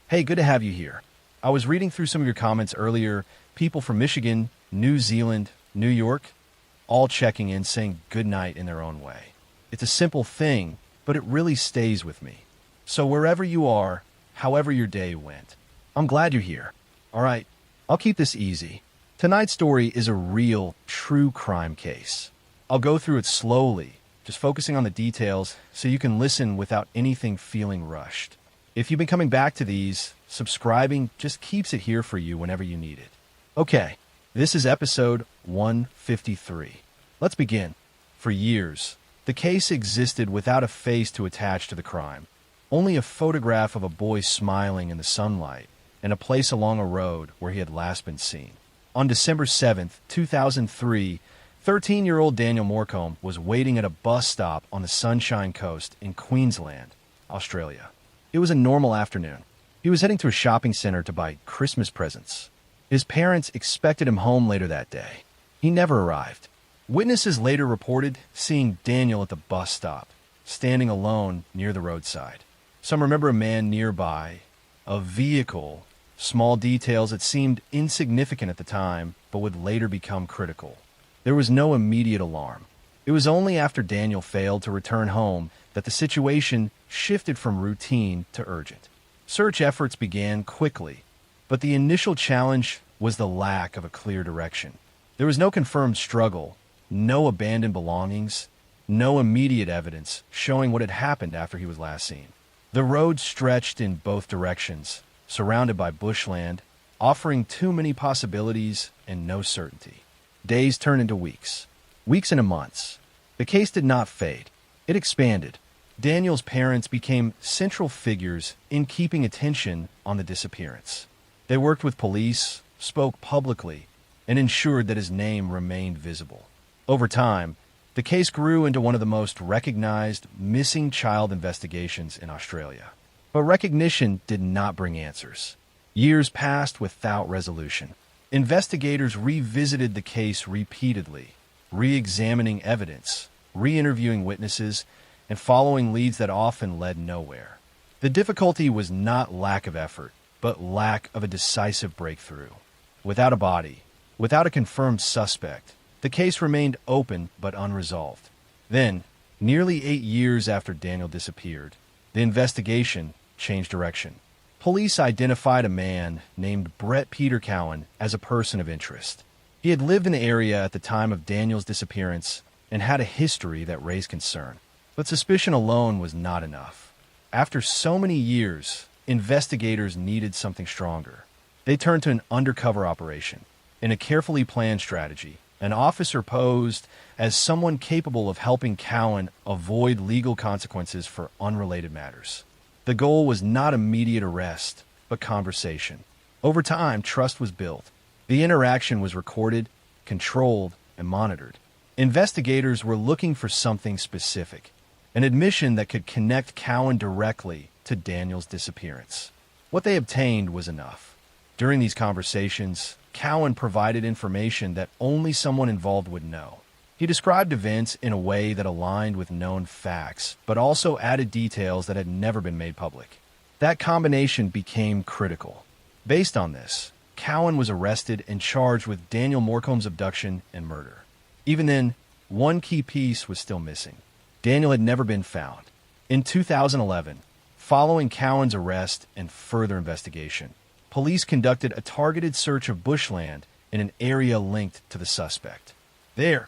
Hey, good to have you here. I was reading through some of your comments earlier. People from Michigan, New Zealand, New York, all checking in saying good night in their own way. It's a simple thing, but it really stays with me. So wherever you are, however your day went, I'm glad you're here. All right, I'll keep this easy. Tonight's story is a real, true crime case. I'll go through it slowly, just focusing on the details so you can listen without anything feeling rushed. If you've been coming back to these, subscribing just keeps it here for you whenever you need it. Okay, this is episode 153. Let's begin. For years, the case existed without a face to attach to the crime. Only a photograph of a boy smiling in the sunlight and a place along a road where he had last been seen. On December 7th, 2003, 13-year-old Daniel Morecombe was waiting at a bus stop on the Sunshine Coast in Queensland, Australia. It was a normal afternoon. He was heading to a shopping center to buy Christmas presents. His parents expected him home later that day. He never arrived. Witnesses later reported seeing Daniel at the bus stop, standing alone near the roadside. Some remember a man nearby, a vehicle, small details that seemed insignificant at the time but would later become critical. There was no immediate alarm. It was only after Daniel failed to return home that the situation shifted from routine to urgent. Search efforts began quickly, but the initial challenge was the lack of a clear direction. There was no confirmed struggle, no abandoned belongings, no immediate evidence showing what had happened after he was last seen. The road stretched in both directions, surrounded by bushland, offering too many possibilities and no certainty. Days turned into weeks, weeks into months. The case did not fade. It expanded. Daniel's parents became central figures in keeping attention on the disappearance. They worked with police, spoke publicly, and ensured that his name remained visible. Over time, the case grew into one of the most recognized missing child investigations in Australia. But recognition did not bring answers. Years passed without resolution. Investigators revisited the case repeatedly, re-examining evidence, re-interviewing witnesses, and following leads that often led nowhere. The difficulty was not lack of effort, but lack of a decisive breakthrough. Without a body, without a confirmed suspect, the case remained open but unresolved. Then, nearly 8 years after Daniel disappeared, the investigation changed direction. Police identified a man named Brett Peter Cowan as a person of interest. He had lived in the area at the time of Daniel's disappearance and had a history that raised concern. But suspicion alone was not enough. After so many years, investigators needed something stronger. They turned to an undercover operation. In a carefully planned strategy, an officer posed as someone capable of helping Cowan avoid legal consequences for unrelated matters. The goal was not immediate arrest, but conversation. Over time, trust was built. The interaction was recorded, controlled, and monitored. Investigators were looking for something specific, an admission that could connect Cowan directly to Daniel's disappearance. What they obtained was enough. During these conversations, Cowan provided information that only someone involved would know. He described events in a way that aligned with known facts, but also added details that had never been made public. That combination became critical. Based on this, Cowan was arrested and charged with Daniel Morecombe's abduction and murder. Even then, one key piece was still missing. Daniel had never been found. In 2011, following Cowan's arrest and further investigation, police conducted a targeted search of bushland in an area linked to the suspect. There,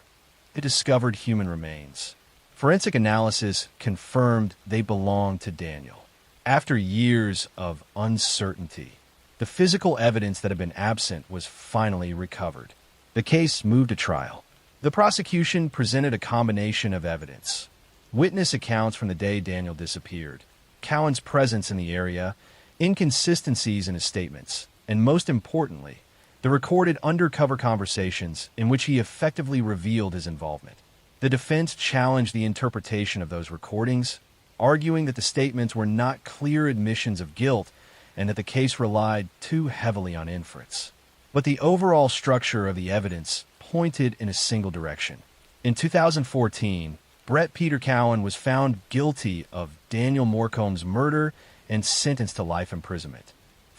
they discovered human remains. Forensic analysis confirmed they belonged to Daniel. After years of uncertainty, the physical evidence that had been absent was finally recovered. The case moved to trial. The prosecution presented a combination of evidence: witness accounts from the day Daniel disappeared, Cowan's presence in the area, inconsistencies in his statements, and most importantly, the recorded undercover conversations in which he effectively revealed his involvement. The defense challenged the interpretation of those recordings, arguing that the statements were not clear admissions of guilt and that the case relied too heavily on inference. But the overall structure of the evidence pointed in a single direction. In 2014, Brett Peter Cowan was found guilty of Daniel Morecombe's murder and sentenced to life imprisonment.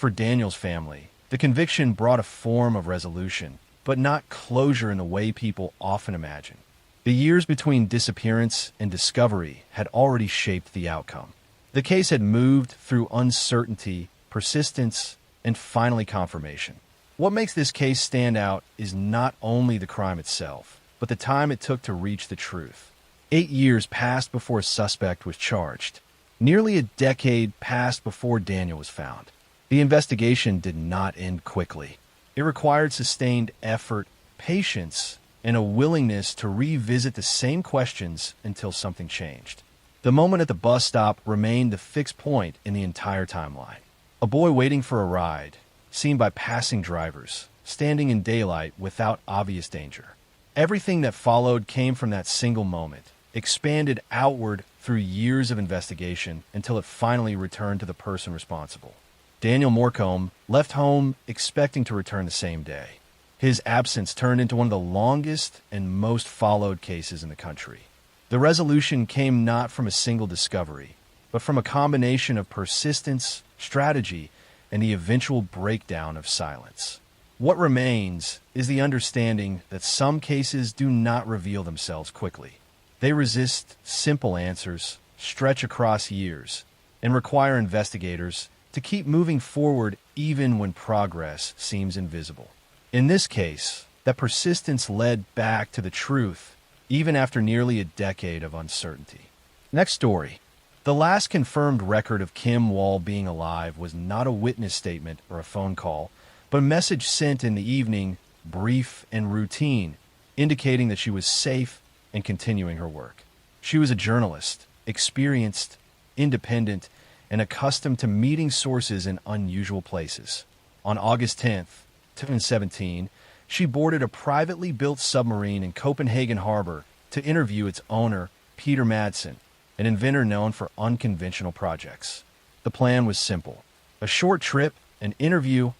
For Daniel's family, the conviction brought a form of resolution, but not closure in the way people often imagine. The years between disappearance and discovery had already shaped the outcome. The case had moved through uncertainty, persistence, and finally confirmation. What makes this case stand out is not only the crime itself, but the time it took to reach the truth. 8 years passed before a suspect was charged. Nearly a decade passed before Daniel was found. The investigation did not end quickly. It required sustained effort, patience, and a willingness to revisit the same questions until something changed. The moment at the bus stop remained the fixed point in the entire timeline. A boy waiting for a ride, seen by passing drivers, standing in daylight without obvious danger. Everything that followed came from that single moment, expanded outward through years of investigation until it finally returned to the person responsible. Daniel Morecombe left home expecting to return the same day. His absence turned into one of the longest and most followed cases in the country. The resolution came not from a single discovery, but from a combination of persistence, strategy, and the eventual breakdown of silence. What remains is the understanding that some cases do not reveal themselves quickly. They resist simple answers, stretch across years, and require investigators to keep moving forward even when progress seems invisible. In this case, that persistence led back to the truth, even after nearly a decade of uncertainty. Next story. The last confirmed record of Kim Wall being alive was not a witness statement or a phone call, but a message sent in the evening, brief and routine, indicating that she was safe and continuing her work. She was a journalist, experienced, independent, and accustomed to meeting sources in unusual places. On August 10th, 2017, she boarded a privately built submarine in Copenhagen Harbor to interview its owner, Peter Madsen, an inventor known for unconventional projects. The plan was simple: a short trip, an interview,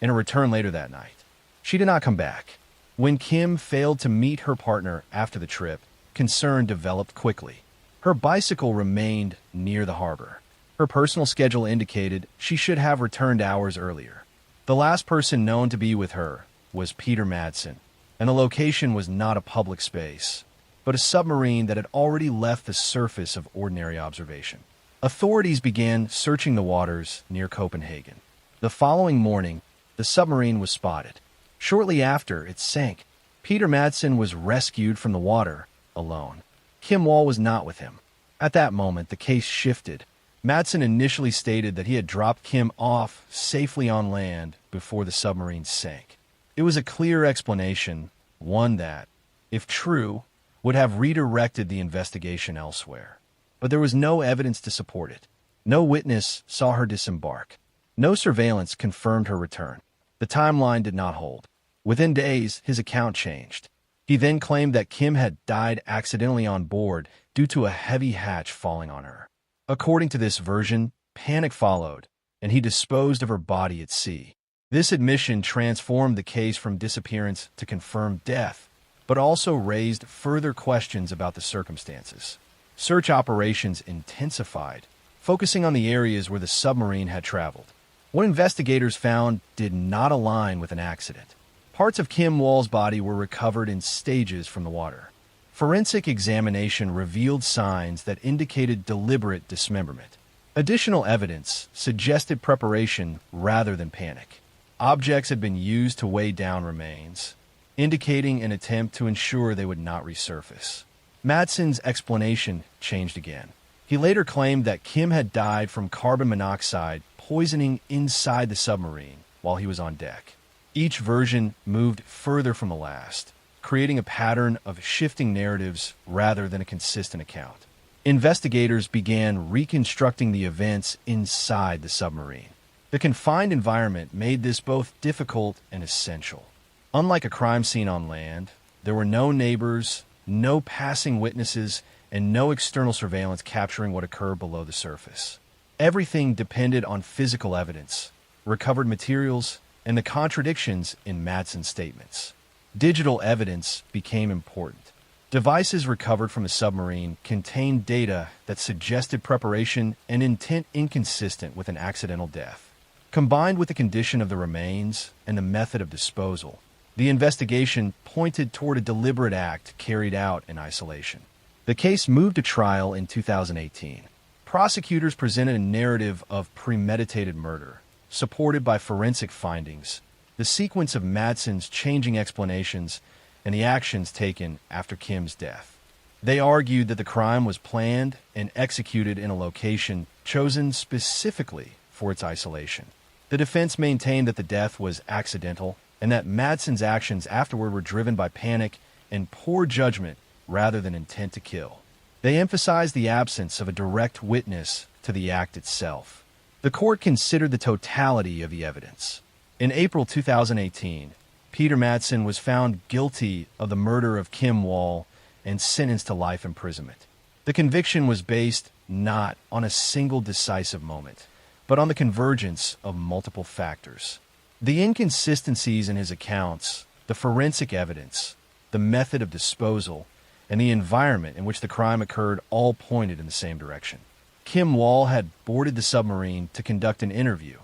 and a return later that night. She did not come back. When Kim failed to meet her partner after the trip, concern developed quickly. Her bicycle remained near the harbor. Her personal schedule indicated she should have returned hours earlier. The last person known to be with her was Peter Madsen, and the location was not a public space, but a submarine that had already left the surface of ordinary observation. Authorities began searching the waters near Copenhagen. The following morning, the submarine was spotted. Shortly after it sank, Peter Madsen was rescued from the water alone. Kim Wall was not with him. At that moment, the case shifted. Madsen initially stated that he had dropped Kim off safely on land before the submarine sank. It was a clear explanation, one that, if true, would have redirected the investigation elsewhere. But there was no evidence to support it. No witness saw her disembark. No surveillance confirmed her return. The timeline did not hold. Within days, his account changed. He then claimed that Kim had died accidentally on board due to a heavy hatch falling on her. According to this version, panic followed, and he disposed of her body at sea. This admission transformed the case from disappearance to confirmed death, but also raised further questions about the circumstances. Search operations intensified, focusing on the areas where the submarine had traveled. What investigators found did not align with an accident. Parts of Kim Wall's body were recovered in stages from the water. Forensic examination revealed signs that indicated deliberate dismemberment. Additional evidence suggested preparation rather than panic. Objects had been used to weigh down remains, indicating an attempt to ensure they would not resurface. Madsen's explanation changed again. He later claimed that Kim had died from carbon monoxide poisoning inside the submarine while he was on deck. Each version moved further from the last, creating a pattern of shifting narratives rather than a consistent account. Investigators began reconstructing the events inside the submarine. The confined environment made this both difficult and essential. Unlike a crime scene on land, there were no neighbors, no passing witnesses, and no external surveillance capturing what occurred below the surface. Everything depended on physical evidence, recovered materials, and the contradictions in Madsen's statements. Digital evidence became important. Devices recovered from the submarine contained data that suggested preparation and intent inconsistent with an accidental death. Combined with the condition of the remains and the method of disposal, the investigation pointed toward a deliberate act carried out in isolation. The case moved to trial in 2018. Prosecutors presented a narrative of premeditated murder, supported by forensic findings, the sequence of Madsen's changing explanations, and the actions taken after Kim's death. They argued that the crime was planned and executed in a location chosen specifically for its isolation. The defense maintained that the death was accidental and that Madsen's actions afterward were driven by panic and poor judgment rather than intent to kill. They emphasized the absence of a direct witness to the act itself. The court considered the totality of the evidence. In April 2018, Peter Madsen was found guilty of the murder of Kim Wall and sentenced to life imprisonment. The conviction was based not on a single decisive moment, but on the convergence of multiple factors. The inconsistencies in his accounts, the forensic evidence, the method of disposal, and the environment in which the crime occurred all pointed in the same direction. Kim Wall had boarded the submarine to conduct an interview,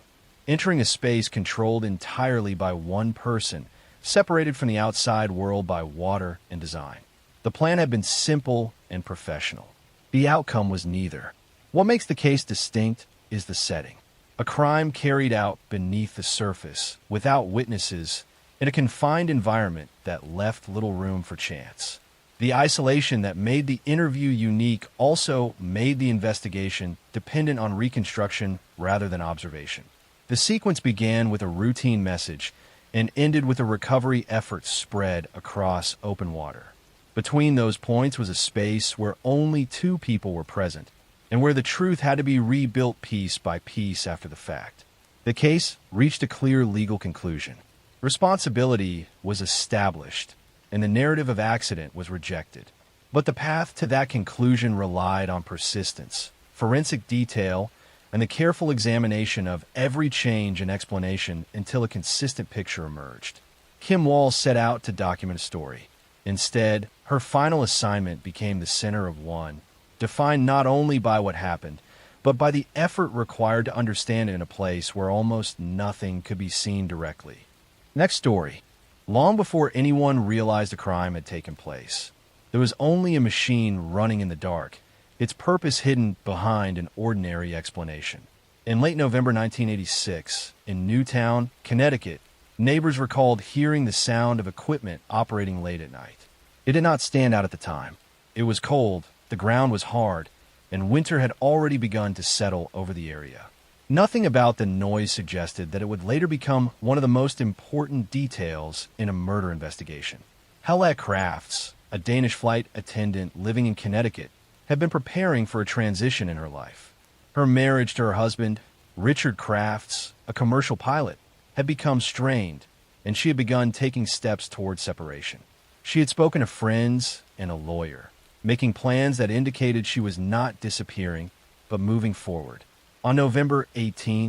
entering a space controlled entirely by one person, separated from the outside world by water and design. The plan had been simple and professional. The outcome was neither. What makes the case distinct is the setting. A crime carried out beneath the surface, without witnesses, in a confined environment that left little room for chance. The isolation that made the interview unique also made the investigation dependent on reconstruction rather than observation. The sequence began with a routine message and ended with a recovery effort spread across open water. Between those points was a space where only two people were present, and where the truth had to be rebuilt piece by piece after the fact. The case reached a clear legal conclusion. Responsibility was established, and the narrative of accident was rejected. But the path to that conclusion relied on persistence, forensic detail, and the careful examination of every change and explanation until a consistent picture emerged. Kim Wall set out to document a story. Instead, her final assignment became the center of one, defined not only by what happened, but by the effort required to understand it in a place where almost nothing could be seen directly. Next story. Long before anyone realized a crime had taken place, there was only a machine running in the dark, its purpose hidden behind an ordinary explanation. In late November 1986, in Newtown, Connecticut, neighbors recalled hearing the sound of equipment operating late at night. It did not stand out at the time. It was cold, the ground was hard, and winter had already begun to settle over the area. Nothing about the noise suggested that it would later become one of the most important details in a murder investigation. Helle Crafts, a Danish flight attendant living in Connecticut, had been preparing for a transition in her life. Her marriage to her husband, Richard Crafts, a commercial pilot, had become strained, and she had begun taking steps toward separation. She had spoken to friends and a lawyer, making plans that indicated she was not disappearing, but moving forward. On November 18,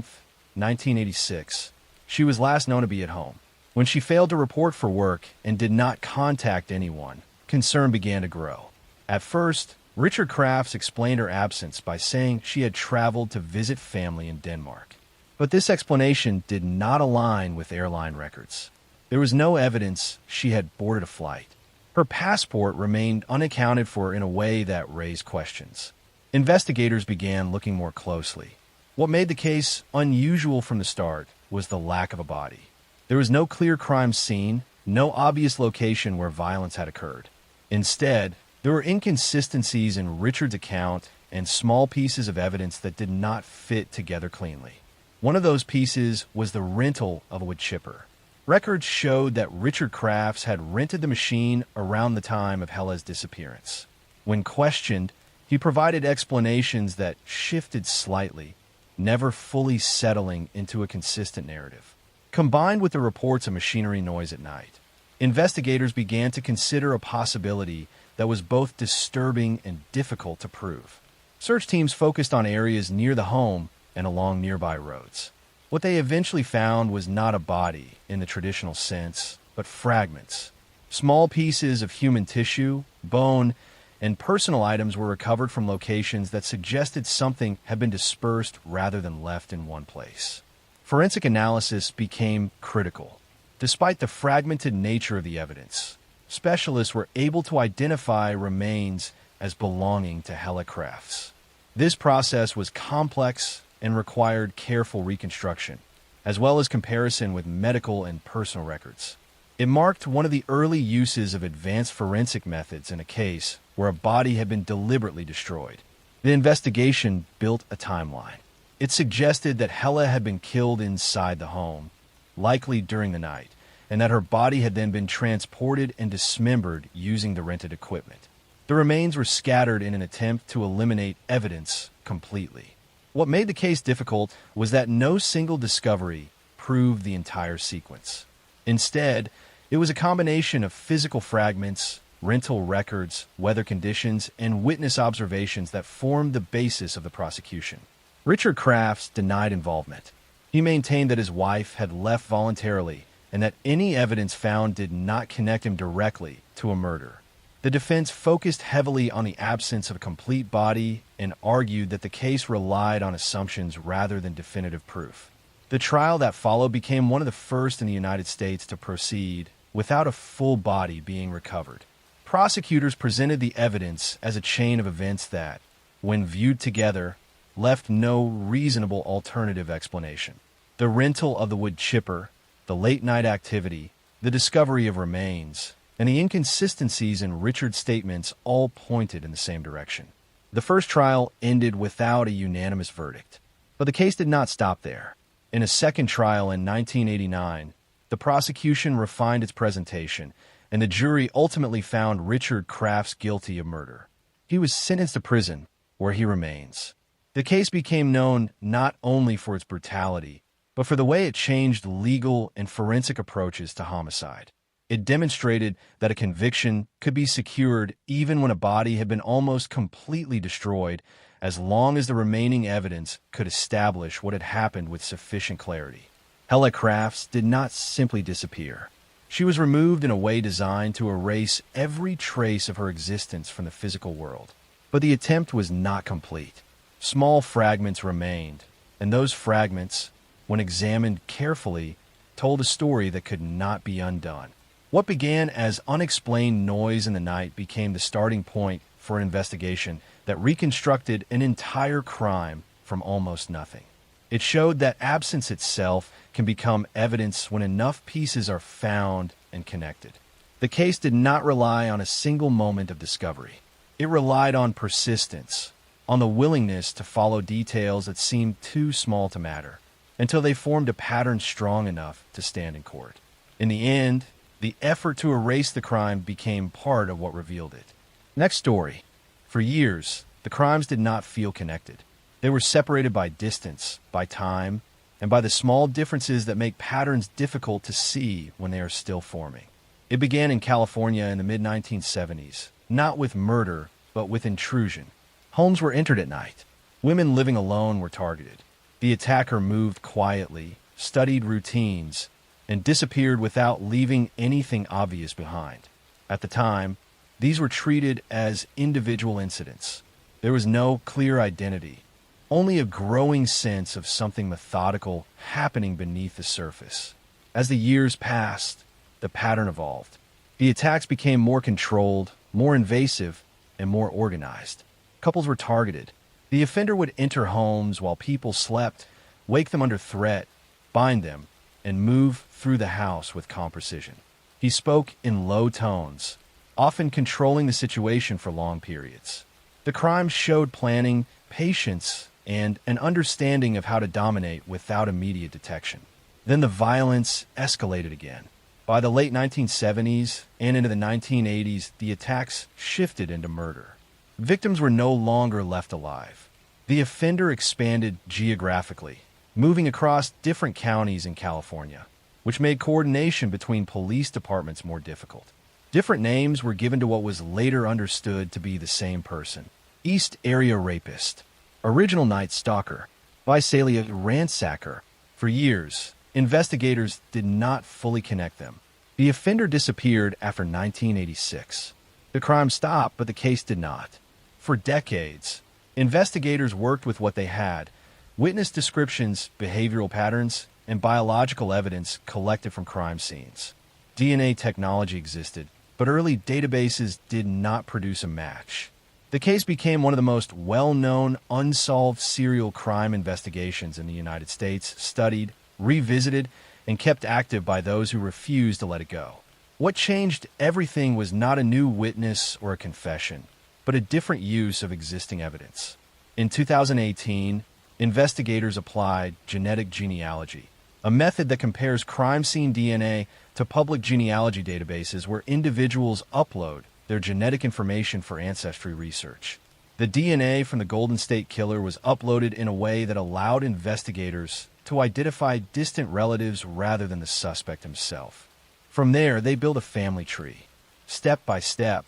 1986, she was last known to be at home. When she failed to report for work and did not contact anyone, concern began to grow. At first, Richard Crafts explained her absence by saying she had traveled to visit family in Denmark. But this explanation did not align with airline records. There was no evidence she had boarded a flight. Her passport remained unaccounted for in a way that raised questions. Investigators began looking more closely. What made the case unusual from the start was the lack of a body. There was no clear crime scene, no obvious location where violence had occurred. Instead, there were inconsistencies in Richard's account and small pieces of evidence that did not fit together cleanly. One of those pieces was the rental of a wood chipper. Records showed that Richard Crafts had rented the machine around the time of Helle's disappearance. When questioned, he provided explanations that shifted slightly, never fully settling into a consistent narrative. Combined with the reports of machinery noise at night, investigators began to consider a possibility that was both disturbing and difficult to prove. Search teams focused on areas near the home and along nearby roads. What they eventually found was not a body in the traditional sense, but fragments. Small pieces of human tissue, bone, and personal items were recovered from locations that suggested something had been dispersed rather than left in one place. Forensic analysis became critical. Despite the fragmented nature of the evidence, specialists were able to identify remains as belonging to Helle Crafts. This process was complex and required careful reconstruction, as well as comparison with medical and personal records. It marked one of the early uses of advanced forensic methods in a case where a body had been deliberately destroyed. The investigation built a timeline. It suggested that Helle had been killed inside the home, likely during the night, and that her body had then been transported and dismembered using the rented equipment. The remains were scattered in an attempt to eliminate evidence completely. What made the case difficult was that no single discovery proved the entire sequence. Instead, it was a combination of physical fragments, rental records, weather conditions, and witness observations that formed the basis of the prosecution. Richard Crafts denied involvement. He maintained that his wife had left voluntarily and that any evidence found did not connect him directly to a murder. The defense focused heavily on the absence of a complete body and argued that the case relied on assumptions rather than definitive proof. The trial that followed became one of the first in the United States to proceed without a full body being recovered. Prosecutors presented the evidence as a chain of events that, when viewed together, left no reasonable alternative explanation. The rental of the wood chipper, the late-night activity, the discovery of remains, and the inconsistencies in Richard's statements all pointed in the same direction. The first trial ended without a unanimous verdict. But the case did not stop there. In a second trial in 1989, the prosecution refined its presentation, and the jury ultimately found Richard Crafts guilty of murder. He was sentenced to prison, where he remains. The case became known not only for its brutality, but for the way it changed legal and forensic approaches to homicide. It demonstrated that a conviction could be secured even when a body had been almost completely destroyed, as long as the remaining evidence could establish what had happened with sufficient clarity. Helle Crafts did not simply disappear. She was removed in a way designed to erase every trace of her existence from the physical world. But the attempt was not complete. Small fragments remained, and those fragments, when examined carefully, told a story that could not be undone. What began as unexplained noise in the night became the starting point for an investigation that reconstructed an entire crime from almost nothing. It showed that absence itself can become evidence when enough pieces are found and connected. The case did not rely on a single moment of discovery. It relied on persistence, on the willingness to follow details that seemed too small to matter, until they formed a pattern strong enough to stand in court. In the end, the effort to erase the crime became part of what revealed it. Next story. For years, the crimes did not feel connected. They were separated by distance, by time, and by the small differences that make patterns difficult to see when they are still forming. It began in California in the mid-1970s, not with murder, but with intrusion. Homes were entered at night. Women living alone were targeted. The attacker moved quietly, studied routines, and disappeared without leaving anything obvious behind. At the time, these were treated as individual incidents. There was no clear identity, only a growing sense of something methodical happening beneath the surface. As the years passed, the pattern evolved. The attacks became more controlled, more invasive, and more organized. Couples were targeted. The offender would enter homes while people slept, wake them under threat, bind them, and move through the house with calm precision. He spoke in low tones, often controlling the situation for long periods. The crimes showed planning, patience, and an understanding of how to dominate without immediate detection. Then the violence escalated again. By the late 1970s and into the 1980s, the attacks shifted into murder. Victims were no longer left alive. The offender expanded geographically, moving across different counties in California, which made coordination between police departments more difficult. Different names were given to what was later understood to be the same person: East Area Rapist, Original Night Stalker, Visalia Ransacker. For years, investigators did not fully connect them. The offender disappeared after 1986. The crime stopped, but the case did not. For decades, investigators worked with what they had: witness descriptions, behavioral patterns, and biological evidence collected from crime scenes. DNA technology existed, but early databases did not produce a match. The case became one of the most well-known unsolved serial crime investigations in the United States, studied, revisited, and kept active by those who refused to let it go. What changed everything was not a new witness or a confession, but a different use of existing evidence. In 2018, investigators applied genetic genealogy, a method that compares crime scene DNA to public genealogy databases where individuals upload their genetic information for ancestry research. The DNA from the Golden State Killer was uploaded in a way that allowed investigators to identify distant relatives rather than the suspect himself. From there, they built a family tree, step by step,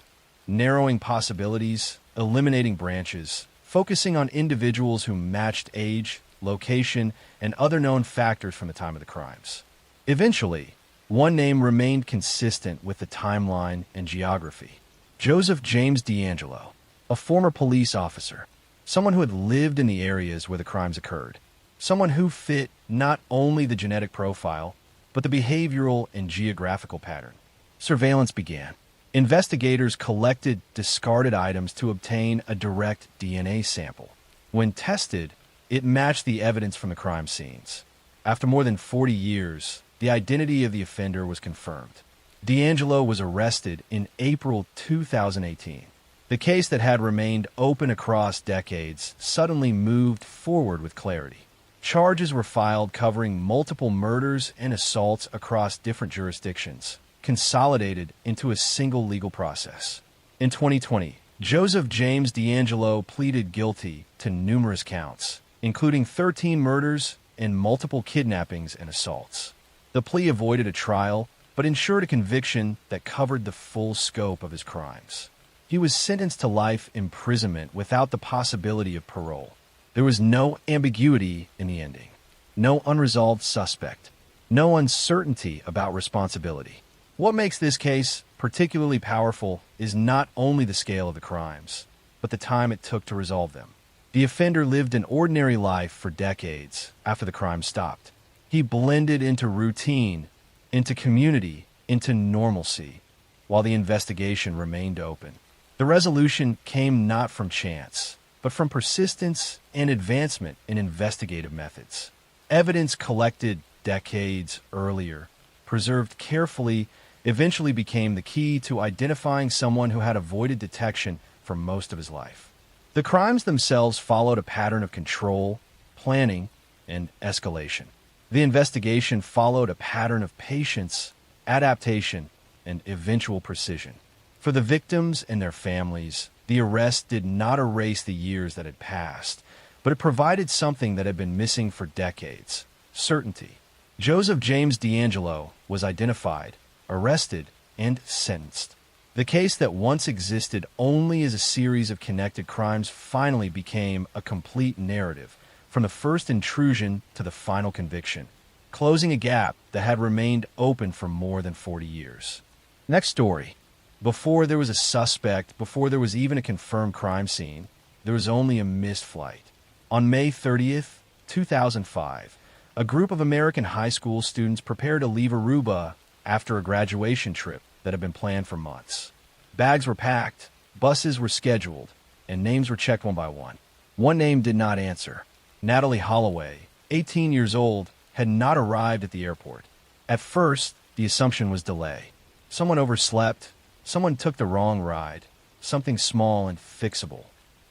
narrowing possibilities, eliminating branches, focusing on individuals who matched age, location, and other known factors from the time of the crimes. Eventually, one name remained consistent with the timeline and geography. Joseph James D'Angelo, a former police officer, someone who had lived in the areas where the crimes occurred, someone who fit not only the genetic profile, but the behavioral and geographical pattern. Surveillance began. Investigators collected discarded items to obtain a direct DNA sample. When tested, it matched the evidence from the crime scenes. After more than 40 years, the identity of the offender was confirmed. D'Angelo was arrested in April 2018. The case that had remained open across decades suddenly moved forward with clarity. Charges were filed covering multiple murders and assaults across different jurisdictions, consolidated into a single legal process. In 2020, Joseph James D'Angelo pleaded guilty to numerous counts, including 13 murders and multiple kidnappings and assaults. The plea avoided a trial, but ensured a conviction that covered the full scope of his crimes. He was sentenced to life imprisonment without the possibility of parole. There was no ambiguity in the ending, no unresolved suspect, no uncertainty about responsibility. What makes this case particularly powerful is not only the scale of the crimes, but the time it took to resolve them. The offender lived an ordinary life for decades after the crime stopped. He blended into routine, into community, into normalcy, while the investigation remained open. The resolution came not from chance, but from persistence and advancement in investigative methods. Evidence collected decades earlier, preserved carefully, eventually became the key to identifying someone who had avoided detection for most of his life. The crimes themselves followed a pattern of control, planning, and escalation. The investigation followed a pattern of patience, adaptation, and eventual precision. For the victims and their families, the arrest did not erase the years that had passed, but it provided something that had been missing for decades: certainty. Joseph James D'Angelo was identified, arrested, and sentenced. The case that once existed only as a series of connected crimes finally became a complete narrative, from the first intrusion to the final conviction, closing a gap that had remained open for more than 40 years. Next story. Before there was a suspect, before there was even a confirmed crime scene, there was only a missed flight. On May 30th, 2005, a group of American high school students prepared to leave Aruba after a graduation trip that had been planned for months. Bags were packed, buses were scheduled, and names were checked one by one. One name did not answer. Natalie Holloway, 18 years old, had not arrived at the airport. At first, the assumption was delay. Someone overslept, someone took the wrong ride, something small and fixable.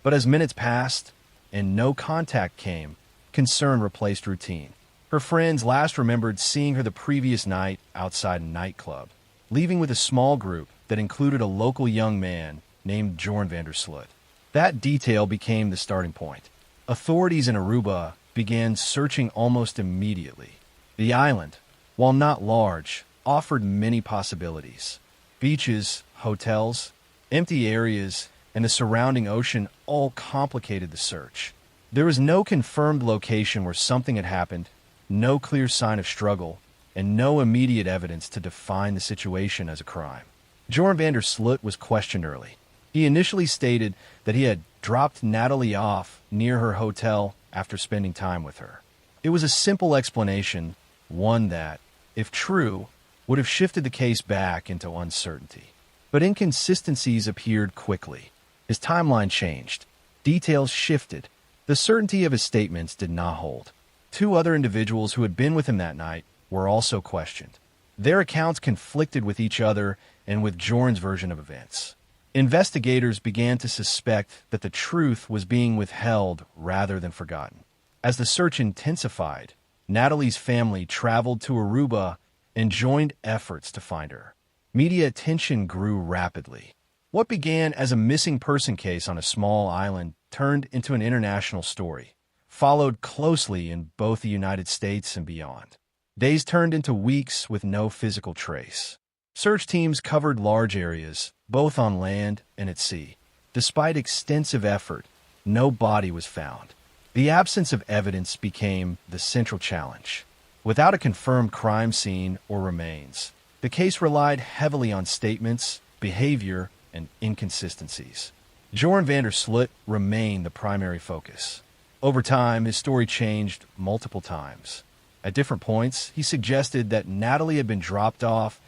But as minutes passed and no contact came, concern replaced routine. Her friends last remembered seeing her the previous night outside a nightclub, leaving with a small group that included a local young man named Jorn van der Sloot. That detail became the starting point. Authorities in Aruba began searching almost immediately. The island, while not large, offered many possibilities. Beaches, hotels, empty areas, and the surrounding ocean all complicated the search. There was no confirmed location where something had happened, no clear sign of struggle, and no immediate evidence to define the situation as a crime. Jorn van der Sloot was questioned early. He initially stated that he had dropped Natalie off near her hotel after spending time with her. It was a simple explanation, one that, if true, would have shifted the case back into uncertainty. But inconsistencies appeared quickly. His timeline changed. Details shifted. The certainty of his statements did not hold. Two other individuals who had been with him that night were also questioned. Their accounts conflicted with each other and with Jorn's version of events. Investigators began to suspect that the truth was being withheld rather than forgotten. As the search intensified, Natalie's family traveled to Aruba and joined efforts to find her. Media attention grew rapidly. What began as a missing person case on a small island turned into an international story, followed closely in both the United States and beyond. Days turned into weeks with no physical trace. Search teams covered large areas, both on land and at sea. Despite extensive effort, no body was found. The absence of evidence became the central challenge. Without a confirmed crime scene or remains, the case relied heavily on statements, behavior, and inconsistencies. Jorn van der Sloot remained the primary focus. Over time, his story changed multiple times. At different points, he suggested that Natalie had been dropped off,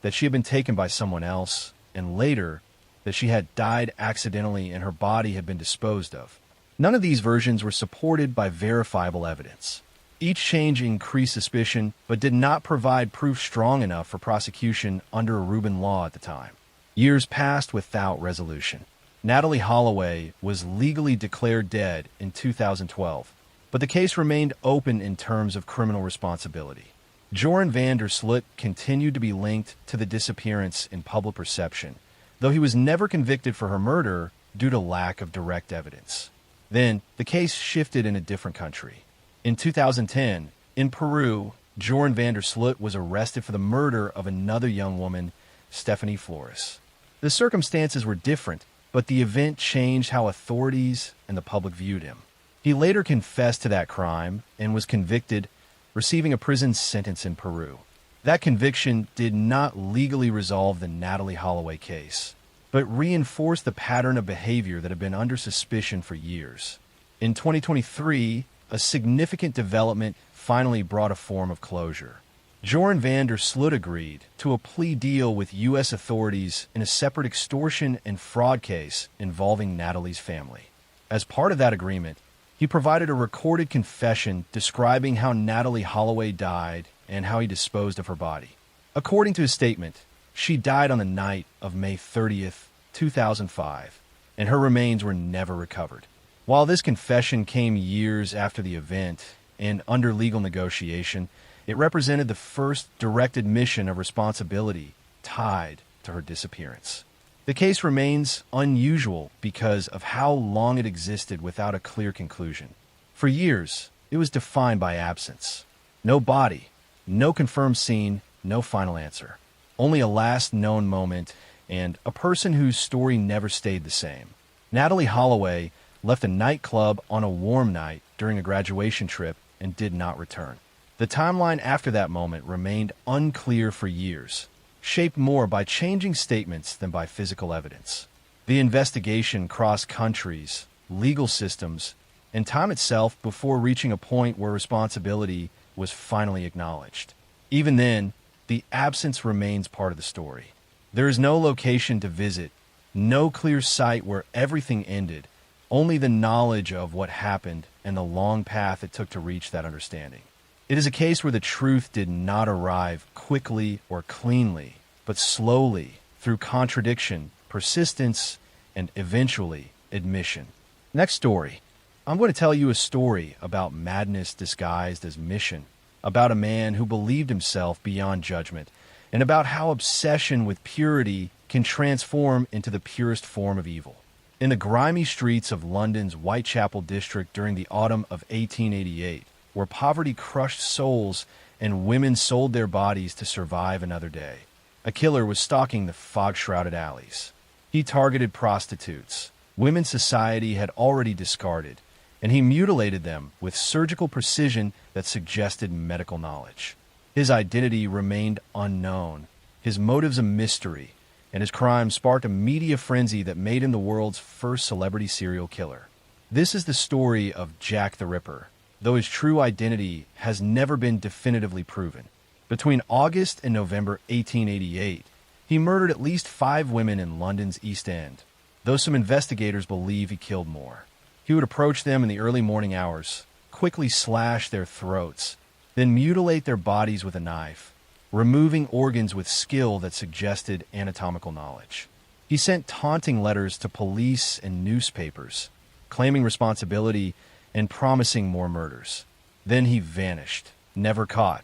that she had been taken by someone else, and later, that she had died accidentally and her body had been disposed of. None of these versions were supported by verifiable evidence. Each change increased suspicion, but did not provide proof strong enough for prosecution under Aruban law at the time. Years passed without resolution. Natalie Holloway was legally declared dead in 2012, but the case remained open in terms of criminal responsibility. Jorn van der Sloot continued to be linked to the disappearance in public perception, though he was never convicted for her murder due to lack of direct evidence. Then, the case shifted in a different country. In 2010, in Peru, Jorn van der Sloot was arrested for the murder of another young woman, Stephanie Flores. The circumstances were different, but the event changed how authorities and the public viewed him. He later confessed to that crime and was convicted, receiving a prison sentence in Peru. That conviction did not legally resolve the Natalie Holloway case, but reinforced the pattern of behavior that had been under suspicion for years. In 2023, a significant development finally brought a form of closure. Jorn van der Sloot agreed to a plea deal with U.S. authorities in a separate extortion and fraud case involving Natalie's family. As part of that agreement, he provided a recorded confession describing how Natalie Holloway died and how he disposed of her body. According to his statement, she died on the night of May 30th, 2005, and her remains were never recovered. While this confession came years after the event and under legal negotiation, it represented the first direct admission of responsibility tied to her disappearance. The case remains unusual because of how long it existed without a clear conclusion. For years, it was defined by absence. No body, no confirmed scene, no final answer. Only a last known moment and a person whose story never stayed the same. Natalie Holloway left a nightclub on a warm night during a graduation trip and did not return. The timeline after that moment remained unclear for years, shaped more by changing statements than by physical evidence. The investigation crossed countries, legal systems, and time itself before reaching a point where responsibility was finally acknowledged. Even then, the absence remains part of the story. There is no location to visit, no clear site where everything ended, only the knowledge of what happened and the long path it took to reach that understanding. It is a case where the truth did not arrive quickly or cleanly, but slowly through contradiction, persistence, and eventually admission. Next story. I'm going to tell you a story about madness disguised as mission, about a man who believed himself beyond judgment, and about how obsession with purity can transform into the purest form of evil. In the grimy streets of London's Whitechapel district during the autumn of 1888, where poverty crushed souls and women sold their bodies to survive another day, a killer was stalking the fog-shrouded alleys. He targeted prostitutes, women society had already discarded, and he mutilated them with surgical precision that suggested medical knowledge. His identity remained unknown, his motives a mystery, and his crime sparked a media frenzy that made him the world's first celebrity serial killer. This is the story of Jack the Ripper, though his true identity has never been definitively proven. Between August and November 1888, he murdered at least 5 women in London's East End, though some investigators believe he killed more. He would approach them in the early morning hours, quickly slash their throats, then mutilate their bodies with a knife, removing organs with skill that suggested anatomical knowledge. He sent taunting letters to police and newspapers, claiming responsibility and promising more murders. Then he vanished, never caught,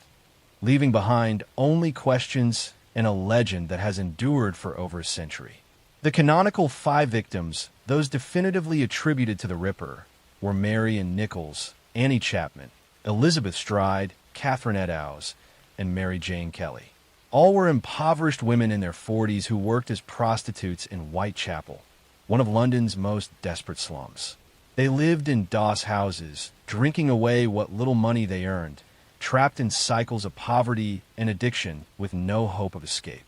leaving behind only questions and a legend that has endured for over a century. The canonical 5 victims, those definitively attributed to the Ripper, were Mary and Nichols, Annie Chapman, Elizabeth Stride, Catherine Eddowes, and Mary Jane Kelly. All were impoverished women in their 40s who worked as prostitutes in Whitechapel, one of London's most desperate slums. They lived in doss houses, drinking away what little money they earned, trapped in cycles of poverty and addiction with no hope of escape.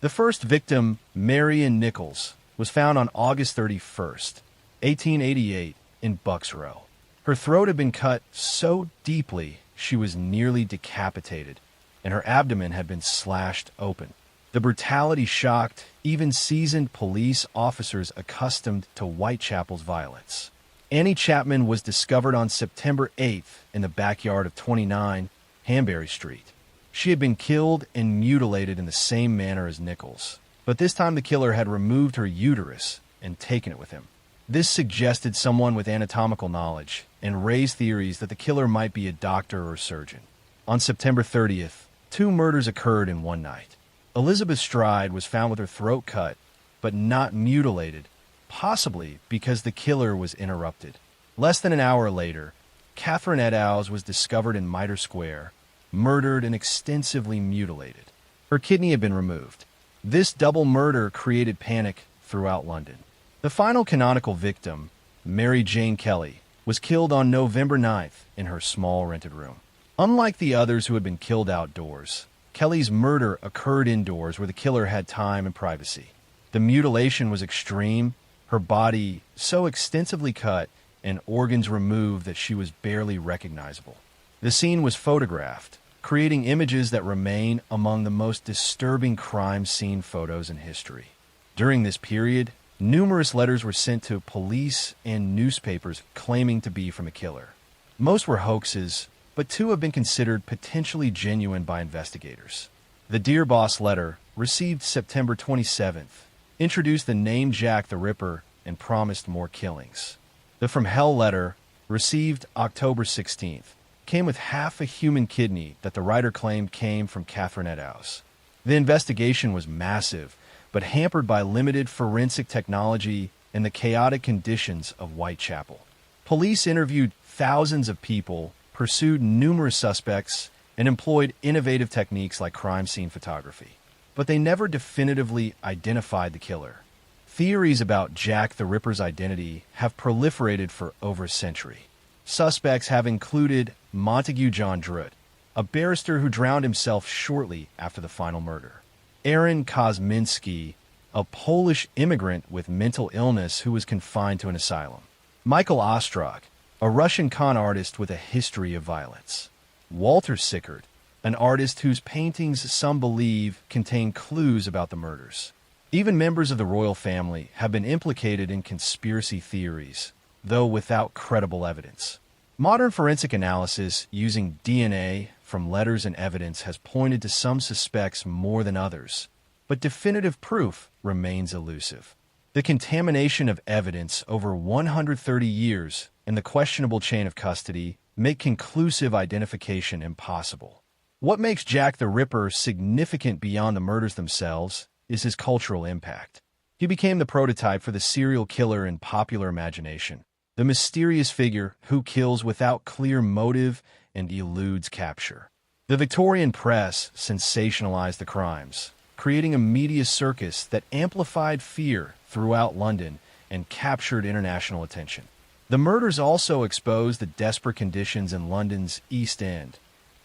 The first victim, Marian Nichols, was found on August 31st, 1888, in Bucks Row. Her throat had been cut so deeply she was nearly decapitated, and her abdomen had been slashed open. The brutality shocked even seasoned police officers accustomed to Whitechapel's violence. Annie Chapman was discovered on September 8th in the backyard of 29 Hanbury Street. She had been killed and mutilated in the same manner as Nichols, but this time the killer had removed her uterus and taken it with him. This suggested someone with anatomical knowledge and raised theories that the killer might be a doctor or surgeon. On September 30th, 2 murders occurred in one night. Elizabeth Stride was found with her throat cut, but not mutilated, possibly because the killer was interrupted. Less than an hour later, Catherine Eddowes was discovered in Mitre Square, murdered and extensively mutilated. Her kidney had been removed. This double murder created panic throughout London. The final canonical victim, Mary Jane Kelly, was killed on November 9th in her small rented room. Unlike the others who had been killed outdoors, Kelly's murder occurred indoors where the killer had time and privacy. The mutilation was extreme, her body so extensively cut and organs removed that she was barely recognizable. The scene was photographed, creating images that remain among the most disturbing crime scene photos in history. During this period, numerous letters were sent to police and newspapers claiming to be from a killer. Most were hoaxes, but 2 have been considered potentially genuine by investigators. The Dear Boss letter, received September 27th, introduced the name Jack the Ripper and promised more killings. The From Hell letter, received October 16th, came with half a human kidney that the writer claimed came from Catherine Eddowes. The investigation was massive, but hampered by limited forensic technology and the chaotic conditions of Whitechapel. Police interviewed thousands of people, pursued numerous suspects, and employed innovative techniques like crime scene photography. But they never definitively identified the killer. Theories about Jack the Ripper's identity have proliferated for over a century. Suspects have included Montague John Druitt, a barrister who drowned himself shortly after the final murder; Aaron Kosminski, a Polish immigrant with mental illness who was confined to an asylum; Michael Ostrog, a Russian con artist with a history of violence; Walter Sickert, an artist whose paintings some believe contain clues about the murders. Even members of the royal family have been implicated in conspiracy theories, though without credible evidence. Modern forensic analysis using DNA from letters and evidence has pointed to some suspects more than others, but definitive proof remains elusive. The contamination of evidence over 130 years and the questionable chain of custody make conclusive identification impossible. What makes Jack the Ripper significant beyond the murders themselves is his cultural impact. He became the prototype for the serial killer in popular imagination, the mysterious figure who kills without clear motive and eludes capture. The Victorian press sensationalized the crimes, creating a media circus that amplified fear throughout London and captured international attention. The murders also exposed the desperate conditions in London's East End,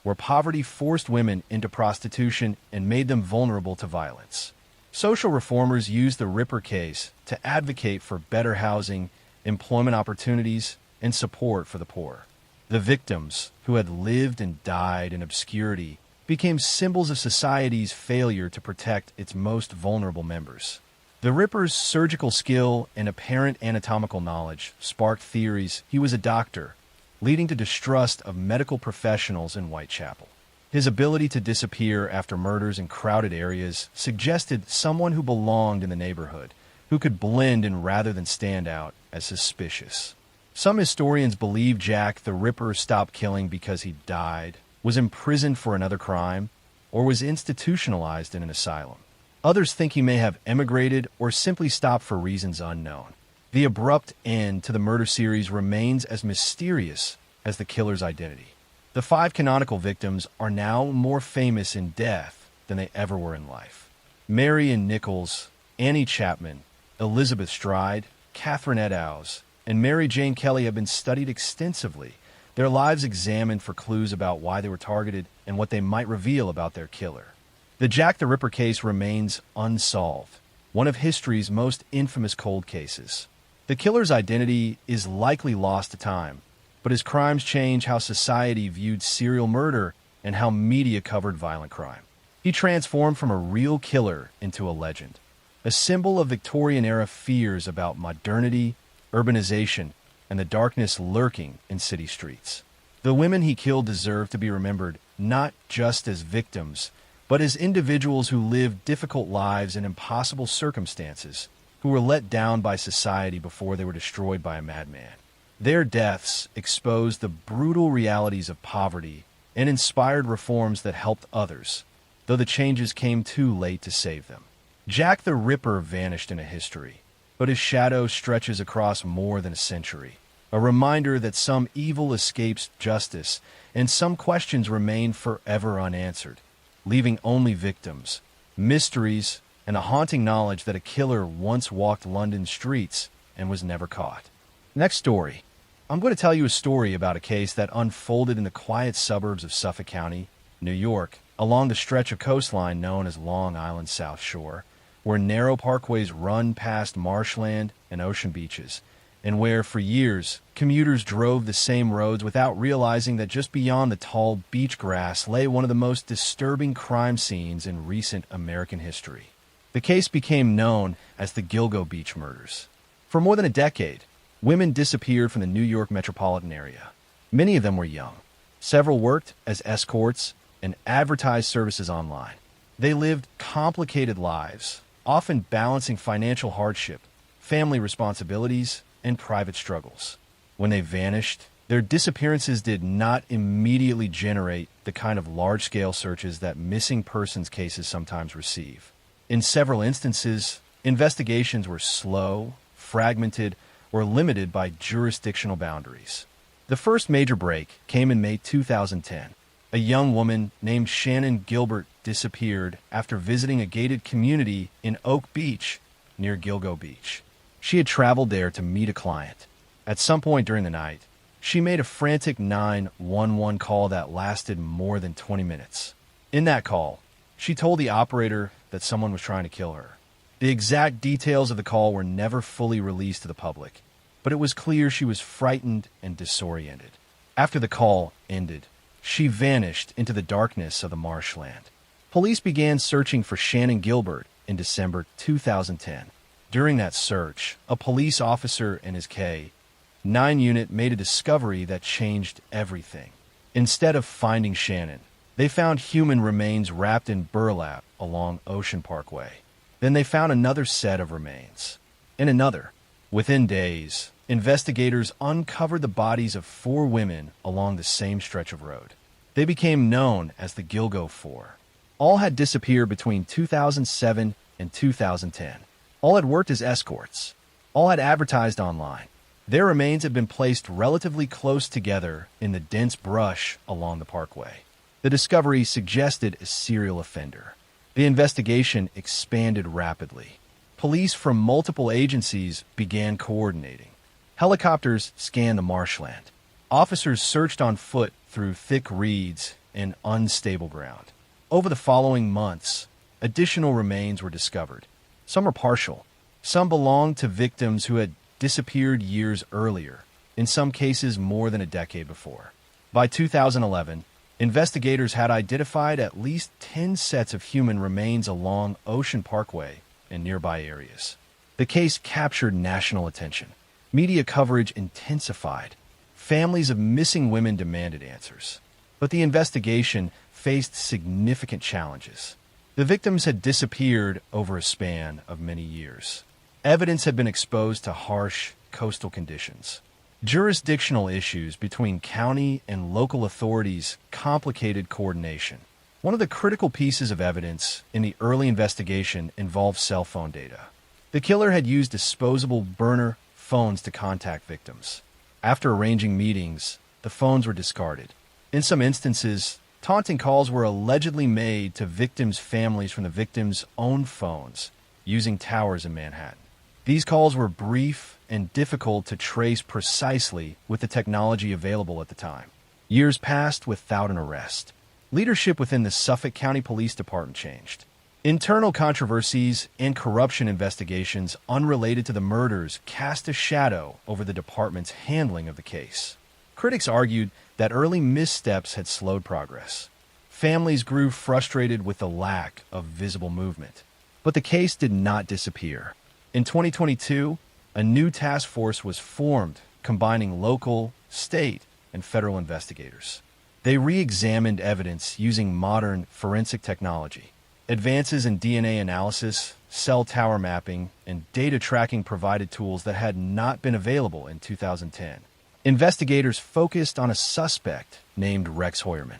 where poverty forced women into prostitution and made them vulnerable to violence. Social reformers used the Ripper case to advocate for better housing, employment opportunities, and support for the poor. The victims, who had lived and died in obscurity, became symbols of society's failure to protect its most vulnerable members. The Ripper's surgical skill and apparent anatomical knowledge sparked theories he was a doctor, leading to distrust of medical professionals in Whitechapel. His ability to disappear after murders in crowded areas suggested someone who belonged in the neighborhood, who could blend in rather than stand out as suspicious. Some historians believe Jack the Ripper stopped killing because he died, was imprisoned for another crime, or was institutionalized in an asylum. Others think he may have emigrated or simply stopped for reasons unknown. The abrupt end to the murder series remains as mysterious as the killer's identity. The 5 canonical victims are now more famous in death than they ever were in life. Mary Ann Nichols, Annie Chapman, Elizabeth Stride, Catherine Eddowes, and Mary Jane Kelly have been studied extensively, their lives examined for clues about why they were targeted and what they might reveal about their killer. The Jack the Ripper case remains unsolved, one of history's most infamous cold cases. The killer's identity is likely lost to time, but his crimes change how society viewed serial murder and how media covered violent crime. He transformed from a real killer into a legend, a symbol of Victorian-era fears about modernity, urbanization, and the darkness lurking in city streets. The women he killed deserve to be remembered not just as victims, but as individuals who lived difficult lives in impossible circumstances, who were let down by society before they were destroyed by a madman. Their deaths exposed the brutal realities of poverty and inspired reforms that helped others, though the changes came too late to save them. Jack the Ripper vanished into history, but his shadow stretches across more than a century, a reminder that some evil escapes justice and some questions remain forever unanswered, leaving only victims, mysteries, and a haunting knowledge that a killer once walked London's streets and was never caught. Next story. I'm going to tell you a story about a case that unfolded in the quiet suburbs of Suffolk County, New York, along the stretch of coastline known as Long Island's South Shore, where narrow parkways run past marshland and ocean beaches, and where, for years, commuters drove the same roads without realizing that just beyond the tall beach grass lay one of the most disturbing crime scenes in recent American history. The case became known as the Gilgo Beach murders. For more than a decade, women disappeared from the New York metropolitan area. Many of them were young. Several worked as escorts and advertised services online. They lived complicated lives, often balancing financial hardship, family responsibilities, and private struggles. When they vanished, their disappearances did not immediately generate the kind of large-scale searches that missing persons cases sometimes receive. In several instances, investigations were slow, fragmented, or limited by jurisdictional boundaries. The first major break came in May 2010. A young woman named Shannon Gilbert disappeared after visiting a gated community in Oak Beach near Gilgo Beach. She had traveled there to meet a client. At some point during the night, she made a frantic 911 call that lasted more than 20 minutes. In that call, she told the operator that someone was trying to kill her. The exact details of the call were never fully released to the public, but it was clear she was frightened and disoriented. After the call ended, she vanished into the darkness of the marshland. Police began searching for Shannon Gilbert in December 2010. During that search, a police officer and his K-9 unit made a discovery that changed everything. Instead of finding Shannon, they found human remains wrapped in burlap along Ocean Parkway. Then they found another set of remains, and another. Within days, investigators uncovered the bodies of 4 women along the same stretch of road. They became known as the Gilgo Four. All had disappeared between 2007 and 2010. All had worked as escorts. All had advertised online. Their remains had been placed relatively close together in the dense brush along the parkway. The discovery suggested a serial offender. The investigation expanded rapidly. Police from multiple agencies began coordinating. Helicopters scanned the marshland. Officers searched on foot through thick reeds and unstable ground. Over the following months, additional remains were discovered. Some were partial. Some belonged to victims who had disappeared years earlier, in some cases more than a decade before. By 2011, investigators had identified at least 10 sets of human remains along Ocean Parkway and nearby areas. The case captured national attention. Media coverage intensified. Families of missing women demanded answers. But the investigation faced significant challenges. The victims had disappeared over a span of many years. Evidence had been exposed to harsh coastal conditions. Jurisdictional issues between county and local authorities complicated coordination. One of the critical pieces of evidence in the early investigation involved cell phone data. The killer had used disposable burner phones to contact victims. After arranging meetings, the phones were discarded. In some instances, taunting calls were allegedly made to victims' families from the victims' own phones, using towers in Manhattan. These calls were brief and difficult to trace precisely with the technology available at the time. Years passed without an arrest. Leadership within the Suffolk County Police Department changed. Internal controversies and corruption investigations unrelated to the murders cast a shadow over the department's handling of the case. Critics argued that early missteps had slowed progress. Families grew frustrated with the lack of visible movement. But the case did not disappear. In 2022, a new task force was formed, combining local, state, and federal investigators. They re-examined evidence using modern forensic technology. Advances in DNA analysis, cell tower mapping, and data tracking provided tools that had not been available in 2010. Investigators focused on a suspect named Rex Hoyerman.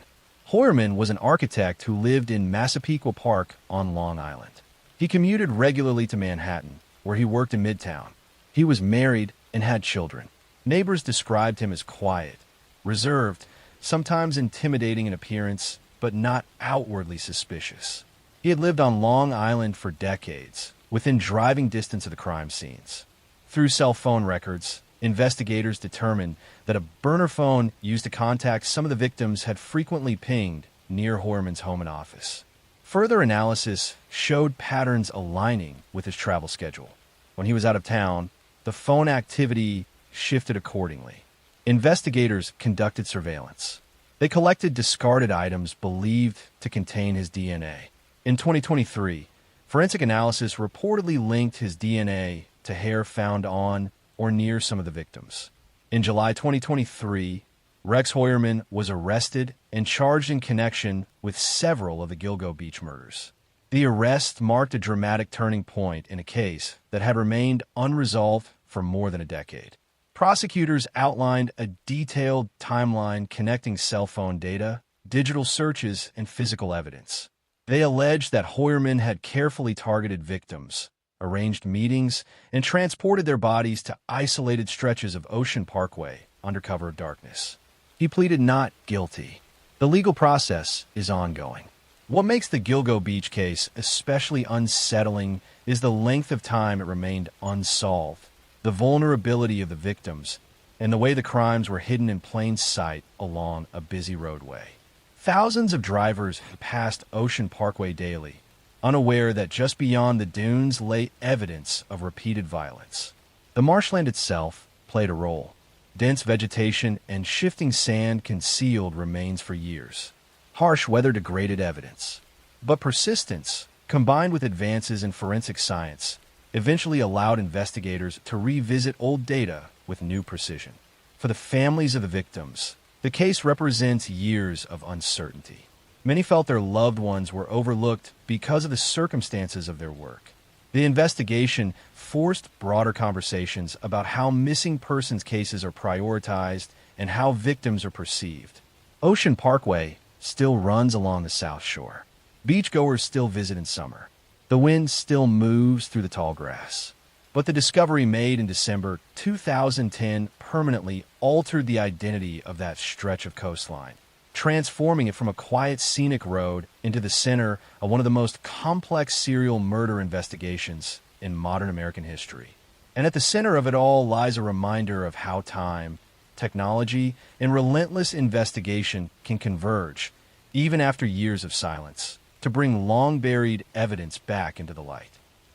Hoyerman was an architect who lived in Massapequa Park on Long Island. He commuted regularly to Manhattan, where he worked in Midtown. He was married and had children. Neighbors described him as quiet, reserved, sometimes intimidating in appearance, but not outwardly suspicious. He had lived on Long Island for decades, within driving distance of the crime scenes. Through cell phone records, investigators determined that a burner phone used to contact some of the victims had frequently pinged near Hoyerman's home and office. Further analysis showed patterns aligning with his travel schedule. When he was out of town, the phone activity shifted accordingly. Investigators conducted surveillance. They collected discarded items believed to contain his DNA. In 2023, forensic analysis reportedly linked his DNA to hair found on or near some of the victims. In July 2023, Rex Hoyerman was arrested and charged in connection with several of the Gilgo Beach murders. The arrest marked a dramatic turning point in a case that had remained unresolved for more than a decade. Prosecutors outlined a detailed timeline connecting cell phone data, digital searches, and physical evidence. They alleged that Hoyerman had carefully targeted victims, arranged meetings, and transported their bodies to isolated stretches of Ocean Parkway under cover of darkness. He pleaded not guilty. The legal process is ongoing. What makes the Gilgo Beach case especially unsettling is the length of time it remained unsolved, the vulnerability of the victims, and the way the crimes were hidden in plain sight along a busy roadway. Thousands of drivers passed Ocean Parkway daily, unaware that just beyond the dunes lay evidence of repeated violence. The marshland itself played a role. Dense vegetation and shifting sand concealed remains for years. Harsh weather degraded evidence. But persistence, combined with advances in forensic science, eventually allowed investigators to revisit old data with new precision. For the families of the victims, the case represents years of uncertainty. Many felt their loved ones were overlooked because of the circumstances of their work. The investigation forced broader conversations about how missing persons cases are prioritized and how victims are perceived. Ocean Parkway still runs along the South Shore. Beachgoers still visit in summer. The wind still moves through the tall grass. But the discovery made in December 2010 permanently altered the identity of that stretch of coastline, transforming it from a quiet scenic road into the center of one of the most complex serial murder investigations in modern American history. And at the center of it all lies a reminder of how time, technology, and relentless investigation can converge, even after years of silence, to bring long-buried evidence back into the light.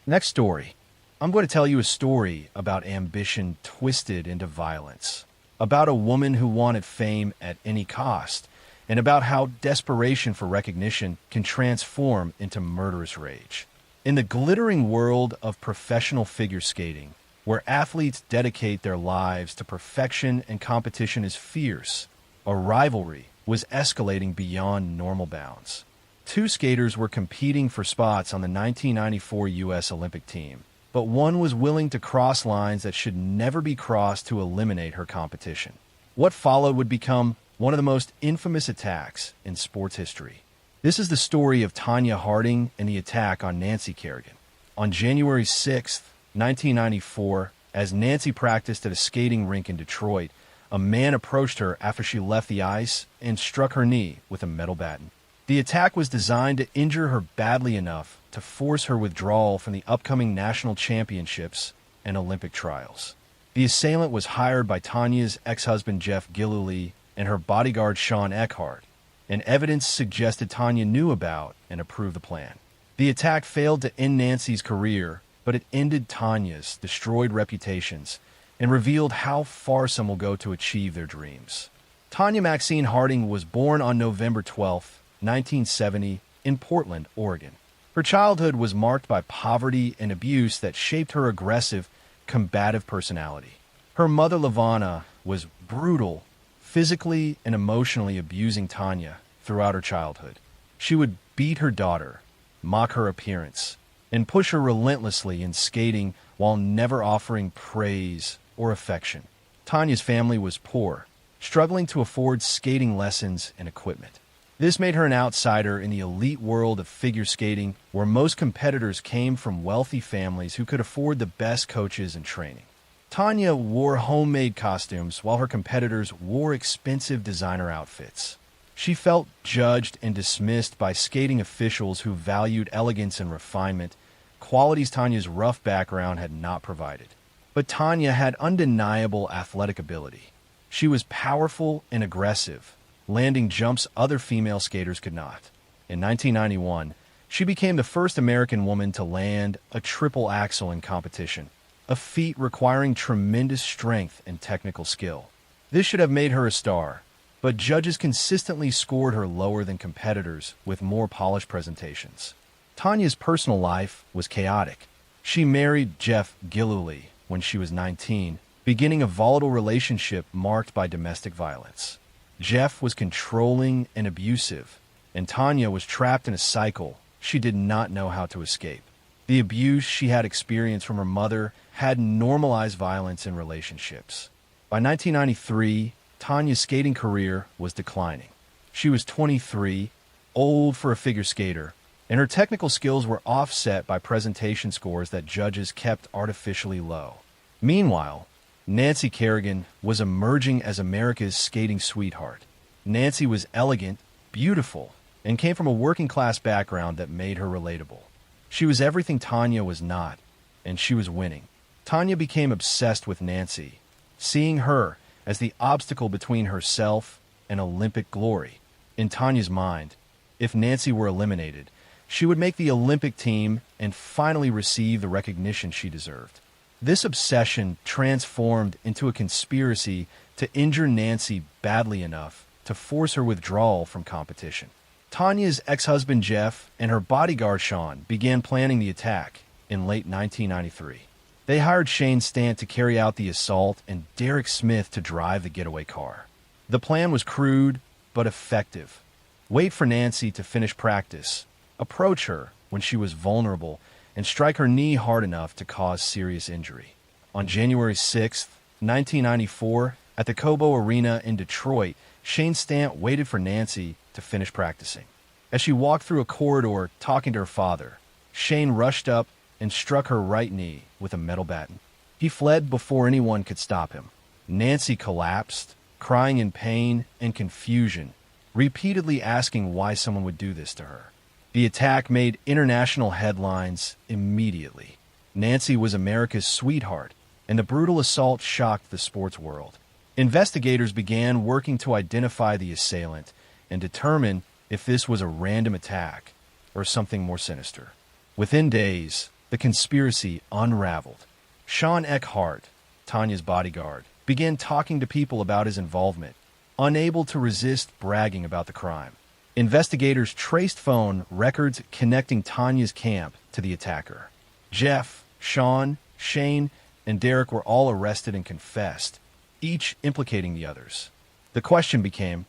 Next story. I'm going to tell you a story about ambition twisted into violence. about a woman who wanted fame at any cost, and about how desperation for recognition can transform into murderous rage. In the glittering world of professional figure skating, where athletes dedicate their lives to perfection and competition is fierce, a rivalry was escalating beyond normal bounds. Two skaters were competing for spots on the 1994 U.S. Olympic team, but one was willing to cross lines that should never be crossed to eliminate her competition. What followed would become one of the most infamous attacks in sports history. This is the story of Tanya Harding and the attack on Nancy Kerrigan. On January 6, 1994, as Nancy practiced at a skating rink in Detroit, a man approached her after she left the ice and struck her knee with a metal baton. The attack was designed to injure her badly enough to force her withdrawal from the upcoming national championships and Olympic trials. The assailant was hired by Tanya's ex-husband Jeff Gillooly and her bodyguard Sean Eckhart, and evidence suggested Tanya knew about and approved the plan. The attack failed to end Nancy's career, but it ended Tanya's destroyed reputations and revealed how far some will go to achieve their dreams. Tanya Maxine Harding was born on November 12, 1970, in Portland, Oregon. Her childhood was marked by poverty and abuse that shaped her aggressive, combative personality. Her mother, Lavana, was brutal, physically and emotionally abusing Tanya throughout her childhood. She would beat her daughter, mock her appearance, and push her relentlessly in skating while never offering praise or affection. Tanya's family was poor, struggling to afford skating lessons and equipment. This made her an outsider in the elite world of figure skating, where most competitors came from wealthy families who could afford the best coaches and training. Tanya wore homemade costumes while her competitors wore expensive designer outfits. She felt judged and dismissed by skating officials who valued elegance and refinement, qualities Tanya's rough background had not provided. But Tanya had undeniable athletic ability. She was powerful and aggressive, landing jumps other female skaters could not. In 1991, she became the first American woman to land a triple axel in competition, a feat requiring tremendous strength and technical skill. This should have made her a star, but judges consistently scored her lower than competitors with more polished presentations. Tanya's personal life was chaotic. She married Jeff Gillooly when she was 19, beginning a volatile relationship marked by domestic violence. Jeff was controlling and abusive, and Tanya was trapped in a cycle she did not know how to escape. The abuse she had experienced from her mother had normalized violence in relationships. By 1993, Tanya's skating career was declining. She was 23, old for a figure skater, and her technical skills were offset by presentation scores that judges kept artificially low. Meanwhile, Nancy Kerrigan was emerging as America's skating sweetheart. Nancy was elegant, beautiful, and came from a working-class background that made her relatable. She was everything Tanya was not, and she was winning. Tanya became obsessed with Nancy, seeing her as the obstacle between herself and Olympic glory. In Tanya's mind, if Nancy were eliminated, she would make the Olympic team and finally receive the recognition she deserved. This obsession transformed into a conspiracy to injure Nancy badly enough to force her withdrawal from competition. Tanya's ex-husband Jeff and her bodyguard Sean began planning the attack in late 1993. They hired Shane Stant to carry out the assault and Derek Smith to drive the getaway car. The plan was crude but effective. Wait for Nancy to finish practice, approach her when she was vulnerable, and strike her knee hard enough to cause serious injury. On January 6, 1994, at the Cobo Arena in Detroit, Shane Stant waited for Nancy to finish practicing. As she walked through a corridor talking to her father, Shane rushed up and struck her right knee with a metal baton. He fled before anyone could stop him. Nancy collapsed, crying in pain and confusion, repeatedly asking why someone would do this to her. The attack made international headlines immediately. Nancy was America's sweetheart, and the brutal assault shocked the sports world. Investigators began working to identify the assailant and determine if this was a random attack or something more sinister. Within days, the conspiracy unraveled. Sean Eckhart, Tanya's bodyguard, began talking to people about his involvement, unable to resist bragging about the crime. Investigators traced phone records connecting Tanya's camp to the attacker. Jeff, Sean, Shane, and Derek were all arrested and confessed, each implicating the others. The question became,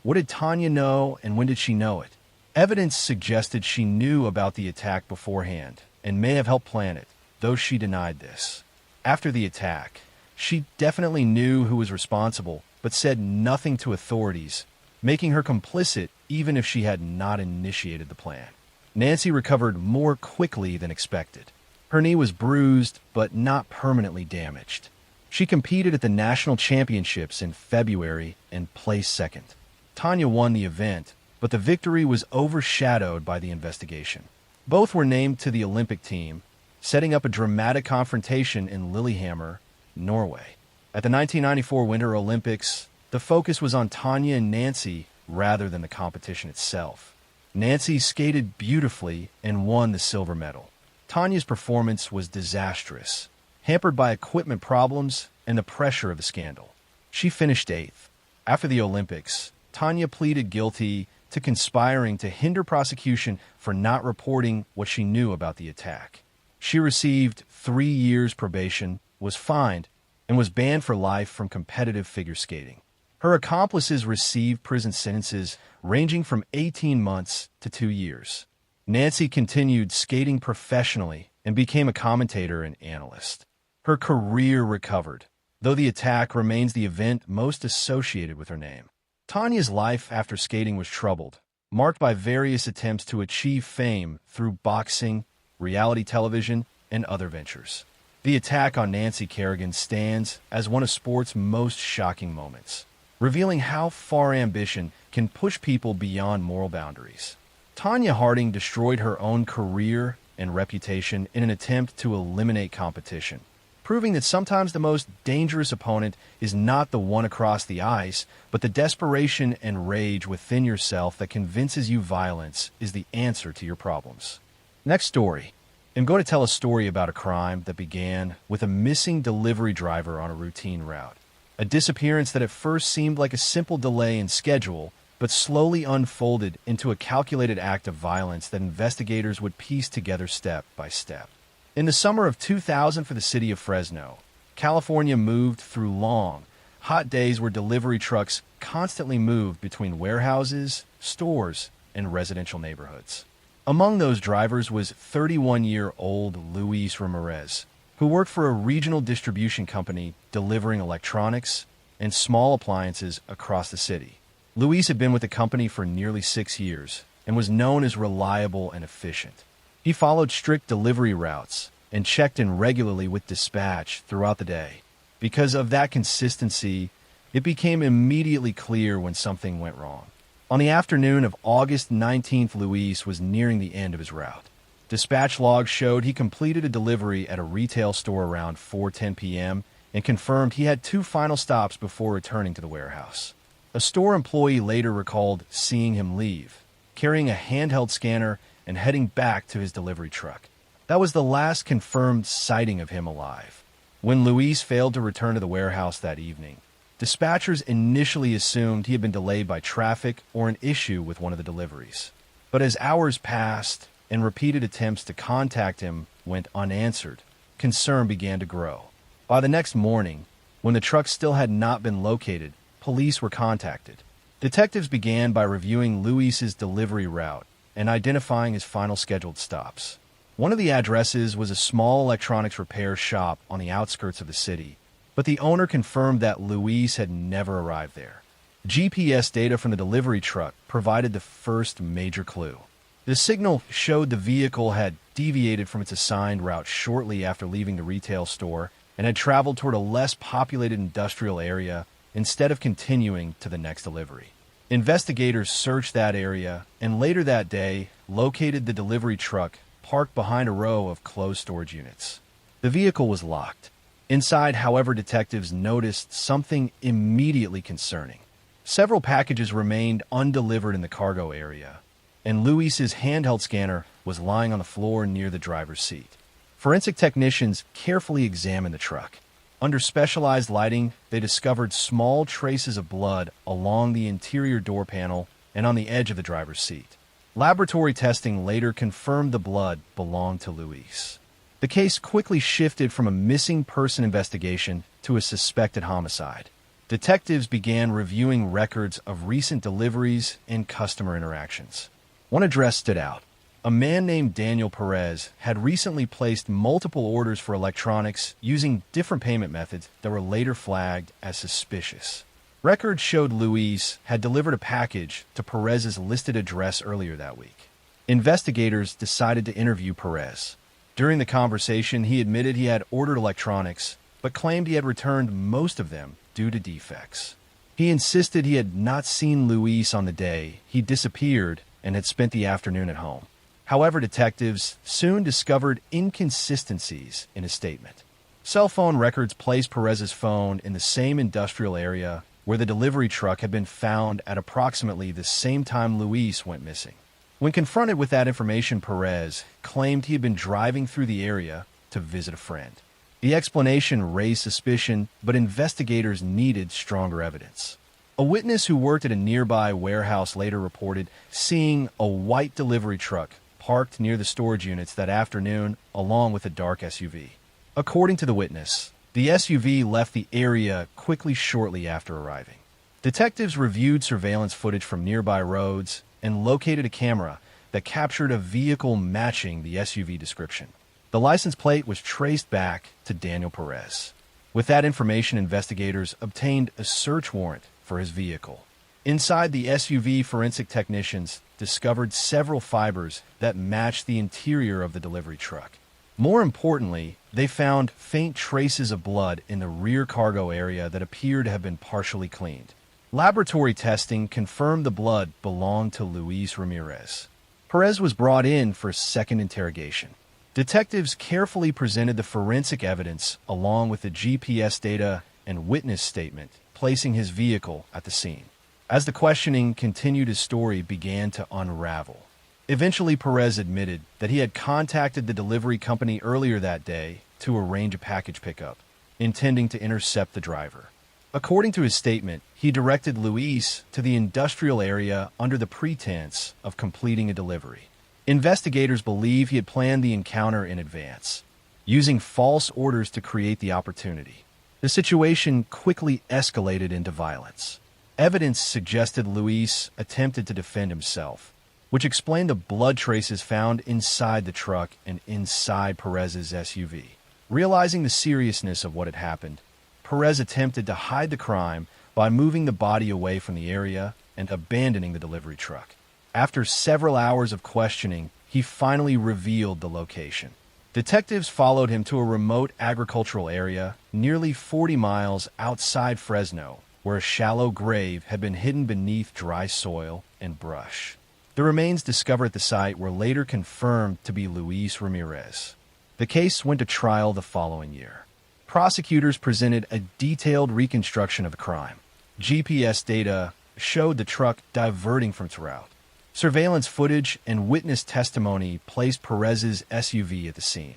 what did Tanya know and when did she know it? Evidence suggested she knew about the attack beforehand and may have helped plan it, though she denied this. After the attack, she definitely knew who was responsible, but said nothing to authorities, making her complicit even if she had not initiated the plan. Nancy recovered more quickly than expected. Her knee was bruised, but not permanently damaged. She competed at the national championships in February and placed second. Tanya won the event, but the victory was overshadowed by the investigation. Both were named to the Olympic team, setting up a dramatic confrontation in Lillehammer, Norway. At the 1994 Winter Olympics, the focus was on Tanya and Nancy rather than the competition itself. Nancy skated beautifully and won the silver medal. Tanya's performance was disastrous, hampered by equipment problems and the pressure of the scandal. She finished 8th. After the Olympics, Tanya pleaded guilty to conspiring to hinder prosecution for not reporting what she knew about the attack. She received 3 years probation, was fined, and was banned for life from competitive figure skating. Her accomplices received prison sentences ranging from 18 months to 2 years. Nancy continued skating professionally and became a commentator and analyst. Her career recovered, though the attack remains the event most associated with her name. Tanya's life after skating was troubled, marked by various attempts to achieve fame through boxing, reality television, and other ventures. The attack on Nancy Kerrigan stands as one of sport's most shocking moments, revealing how far ambition can push people beyond moral boundaries. Tanya Harding destroyed her own career and reputation in an attempt to eliminate competition, proving that sometimes the most dangerous opponent is not the one across the ice, but the desperation and rage within yourself that convinces you violence is the answer to your problems. Next story. I'm going to tell a story about a crime that began with a missing delivery driver on a routine route. A disappearance that at first seemed like a simple delay in schedule, but slowly unfolded into a calculated act of violence that investigators would piece together step by step. In the summer of 2000 for the city of Fresno, California moved through long, hot days where delivery trucks constantly moved between warehouses, stores, and residential neighborhoods. Among those drivers was 31-year-old Luis Ramirez, who worked for a regional distribution company delivering electronics and small appliances across the city. Luis had been with the company for nearly 6 years and was known as reliable and efficient. He followed strict delivery routes and checked in regularly with dispatch throughout the day. Because of that consistency, it became immediately clear when something went wrong. On the afternoon of August 19th, Luis was nearing the end of his route. Dispatch logs showed he completed a delivery at a retail store around 4:10 p.m. and confirmed he had 2 final stops before returning to the warehouse. A store employee later recalled seeing him leave, carrying a handheld scanner and heading back to his delivery truck. That was the last confirmed sighting of him alive. When Luis failed to return to the warehouse that evening, dispatchers initially assumed he had been delayed by traffic or an issue with one of the deliveries. But as hours passed and repeated attempts to contact him went unanswered, concern began to grow. By the next morning, when the truck still had not been located, police were contacted. Detectives began by reviewing Luis's delivery route and identifying his final scheduled stops. One of the addresses was a small electronics repair shop on the outskirts of the city, but the owner confirmed that Luis had never arrived there. GPS data from the delivery truck provided the first major clue. The signal showed the vehicle had deviated from its assigned route shortly after leaving the retail store and had traveled toward a less populated industrial area instead of continuing to the next delivery. Investigators searched that area and later that day located the delivery truck parked behind a row of closed storage units. The vehicle was locked. Inside, however, detectives noticed something immediately concerning. Several packages remained undelivered in the cargo area, and Luis's handheld scanner was lying on the floor near the driver's seat. Forensic technicians carefully examined the truck. Under specialized lighting, they discovered small traces of blood along the interior door panel and on the edge of the driver's seat. Laboratory testing later confirmed the blood belonged to Luis. The case quickly shifted from a missing person investigation to a suspected homicide. Detectives began reviewing records of recent deliveries and customer interactions. One address stood out. A man named Daniel Perez had recently placed multiple orders for electronics using different payment methods that were later flagged as suspicious. Records showed Luis had delivered a package to Perez's listed address earlier that week. Investigators decided to interview Perez. During the conversation, he admitted he had ordered electronics, but claimed he had returned most of them due to defects. He insisted he had not seen Luis on the day he disappeared and had spent the afternoon at home. However, detectives soon discovered inconsistencies in his statement. Cell phone records placed Perez's phone in the same industrial area where the delivery truck had been found at approximately the same time Luis went missing. When confronted with that information, Perez claimed he had been driving through the area to visit a friend. The explanation raised suspicion, but investigators needed stronger evidence. A witness who worked at a nearby warehouse later reported seeing a white delivery truck parked near the storage units that afternoon, along with a dark SUV. According to the witness, the SUV left the area quickly shortly after arriving. Detectives reviewed surveillance footage from nearby roads and located a camera that captured a vehicle matching the SUV description. The license plate was traced back to Daniel Perez. With that information, investigators obtained a search warrant for his vehicle. Inside the SUV, forensic technicians discovered several fibers that matched the interior of the delivery truck. More importantly, they found faint traces of blood in the rear cargo area that appeared to have been partially cleaned. Laboratory testing confirmed the blood belonged to Luis Ramirez. Perez was brought in for a second interrogation. Detectives carefully presented the forensic evidence along with the GPS data and witness statement, placing his vehicle at the scene. As the questioning continued, his story began to unravel. Eventually, Perez admitted that he had contacted the delivery company earlier that day to arrange a package pickup, intending to intercept the driver. According to his statement, he directed Luis to the industrial area under the pretense of completing a delivery. Investigators believe he had planned the encounter in advance, using false orders to create the opportunity. The situation quickly escalated into violence. Evidence suggested Luis attempted to defend himself, which explained the blood traces found inside the truck and inside Perez's SUV. Realizing the seriousness of what had happened, Perez attempted to hide the crime by moving the body away from the area and abandoning the delivery truck. After several hours of questioning, he finally revealed the location. Detectives followed him to a remote agricultural area nearly 40 miles outside Fresno, where a shallow grave had been hidden beneath dry soil and brush. The remains discovered at the site were later confirmed to be Luis Ramirez. The case went to trial the following year. Prosecutors presented a detailed reconstruction of the crime. GPS data showed the truck diverting from its route. Surveillance footage and witness testimony placed Perez's SUV at the scene.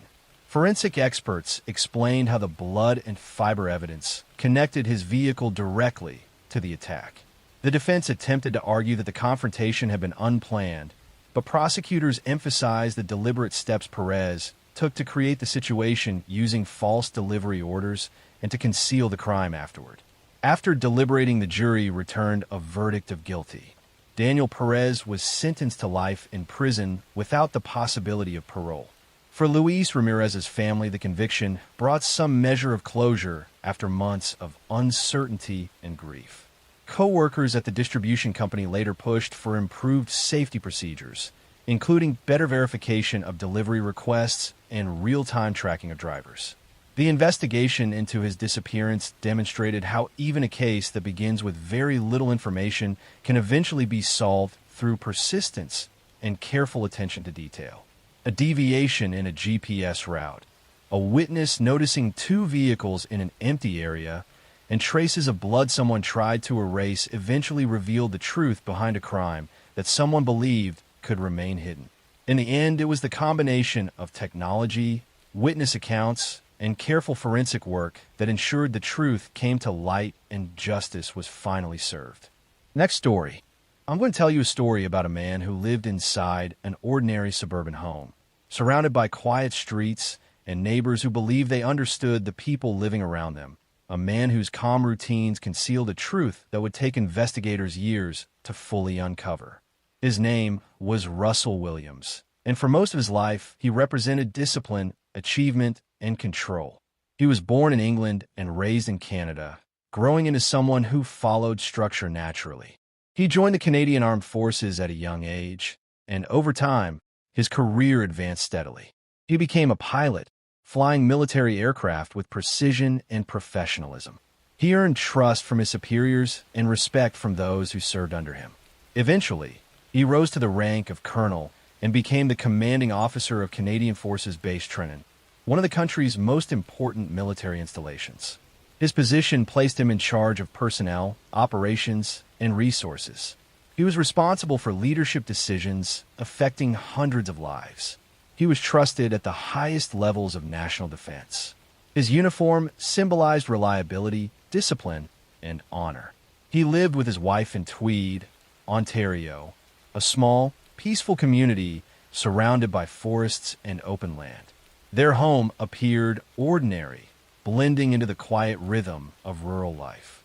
Forensic experts explained how the blood and fiber evidence connected his vehicle directly to the attack. The defense attempted to argue that the confrontation had been unplanned, but prosecutors emphasized the deliberate steps Perez took to create the situation using false delivery orders and to conceal the crime afterward. After deliberating, the jury returned a verdict of guilty. Daniel Perez was sentenced to life in prison without the possibility of parole. For Luis Ramirez's family, the conviction brought some measure of closure after months of uncertainty and grief. Co-workers at the distribution company later pushed for improved safety procedures, including better verification of delivery requests and real-time tracking of drivers. The investigation into his disappearance demonstrated how even a case that begins with very little information can eventually be solved through persistence and careful attention to detail. A deviation in a GPS route, a witness noticing two vehicles in an empty area, and traces of blood someone tried to erase eventually revealed the truth behind a crime that someone believed could remain hidden. In the end, it was the combination of technology, witness accounts, and careful forensic work that ensured the truth came to light and justice was finally served. Next story. I'm going to tell you a story about a man who lived inside an ordinary suburban home, surrounded by quiet streets and neighbors who believed they understood the people living around them. A man whose calm routines concealed a truth that would take investigators years to fully uncover. His name was Russell Williams, and for most of his life, he represented discipline, achievement, and control. He was born in England and raised in Canada, growing into someone who followed structure naturally. He joined the Canadian Armed Forces at a young age, and over time, his career advanced steadily. He became a pilot, flying military aircraft with precision and professionalism. He earned trust from his superiors and respect from those who served under him. Eventually, he rose to the rank of colonel and became the commanding officer of Canadian Forces Base Trenton, one of the country's most important military installations. His position placed him in charge of personnel, operations, and resources. He was responsible for leadership decisions affecting hundreds of lives. He was trusted at the highest levels of national defense. His uniform symbolized reliability, discipline, and honor. He lived with his wife in Tweed, Ontario, a small, peaceful community surrounded by forests and open land. Their home appeared ordinary, blending into the quiet rhythm of rural life.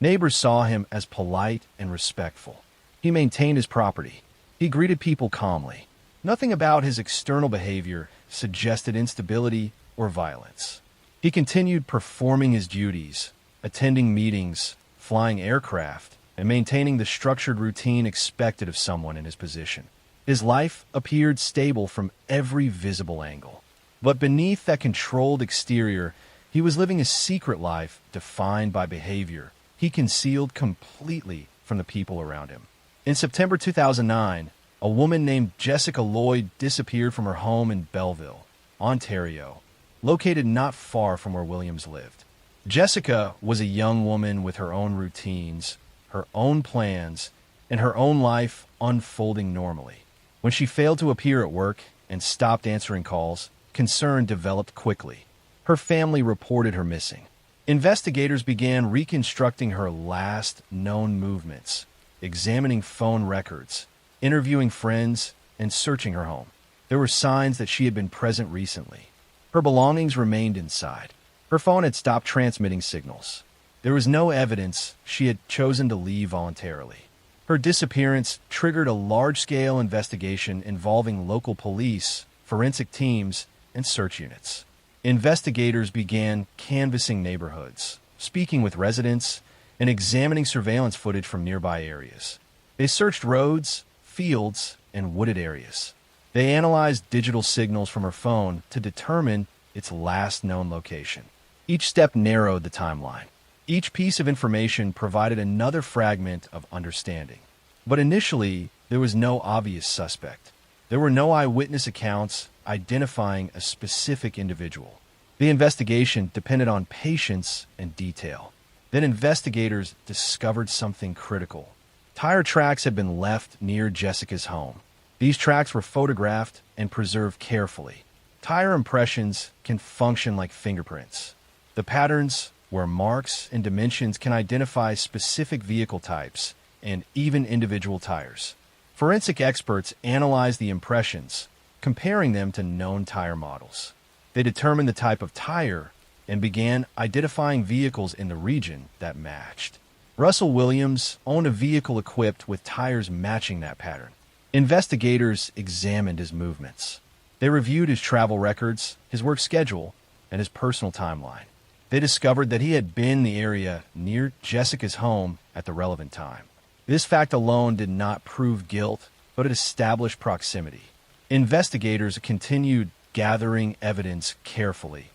Neighbors saw him as polite and respectful. He maintained his property. He greeted people calmly. Nothing about his external behavior suggested instability or violence. He continued performing his duties, attending meetings, flying aircraft, and maintaining the structured routine expected of someone in his position. His life appeared stable from every visible angle. But beneath that controlled exterior, he was living a secret life defined by behavior he concealed completely from the people around him. In September 2009, a woman named Jessica Lloyd disappeared from her home in Belleville, Ontario, located not far from where Williams lived. Jessica was a young woman with her own routines, her own plans, and her own life unfolding normally. When she failed to appear at work and stopped answering calls, concern developed quickly. Her family reported her missing. Investigators began reconstructing her last known movements, examining phone records, interviewing friends, and searching her home. There were signs that she had been present recently. Her belongings remained inside. Her phone had stopped transmitting signals. There was no evidence she had chosen to leave voluntarily. Her disappearance triggered a large-scale investigation involving local police, forensic teams, and search units. Investigators began canvassing neighborhoods, speaking with residents, and examining surveillance footage from nearby areas. They searched roads, fields, and wooded areas. They analyzed digital signals from her phone to determine its last known location. Each step narrowed the timeline. Each piece of information provided another fragment of understanding. But initially, there was no obvious suspect. There were no eyewitness accounts identifying a specific individual. The investigation depended on patience and detail. Then investigators discovered something critical. Tire tracks had been left near Jessica's home. These tracks were photographed and preserved carefully. Tire impressions can function like fingerprints. The patterns, where marks and dimensions can identify specific vehicle types and even individual tires. Forensic experts analyzed the impressions, comparing them to known tire models. They determined the type of tire and began identifying vehicles in the region that matched. Russell Williams owned a vehicle equipped with tires matching that pattern. Investigators examined his movements. They reviewed his travel records, his work schedule, and his personal timeline. They discovered that he had been in the area near Jessica's home at the relevant time. This fact alone did not prove guilt, but it established proximity. Investigators continued gathering evidence carefully,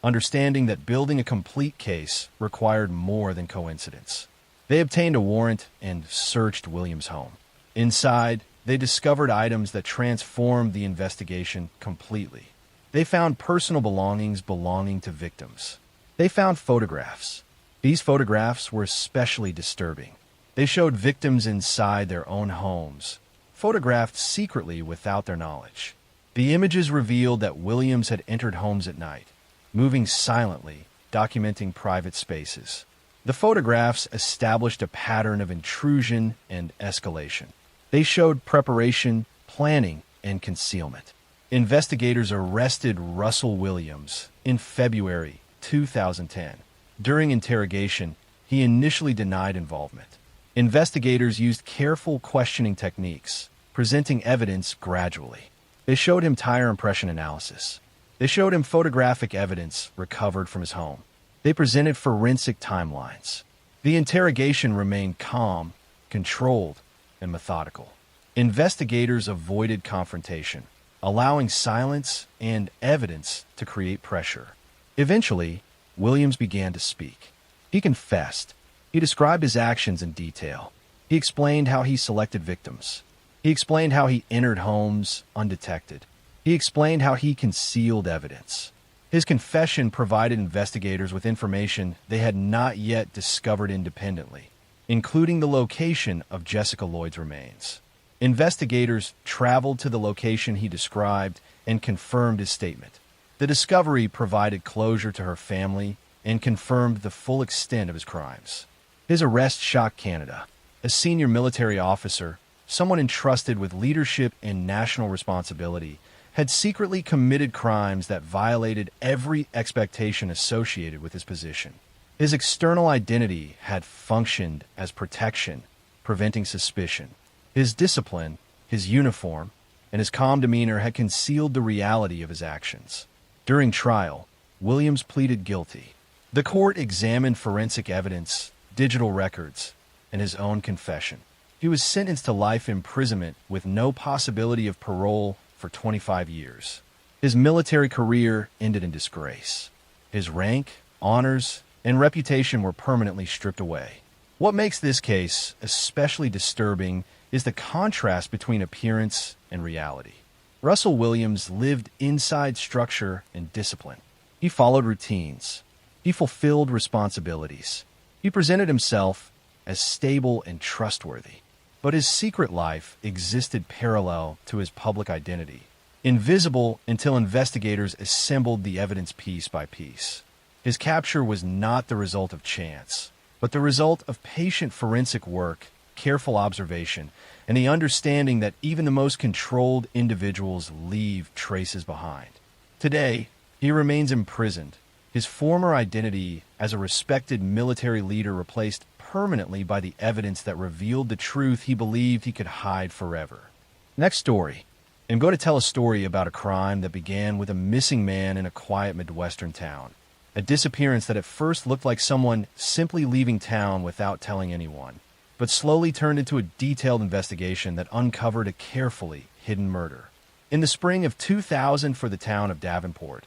understanding that building a complete case required more than coincidence. They obtained a warrant and searched Williams' home. Inside, they discovered items that transformed the investigation completely. They found personal belongings belonging to victims. They found photographs. These photographs were especially disturbing. They showed victims inside their own homes, photographed secretly without their knowledge. The images revealed that Williams had entered homes at night, moving silently, documenting private spaces. The photographs established a pattern of intrusion and escalation. They showed preparation, planning, and concealment. Investigators arrested Russell Williams in February 2010. During interrogation, he initially denied involvement. Investigators used careful questioning techniques, presenting evidence gradually. They showed him tire impression analysis. They showed him photographic evidence recovered from his home. They presented forensic timelines. The interrogation remained calm, controlled, and methodical. Investigators avoided confrontation, allowing silence and evidence to create pressure. Eventually, Williams began to speak. He confessed. He described his actions in detail. He explained how he selected victims. He explained how he entered homes undetected. He explained how he concealed evidence. His confession provided investigators with information they had not yet discovered independently, including the location of Jessica Lloyd's remains. Investigators traveled to the location he described and confirmed his statement. The discovery provided closure to her family and confirmed the full extent of his crimes. His arrest shocked Canada. A senior military officer, someone entrusted with leadership and national responsibility, had secretly committed crimes that violated every expectation associated with his position. His external identity had functioned as protection, preventing suspicion. His discipline, his uniform, and his calm demeanor had concealed the reality of his actions. During trial, Williams pleaded guilty. The court examined forensic evidence, digital records, and his own confession. He was sentenced to life imprisonment with no possibility of parole for 25 years. His military career ended in disgrace. His rank, honors, and reputation were permanently stripped away. What makes this case especially disturbing is the contrast between appearance and reality. Russell Williams lived inside structure and discipline. He followed routines. He fulfilled responsibilities. He presented himself as stable and trustworthy. But his secret life existed parallel to his public identity, invisible until investigators assembled the evidence piece by piece. His capture was not the result of chance, but the result of patient forensic work, careful observation, and the understanding that even the most controlled individuals leave traces behind. Today, he remains imprisoned, his former identity as a respected military leader replaced permanently by the evidence that revealed the truth he believed he could hide forever. Next story. I'm going to tell a story about a crime that began with a missing man in a quiet Midwestern town. A disappearance that at first looked like someone simply leaving town without telling anyone, but slowly turned into a detailed investigation that uncovered a carefully hidden murder. In the spring of 2000 for the town of Davenport,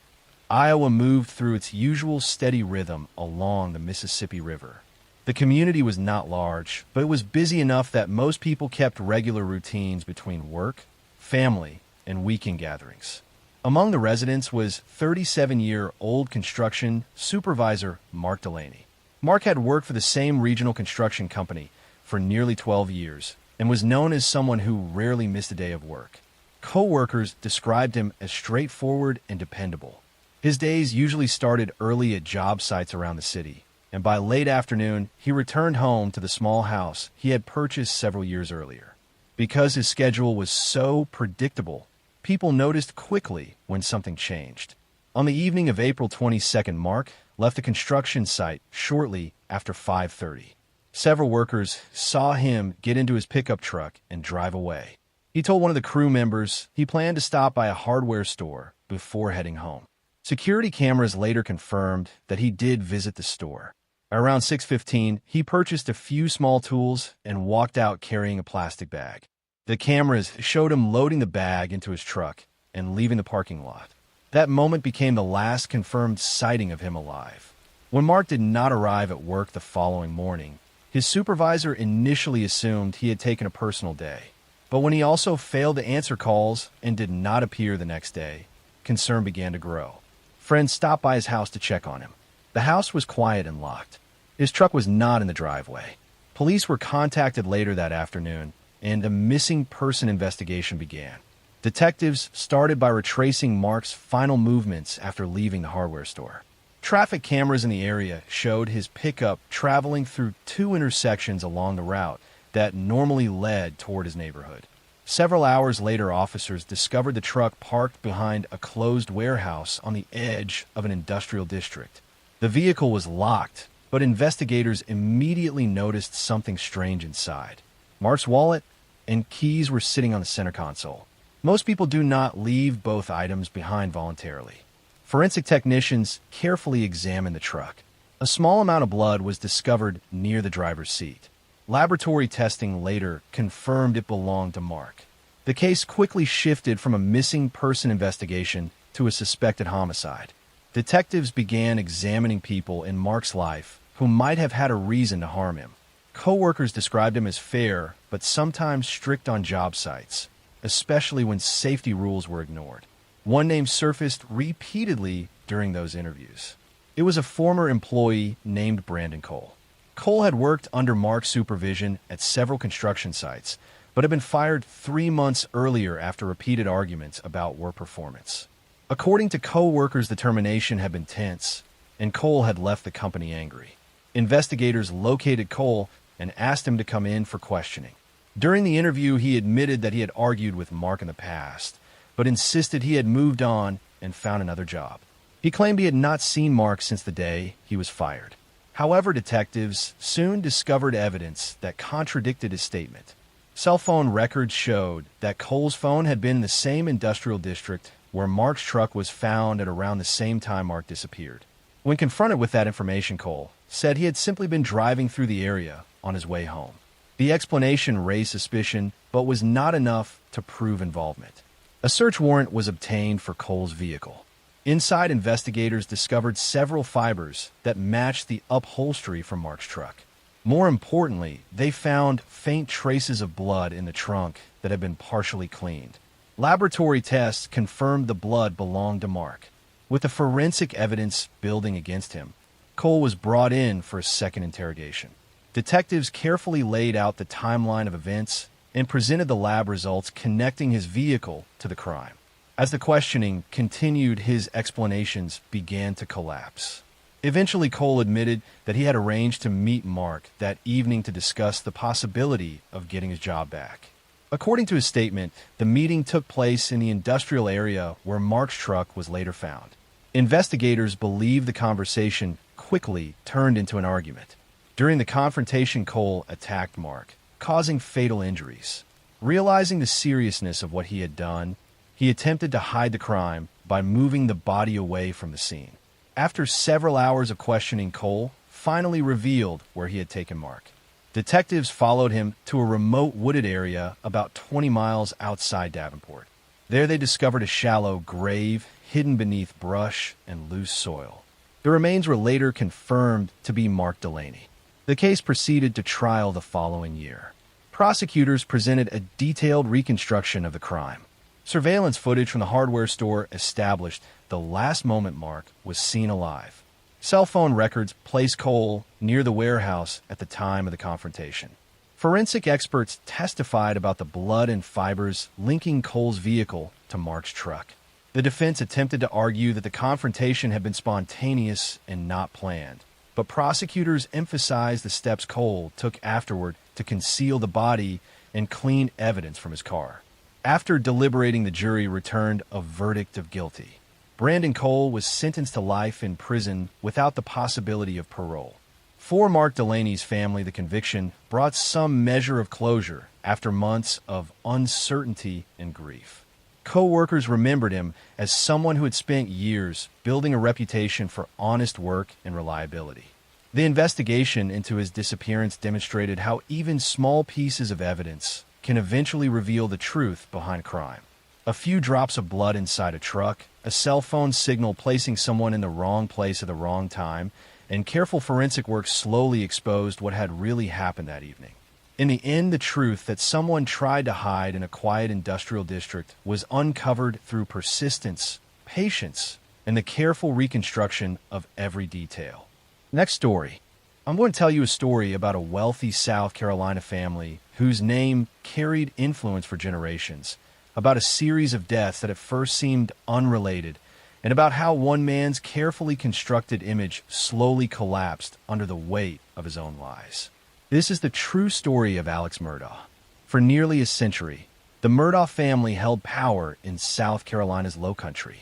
Iowa moved through its usual steady rhythm along the Mississippi River. The community was not large, but it was busy enough that most people kept regular routines between work, family, and weekend gatherings. Among the residents was 37-year-old construction supervisor Mark Delaney. Mark had worked for the same regional construction company for nearly 12 years and was known as someone who rarely missed a day of work. Co-workers described him as straightforward and dependable. His days usually started early at job sites around the city, and by late afternoon, he returned home to the small house he had purchased several years earlier. Because his schedule was so predictable, people noticed quickly when something changed. On the evening of April 22nd, Mark left the construction site shortly after 5:30. Several workers saw him get into his pickup truck and drive away. He told one of the crew members he planned to stop by a hardware store before heading home. Security cameras later confirmed that he did visit the store. Around 6:15, he purchased a few small tools and walked out carrying a plastic bag. The cameras showed him loading the bag into his truck and leaving the parking lot. That moment became the last confirmed sighting of him alive. When Mark did not arrive at work the following morning, his supervisor initially assumed he had taken a personal day. But when he also failed to answer calls and did not appear the next day, concern began to grow. Friends stopped by his house to check on him. The house was quiet and locked. His truck was not in the driveway. Police were contacted later that afternoon, and a missing person investigation began. Detectives started by retracing Mark's final movements after leaving the hardware store. Traffic cameras in the area showed his pickup traveling through two intersections along the route that normally led toward his neighborhood. Several hours later, officers discovered the truck parked behind a closed warehouse on the edge of an industrial district. The vehicle was locked, but investigators immediately noticed something strange inside. Mark's wallet and keys were sitting on the center console. Most people do not leave both items behind voluntarily. Forensic technicians carefully examined the truck. A small amount of blood was discovered near the driver's seat. Laboratory testing later confirmed it belonged to Mark. The case quickly shifted from a missing person investigation to a suspected homicide. Detectives began examining people in Mark's life who might have had a reason to harm him. Coworkers described him as fair, but sometimes strict on job sites, especially when safety rules were ignored. One name surfaced repeatedly during those interviews. It was a former employee named Brandon Cole. Cole had worked under Mark's supervision at several construction sites, but had been fired 3 months earlier after repeated arguments about work performance. According to co-workers, the termination had been tense, and Cole had left the company angry. Investigators located Cole and asked him to come in for questioning. During the interview, he admitted that he had argued with Mark in the past, but insisted he had moved on and found another job. He claimed he had not seen Mark since the day he was fired. However, detectives soon discovered evidence that contradicted his statement. Cell phone records showed that Cole's phone had been in the same industrial district where Mark's truck was found at around the same time Mark disappeared. When confronted with that information, Cole said he had simply been driving through the area on his way home. The explanation raised suspicion, but was not enough to prove involvement. A search warrant was obtained for Cole's vehicle. Inside, investigators discovered several fibers that matched the upholstery from Mark's truck. More importantly, they found faint traces of blood in the trunk that had been partially cleaned. Laboratory tests confirmed the blood belonged to Mark. With the forensic evidence building against him, Cole was brought in for a second interrogation. Detectives carefully laid out the timeline of events and presented the lab results connecting his vehicle to the crime. As the questioning continued, his explanations began to collapse. Eventually, Cole admitted that he had arranged to meet Mark that evening to discuss the possibility of getting his job back. According to his statement, the meeting took place in the industrial area where Mark's truck was later found. Investigators believe the conversation quickly turned into an argument. During the confrontation, Cole attacked Mark, causing fatal injuries. Realizing the seriousness of what he had done, he attempted to hide the crime by moving the body away from the scene. After several hours of questioning, Cole finally revealed where he had taken Mark. Detectives followed him to a remote wooded area about 20 miles outside Davenport. There they discovered a shallow grave hidden beneath brush and loose soil. The remains were later confirmed to be Mark Delaney. The case proceeded to trial the following year. Prosecutors presented a detailed reconstruction of the crime. Surveillance footage from the hardware store established the last moment Mark was seen alive. Cell phone records placed Cole near the warehouse at the time of the confrontation. Forensic experts testified about the blood and fibers linking Cole's vehicle to Mark's truck. The defense attempted to argue that the confrontation had been spontaneous and not planned, but prosecutors emphasized the steps Cole took afterward to conceal the body and clean evidence from his car. After deliberating, the jury returned a verdict of guilty. Brandon Cole was sentenced to life in prison without the possibility of parole. For Mark Delaney's family, the conviction brought some measure of closure after months of uncertainty and grief. Co-workers remembered him as someone who had spent years building a reputation for honest work and reliability. The investigation into his disappearance demonstrated how even small pieces of evidence can eventually reveal the truth behind crime. A few drops of blood inside a truck, a cell phone signal placing someone in the wrong place at the wrong time, and careful forensic work slowly exposed what had really happened that evening. In the end, the truth that someone tried to hide in a quiet industrial district was uncovered through persistence, patience, and the careful reconstruction of every detail. Next story. I'm going to tell you a story about a wealthy South Carolina family whose name carried influence for generations. about a series of deaths that at first seemed unrelated, and about how one man's carefully constructed image slowly collapsed under the weight of his own lies. This is the true story of Alex Murdaugh. For nearly a century, the Murdaugh family held power in South Carolina's Lowcountry.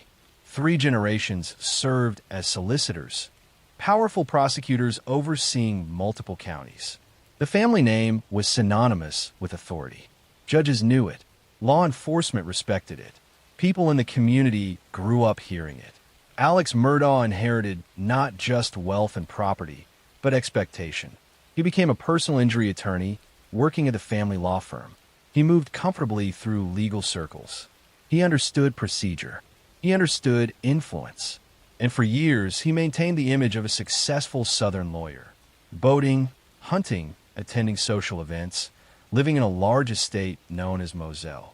3 generations served as solicitors, powerful prosecutors overseeing multiple counties. The family name was synonymous with authority. Judges knew it. Law enforcement respected it. People in the community grew up hearing it. Alex Murdaugh inherited not just wealth and property, but expectation. He became a personal injury attorney, working at the family law firm. He moved comfortably through legal circles. He understood procedure. He understood influence. And for years, he maintained the image of a successful Southern lawyer. Boating, hunting, attending social events, living in a large estate known as Moselle.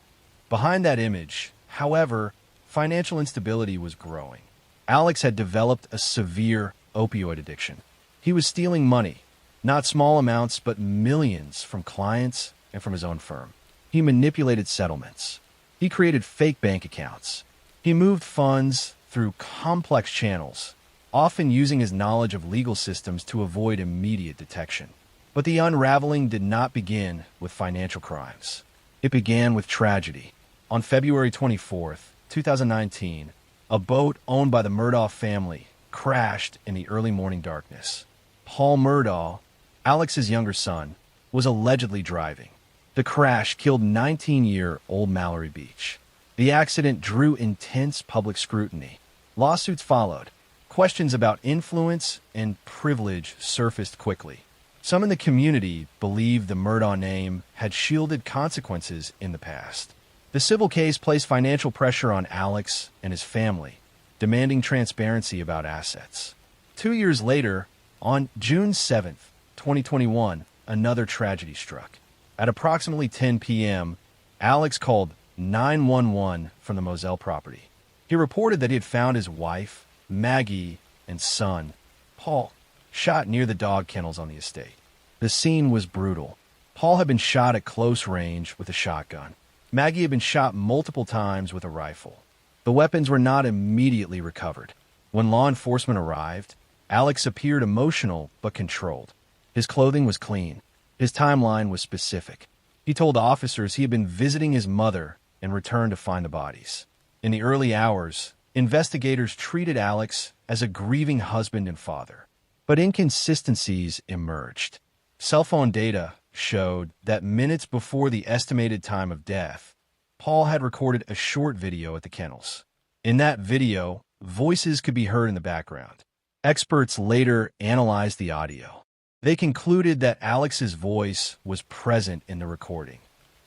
Behind that image, however, financial instability was growing. Alex had developed a severe opioid addiction. He was stealing money, not small amounts, but millions from clients and from his own firm. He manipulated settlements. He created fake bank accounts. He moved funds through complex channels, often using his knowledge of legal systems to avoid immediate detection. But the unraveling did not begin with financial crimes. It began with tragedy. On February 24th, 2019, a boat owned by the Murdaugh family crashed in the early morning darkness. Paul Murdaugh, Alex's younger son, was allegedly driving. The crash killed 19-year-old Mallory Beach. The accident drew intense public scrutiny. Lawsuits followed. Questions about influence and privilege surfaced quickly. Some in the community believed the Murdaugh name had shielded consequences in the past. The civil case placed financial pressure on Alex and his family, demanding transparency about assets. 2 years later, on June 7th, 2021, another tragedy struck. At approximately 10 p.m., Alex called 911 from the Moselle property. He reported that he had found his wife, Maggie, and son, Paul, shot near the dog kennels on the estate. The scene was brutal. Paul had been shot at close range with a shotgun. Maggie had been shot multiple times with a rifle. The weapons were not immediately recovered. When law enforcement arrived, Alex appeared emotional but controlled. His clothing was clean. His timeline was specific. He told officers he had been visiting his mother and returned to find the bodies. In the early hours, investigators treated Alex as a grieving husband and father. But inconsistencies emerged. Cell phone data showed that minutes before the estimated time of death, Paul had recorded a short video at the kennels. In that video, voices could be heard in the background. Experts later analyzed the audio. They concluded that Alex's voice was present in the recording,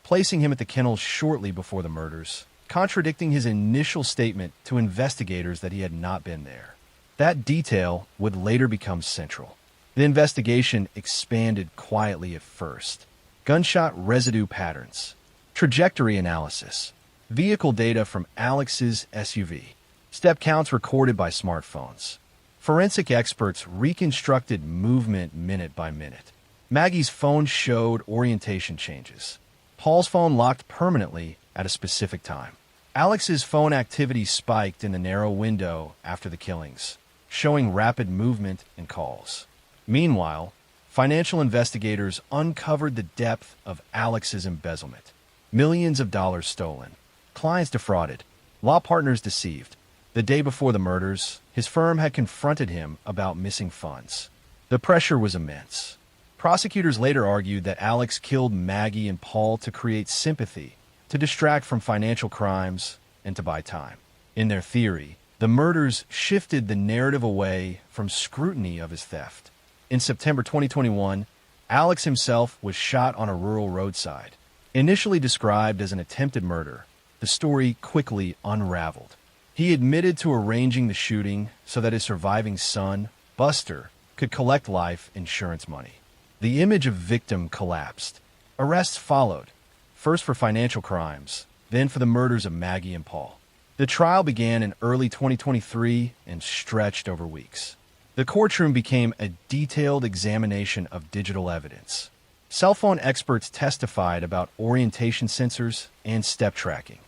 placing him at the kennels shortly before the murders, contradicting his initial statement to investigators that he had not been there. That detail would later become central. The investigation expanded quietly at first. Gunshot residue patterns, trajectory analysis, vehicle data from Alex's SUV, step counts recorded by smartphones. Forensic experts reconstructed movement minute by minute. Maggie's phone showed orientation changes. Paul's phone locked permanently at a specific time. Alex's phone activity spiked in the narrow window after the killings, showing rapid movement and calls. Meanwhile, financial investigators uncovered the depth of Alex's embezzlement. Millions of dollars stolen, clients defrauded, law partners deceived. The day before the murders, his firm had confronted him about missing funds. The pressure was immense. Prosecutors later argued that Alex killed Maggie and Paul to create sympathy, to distract from financial crimes, and to buy time. In their theory, the murders shifted the narrative away from scrutiny of his theft. In September 2021, Alex himself was shot on a rural roadside. Initially described as an attempted murder, the story quickly unraveled. He admitted to arranging the shooting so that his surviving son, Buster, could collect life insurance money. The image of victim collapsed. Arrests followed, first for financial crimes, then for the murders of Maggie and Paul. The trial began in early 2023 and stretched over weeks. The courtroom became a detailed examination of digital evidence. Cell phone experts testified about orientation sensors and step tracking.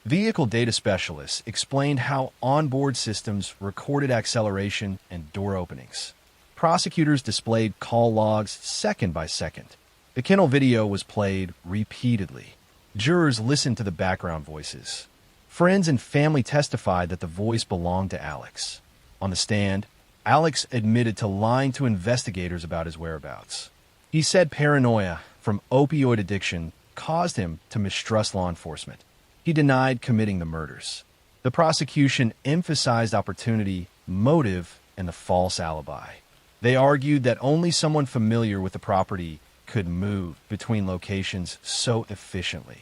Vehicle data specialists explained how onboard systems recorded acceleration and door openings. Prosecutors displayed call logs second by second. The kennel video was played repeatedly. Jurors listened to the background voices. Friends and family testified that the voice belonged to Alex. On the stand, Alex admitted to lying to investigators about his whereabouts. He said paranoia from opioid addiction caused him to mistrust law enforcement. He denied committing the murders. The prosecution emphasized opportunity, motive, and the false alibi. They argued that only someone familiar with the property could move between locations so efficiently.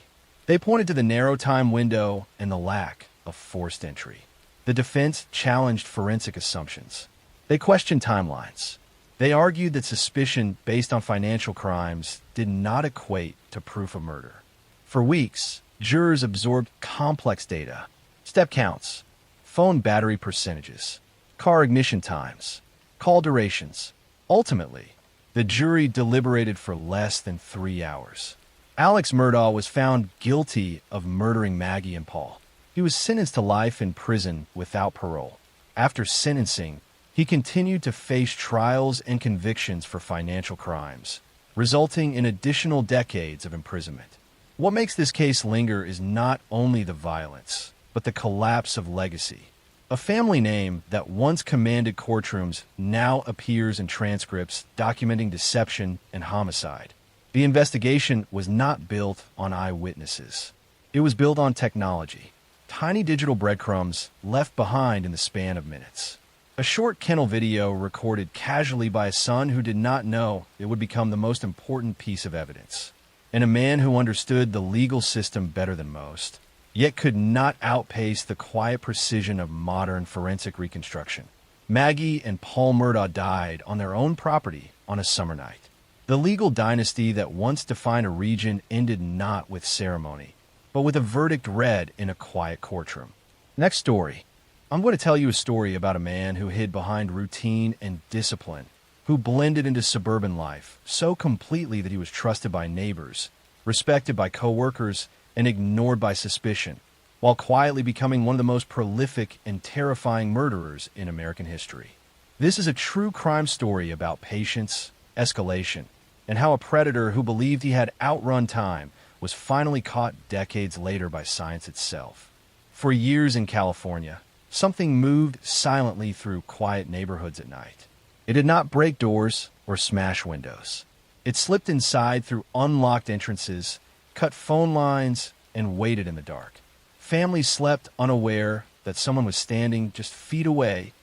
They pointed to the narrow time window and the lack of forced entry. The defense challenged forensic assumptions. They questioned timelines. They argued that suspicion based on financial crimes did not equate to proof of murder. For weeks, jurors absorbed complex data, step counts, phone battery percentages, car ignition times, call durations. Ultimately, the jury deliberated for less than 3 hours. Alex Murdaugh was found guilty of murdering Maggie and Paul. He was sentenced to life in prison without parole. After sentencing, he continued to face trials and convictions for financial crimes, resulting in additional decades of imprisonment. What makes this case linger is not only the violence, but the collapse of legacy. A family name that once commanded courtrooms now appears in transcripts documenting deception and homicide. The investigation was not built on eyewitnesses. It was built on technology. Tiny digital breadcrumbs left behind in the span of minutes. A short kennel video recorded casually by a son who did not know it would become the most important piece of evidence. And a man who understood the legal system better than most, yet could not outpace the quiet precision of modern forensic reconstruction. Maggie and Paul Murdaugh died on their own property on a summer night. The legal dynasty that once defined a region ended not with ceremony, but with a verdict read in a quiet courtroom. Next story. I'm going to tell you a story about a man who hid behind routine and discipline, who blended into suburban life so completely that he was trusted by neighbors, respected by coworkers, and ignored by suspicion, while quietly becoming one of the most prolific and terrifying murderers in American history. This is a true crime story about patience, escalation, and how a predator who believed he had outrun time was finally caught decades later by science itself. For years in California, something moved silently through quiet neighborhoods at night. It did not break doors or smash windows. It slipped inside through unlocked entrances, cut phone lines, and waited in the dark. Families slept unaware that someone was standing just feet away,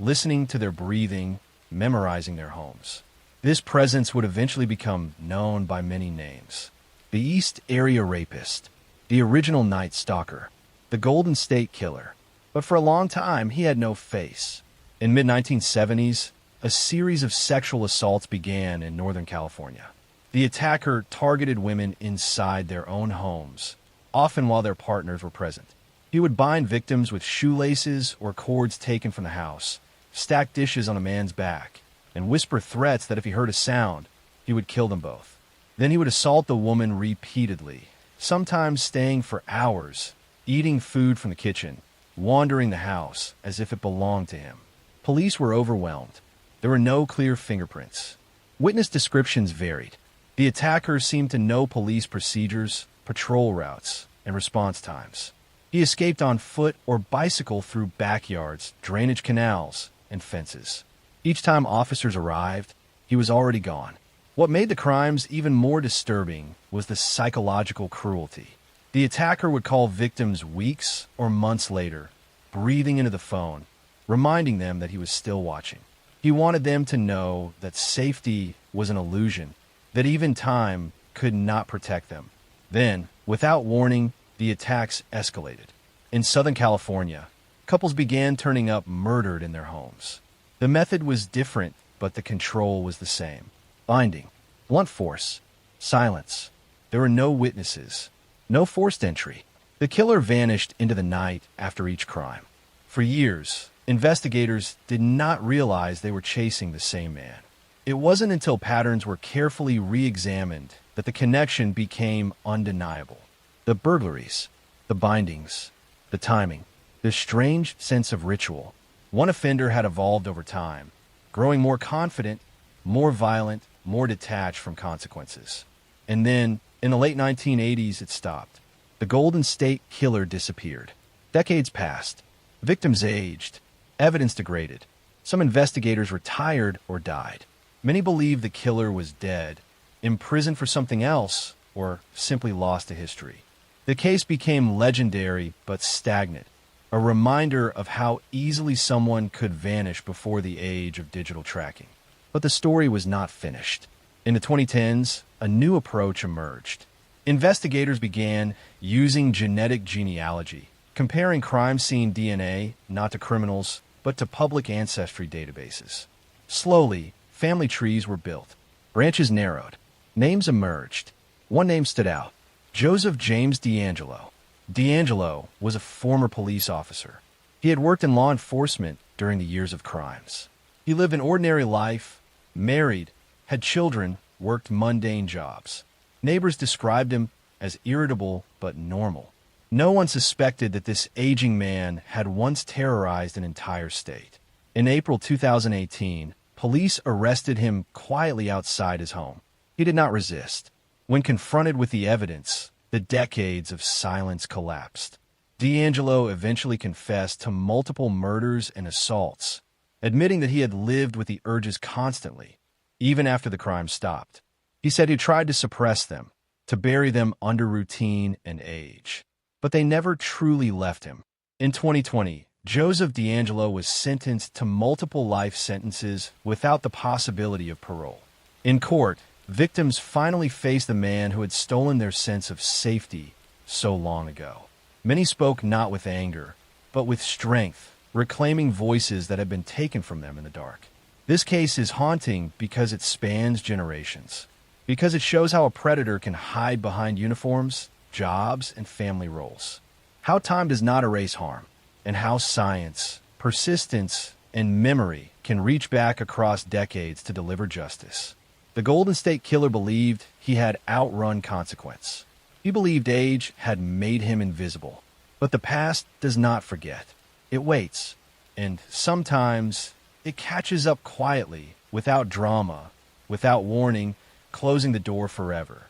listening to their breathing, memorizing their homes. This presence would eventually become known by many names. The East Area Rapist, the original Night Stalker, the Golden State Killer. But for a long time, he had no face. In mid-1970s, a series of sexual assaults began in Northern California. The attacker targeted women inside their own homes, often while their partners were present. He would bind victims with shoelaces or cords taken from the house, stack dishes on a man's back, and whisper threats that if he heard a sound, he would kill them both. Then he would assault the woman repeatedly, sometimes staying for hours, eating food from the kitchen, wandering the house as if it belonged to him. Police were overwhelmed. There were no clear fingerprints. Witness descriptions varied. The attacker seemed to know police procedures, patrol routes, and response times. He escaped on foot or bicycle through backyards, drainage canals, and fences. Each time officers arrived, he was already gone. What made the crimes even more disturbing was the psychological cruelty. The attacker would call victims weeks or months later, breathing into the phone, reminding them that he was still watching. He wanted them to know that safety was an illusion, that even time could not protect them. Then, without warning, the attacks escalated. In Southern California, couples began turning up murdered in their homes. The method was different, but the control was the same. Binding, blunt force, silence. There were no witnesses, no forced entry. The killer vanished into the night after each crime. For years, investigators did not realize they were chasing the same man. It wasn't until patterns were carefully re-examined that the connection became undeniable. The burglaries, The bindings, the timing, this strange sense of ritual. One offender had evolved over time, growing more confident, more violent, more detached from consequences. And then, in the late 1980s, it stopped. The Golden State Killer disappeared. Decades passed. Victims aged. Evidence degraded. Some investigators retired or died. Many believed the killer was dead, imprisoned for something else, or simply lost to history. The case became legendary but stagnant, a reminder of how easily someone could vanish before the age of digital tracking. But the story was not finished. In the 2010s, a new approach emerged. Investigators began using genetic genealogy, comparing crime scene DNA not to criminals, but to public ancestry databases. Slowly, family trees were built. Branches narrowed. Names emerged. One name stood out: Joseph James D'Angelo. D'Angelo was a former police officer. He had worked in law enforcement during the years of crimes. He lived an ordinary life, married, had children, worked mundane jobs. Neighbors described him as irritable but normal. No one suspected that this aging man had once terrorized an entire state. In April 2018, police arrested him quietly outside his home. He did not resist. When confronted with the evidence, the decades of silence collapsed. D'Angelo eventually confessed to multiple murders and assaults, admitting that he had lived with the urges constantly, even after the crime stopped. He said he tried to suppress them, to bury them under routine and age. But they never truly left him. In 2020, Joseph D'Angelo was sentenced to multiple life sentences without the possibility of parole. In court, victims finally faced the man who had stolen their sense of safety so long ago. Many spoke not with anger, but with strength, reclaiming voices that had been taken from them in the dark. This case is haunting because it spans generations, because it shows how a predator can hide behind uniforms, jobs, and family roles, how time does not erase harm, and how science, persistence, and memory can reach back across decades to deliver justice. The Golden State Killer believed he had outrun consequence. He believed age had made him invisible. But the past does not forget. It waits, and sometimes it catches up quietly, without drama, without warning, closing the door forever.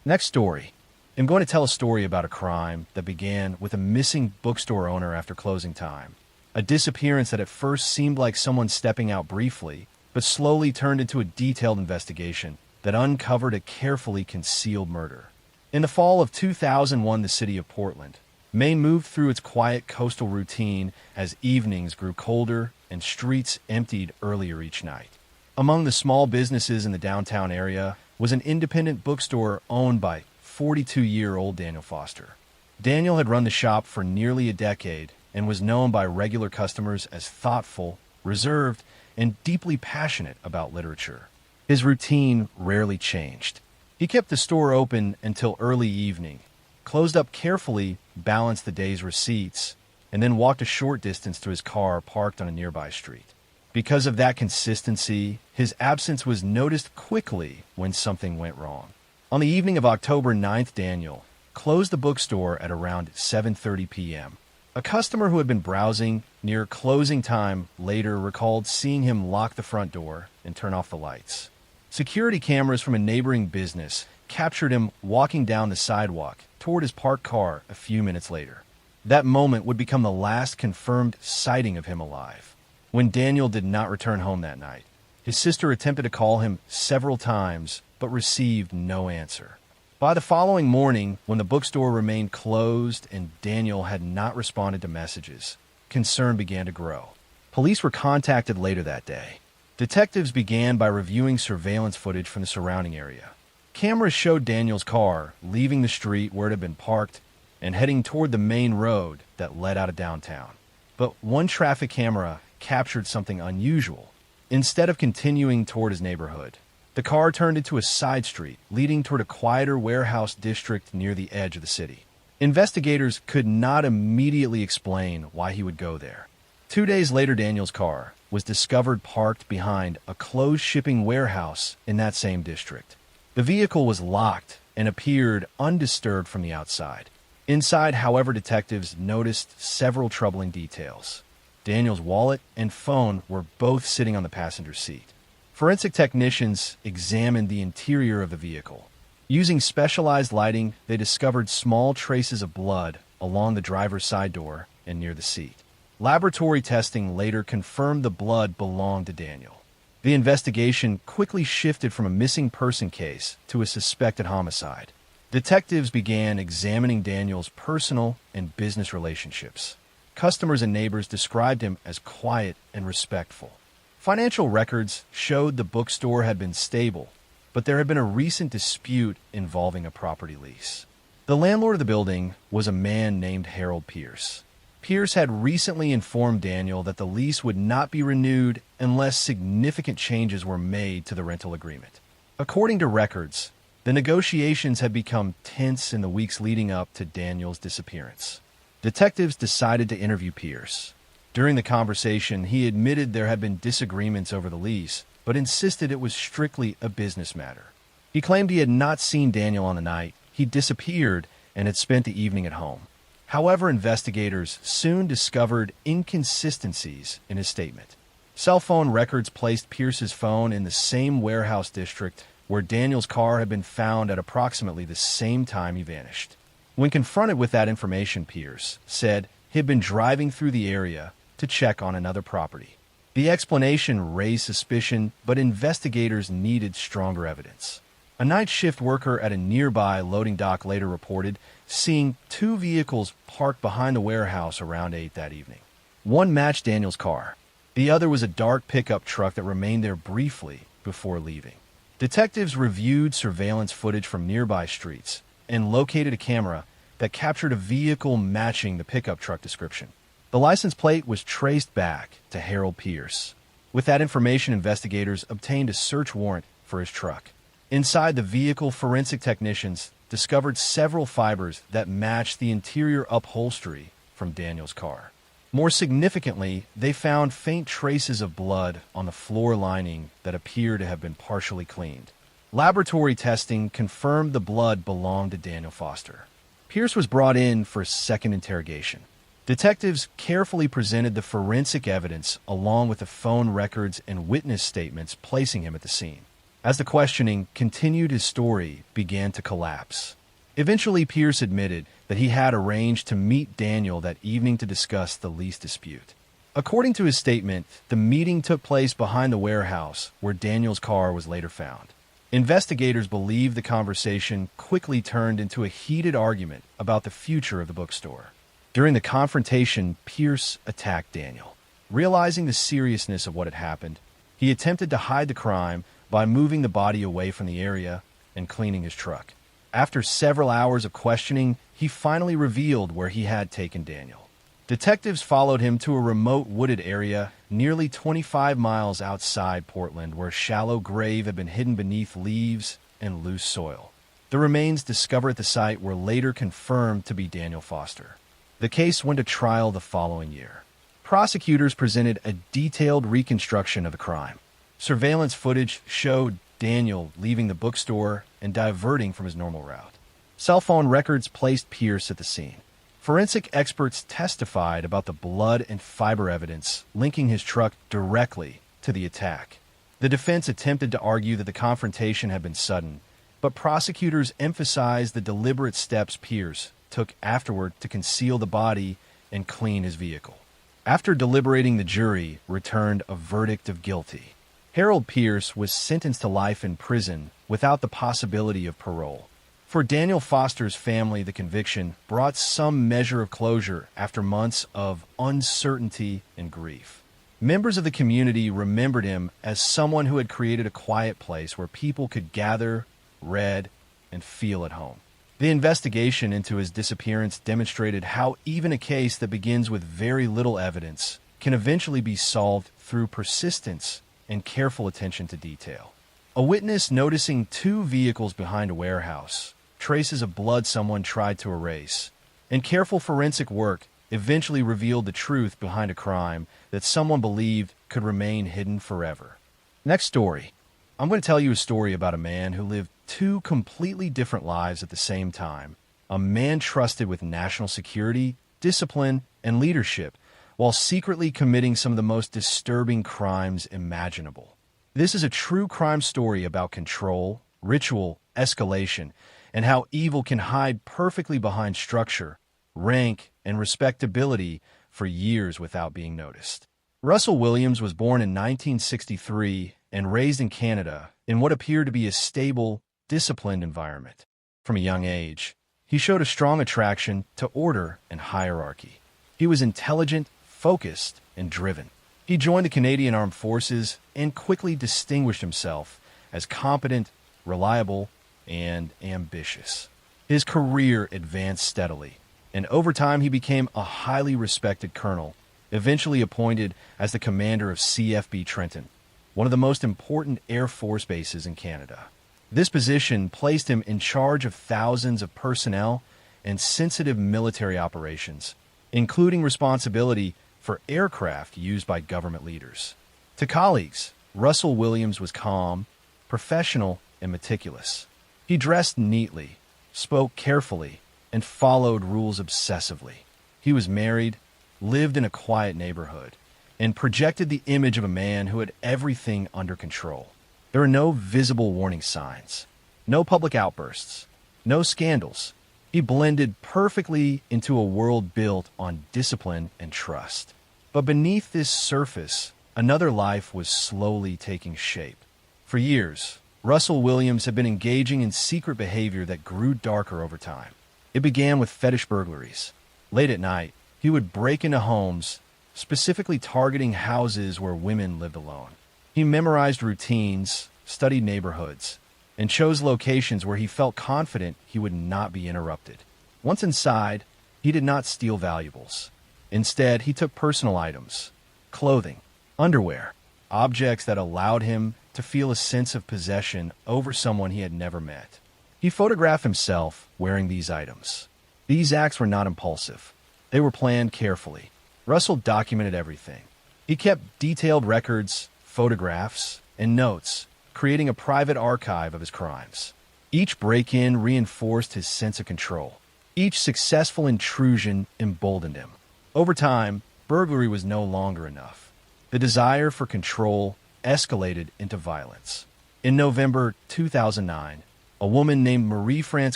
Next story. I'm going to tell a story about a crime that began with a missing bookstore owner after closing time. A disappearance that at first seemed like someone stepping out briefly, but slowly turned into a detailed investigation that uncovered a carefully concealed murder. In the fall of 2001, the city of Portland, Maine moved through its quiet coastal routine as evenings grew colder and streets emptied earlier each night. Among the small businesses in the downtown area was an independent bookstore owned by 42-year-old Daniel Foster. Daniel had run the shop for nearly a decade and was known by regular customers as thoughtful, reserved, and deeply passionate about literature. His routine rarely changed. He kept the store open until early evening, closed up carefully, balanced the day's receipts, and then walked a short distance to his car parked on a nearby street. Because of that consistency, his absence was noticed quickly when something went wrong. On the evening of October 9th, Daniel closed the bookstore at around 7:30 p.m. A customer who had been browsing near closing time later recalled seeing him lock the front door and turn off the lights. Security cameras from a neighboring business captured him walking down the sidewalk toward his parked car a few minutes later. That moment would become the last confirmed sighting of him alive. When Daniel did not return home that night, his sister attempted to call him several times but received no answer. By the following morning, when the bookstore remained closed and Daniel had not responded to messages, concern began to grow. Police were contacted later that day. Detectives began by reviewing surveillance footage from the surrounding area. Cameras showed Daniel's car leaving the street where it had been parked and heading toward the main road that led out of downtown. But one traffic camera captured something unusual. Instead of continuing toward his neighborhood, the car turned into a side street leading toward a quieter warehouse district near the edge of the city. Investigators could not immediately explain why he would go there. 2 days later, Daniel's car was discovered parked behind a closed shipping warehouse in that same district. The vehicle was locked and appeared undisturbed from the outside. Inside, however, detectives noticed several troubling details. Daniel's wallet and phone were both sitting on the passenger seat. Forensic technicians examined the interior of the vehicle. Using specialized lighting, they discovered small traces of blood along the driver's side door and near the seat. Laboratory testing later confirmed the blood belonged to Daniel. The investigation quickly shifted from a missing person case to a suspected homicide. Detectives began examining Daniel's personal and business relationships. Customers and neighbors described him as quiet and respectful. Financial records showed the bookstore had been stable, but there had been a recent dispute involving a property lease. The landlord of the building was a man named Harold Pierce. Pierce had recently informed Daniel that the lease would not be renewed unless significant changes were made to the rental agreement. According to records, the negotiations had become tense in the weeks leading up to Daniel's disappearance. Detectives decided to interview Pierce. During the conversation, he admitted there had been disagreements over the lease, but insisted it was strictly a business matter. He claimed he had not seen Daniel on the night he disappeared and had spent the evening at home. However, investigators soon discovered inconsistencies in his statement. Cell phone records placed Pierce's phone in the same warehouse district where Daniel's car had been found at approximately the same time he vanished. When confronted with that information, Pierce said he had been driving through the area to check on another property. The explanation raised suspicion, but investigators needed stronger evidence. A night shift worker at a nearby loading dock later reported seeing two vehicles parked behind the warehouse around 8 that evening. One matched Daniel's car. The other was a dark pickup truck that remained there briefly before leaving. Detectives reviewed surveillance footage from nearby streets and located a camera that captured a vehicle matching the pickup truck description. The license plate was traced back to Harold Pierce. With that information, investigators obtained a search warrant for his truck. Inside the vehicle, forensic technicians discovered several fibers that matched the interior upholstery from Daniel's car. More significantly, they found faint traces of blood on the floor lining that appear to have been partially cleaned. Laboratory testing confirmed the blood belonged to Daniel Foster. Pierce was brought in for a second interrogation. Detectives carefully presented the forensic evidence along with the phone records and witness statements, placing him at the scene. As the questioning continued, his story began to collapse. Eventually, Pierce admitted that he had arranged to meet Daniel that evening to discuss the lease dispute. According to his statement, the meeting took place behind the warehouse where Daniel's car was later found. Investigators believe the conversation quickly turned into a heated argument about the future of the bookstore. During the confrontation, Pierce attacked Daniel. Realizing the seriousness of what had happened, he attempted to hide the crime by moving the body away from the area and cleaning his truck. After several hours of questioning, he finally revealed where he had taken Daniel. Detectives followed him to a remote wooded area nearly 25 miles outside Portland, where a shallow grave had been hidden beneath leaves and loose soil. The remains discovered at the site were later confirmed to be Daniel Foster. The case went to trial the following year. Prosecutors presented a detailed reconstruction of the crime. Surveillance footage showed Daniel leaving the bookstore and diverting from his normal route. Cell phone records placed Pierce at the scene. Forensic experts testified about the blood and fiber evidence linking his truck directly to the attack. The defense attempted to argue that the confrontation had been sudden, but prosecutors emphasized the deliberate steps Pierce took afterward to conceal the body and clean his vehicle. After deliberating, the jury returned a verdict of guilty. Harold Pierce was sentenced to life in prison without the possibility of parole. For Daniel Foster's family, the conviction brought some measure of closure after months of uncertainty and grief. Members of the community remembered him as someone who had created a quiet place where people could gather, read, and feel at home. The investigation into his disappearance demonstrated how even a case that begins with very little evidence can eventually be solved through persistence and careful attention to detail. A witness noticing two vehicles behind a warehouse, traces of blood someone tried to erase, and careful forensic work eventually revealed the truth behind a crime that someone believed could remain hidden forever. Next story. I'm going to tell you a story about a man who lived two completely different lives at the same time, a man trusted with national security, discipline, and leadership, while secretly committing some of the most disturbing crimes imaginable. This is a true crime story about control, ritual, escalation, and how evil can hide perfectly behind structure, rank, and respectability for years without being noticed. Russell Williams was born in 1963 and raised in Canada in what appeared to be a stable, disciplined environment. From a young age, he showed a strong attraction to order and hierarchy. He was intelligent, focused, and driven. He joined the Canadian Armed Forces and quickly distinguished himself as competent, reliable, and ambitious. His career advanced steadily, and over time he became a highly respected colonel, eventually appointed as the commander of CFB Trenton, one of the most important Air Force bases in Canada. This position placed him in charge of thousands of personnel and sensitive military operations, including responsibility for aircraft used by government leaders. To colleagues, Russell Williams was calm, professional, and meticulous. He dressed neatly, spoke carefully, and followed rules obsessively. He was married, lived in a quiet neighborhood, and projected the image of a man who had everything under control. There were no visible warning signs, no public outbursts, no scandals. He blended perfectly into a world built on discipline and trust. But beneath this surface, another life was slowly taking shape. For years, Russell Williams had been engaging in secret behavior that grew darker over time. It began with fetish burglaries. Late at night, he would break into homes, specifically targeting houses where women lived alone. He memorized routines, studied neighborhoods, and chose locations where he felt confident he would not be interrupted. Once inside, he did not steal valuables. Instead, he took personal items, clothing, underwear, objects that allowed him to feel a sense of possession over someone he had never met. He photographed himself wearing these items. These acts were not impulsive. They were planned carefully. Russell documented everything. He kept detailed records, photographs, and notes, creating a private archive of his crimes. Each break-in reinforced his sense of control. Each successful intrusion emboldened him. Over time, burglary was no longer enough. The desire for control escalated into violence. In November 2009, a woman named Marie-France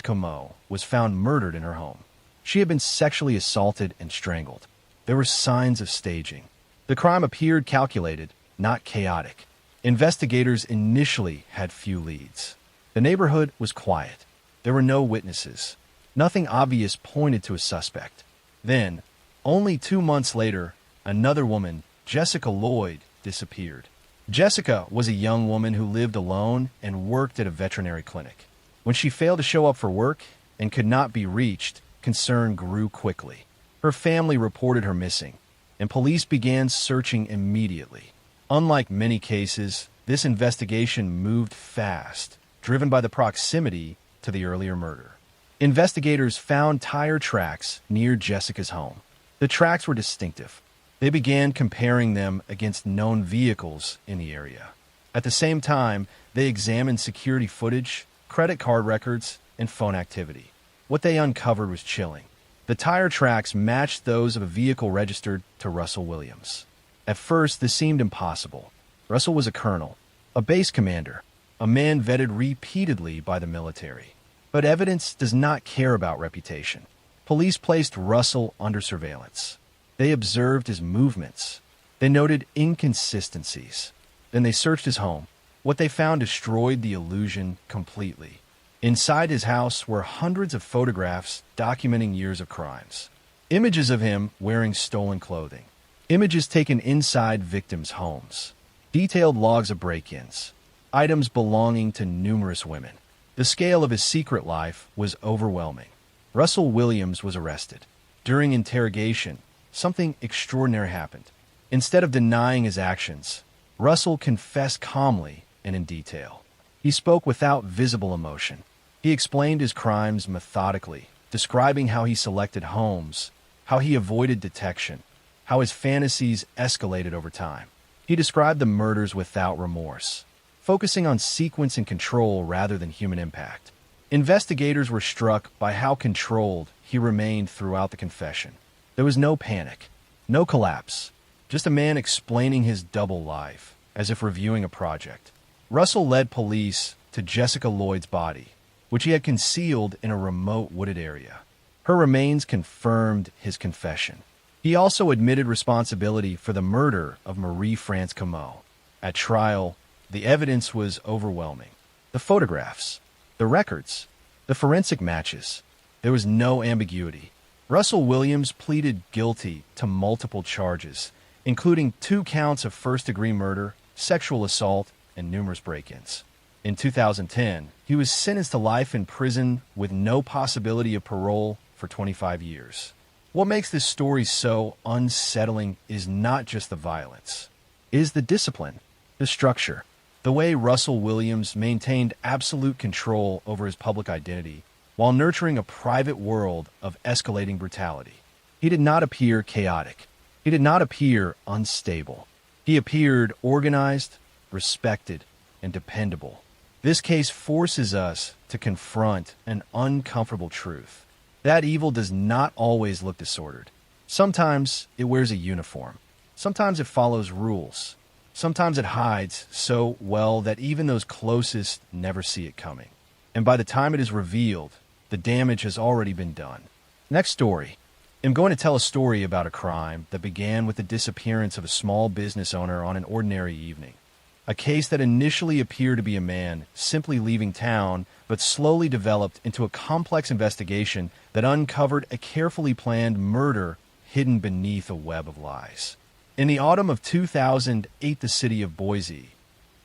Comeau was found murdered in her home. She had been sexually assaulted and strangled. There were signs of staging. The crime appeared calculated, not chaotic. Investigators initially had few leads. The neighborhood was quiet. There were no witnesses. Nothing obvious pointed to a suspect. Then, only 2 months later, another woman, Jessica Lloyd, disappeared. Jessica was a young woman who lived alone and worked at a veterinary clinic. When she failed to show up for work and could not be reached, concern grew quickly. Her family reported her missing, and police began searching immediately. Unlike many cases, this investigation moved fast, driven by the proximity to the earlier murder. Investigators found tire tracks near Jessica's home. The tracks were distinctive. They began comparing them against known vehicles in the area. At the same time, they examined security footage, credit card records, and phone activity. What they uncovered was chilling. The tire tracks matched those of a vehicle registered to Russell Williams. At first, this seemed impossible. Russell was a colonel, a base commander, a man vetted repeatedly by the military. But evidence does not care about reputation. Police placed Russell under surveillance. They observed his movements. They noted inconsistencies. Then they searched his home. What they found destroyed the illusion completely. Inside his house were hundreds of photographs documenting years of crimes. Images of him wearing stolen clothing. Images taken inside victims' homes. Detailed logs of break-ins. Items belonging to numerous women. The scale of his secret life was overwhelming. Russell Williams was arrested. During interrogation, something extraordinary happened. Instead of denying his actions, Russell confessed calmly and in detail. He spoke without visible emotion. He explained his crimes methodically, describing how he selected homes, how he avoided detection, how his fantasies escalated over time. He described the murders without remorse, focusing on sequence and control rather than human impact. Investigators were struck by how controlled he remained throughout the confession. There was no panic, no collapse, just a man explaining his double life, as if reviewing a project. Russell led police to Jessica Lloyd's body, which he had concealed in a remote wooded area. Her remains confirmed his confession. He also admitted responsibility for the murder of Marie France Comeau. At trial, the evidence was overwhelming. The photographs, the records, the forensic matches. There was no ambiguity. Russell Williams pleaded guilty to multiple charges, including 2 counts of first-degree murder, sexual assault, and numerous break-ins. In 2010, he was sentenced to life in prison with no possibility of parole for 25 years. What makes this story so unsettling is not just the violence. It is the discipline, the structure, the way Russell Williams maintained absolute control over his public identity while nurturing a private world of escalating brutality. He did not appear chaotic. He did not appear unstable. He appeared organized, respected, and dependable. This case forces us to confront an uncomfortable truth. That evil does not always look disordered. Sometimes it wears a uniform. Sometimes it follows rules. Sometimes it hides so well that even those closest never see it coming. And by the time it is revealed, the damage has already been done. Next story. I'm going to tell a story about a crime that began with the disappearance of a small business owner on an ordinary evening. A case that initially appeared to be a man simply leaving town, but slowly developed into a complex investigation that uncovered a carefully planned murder hidden beneath a web of lies. In the autumn of 2008, the city of Boise,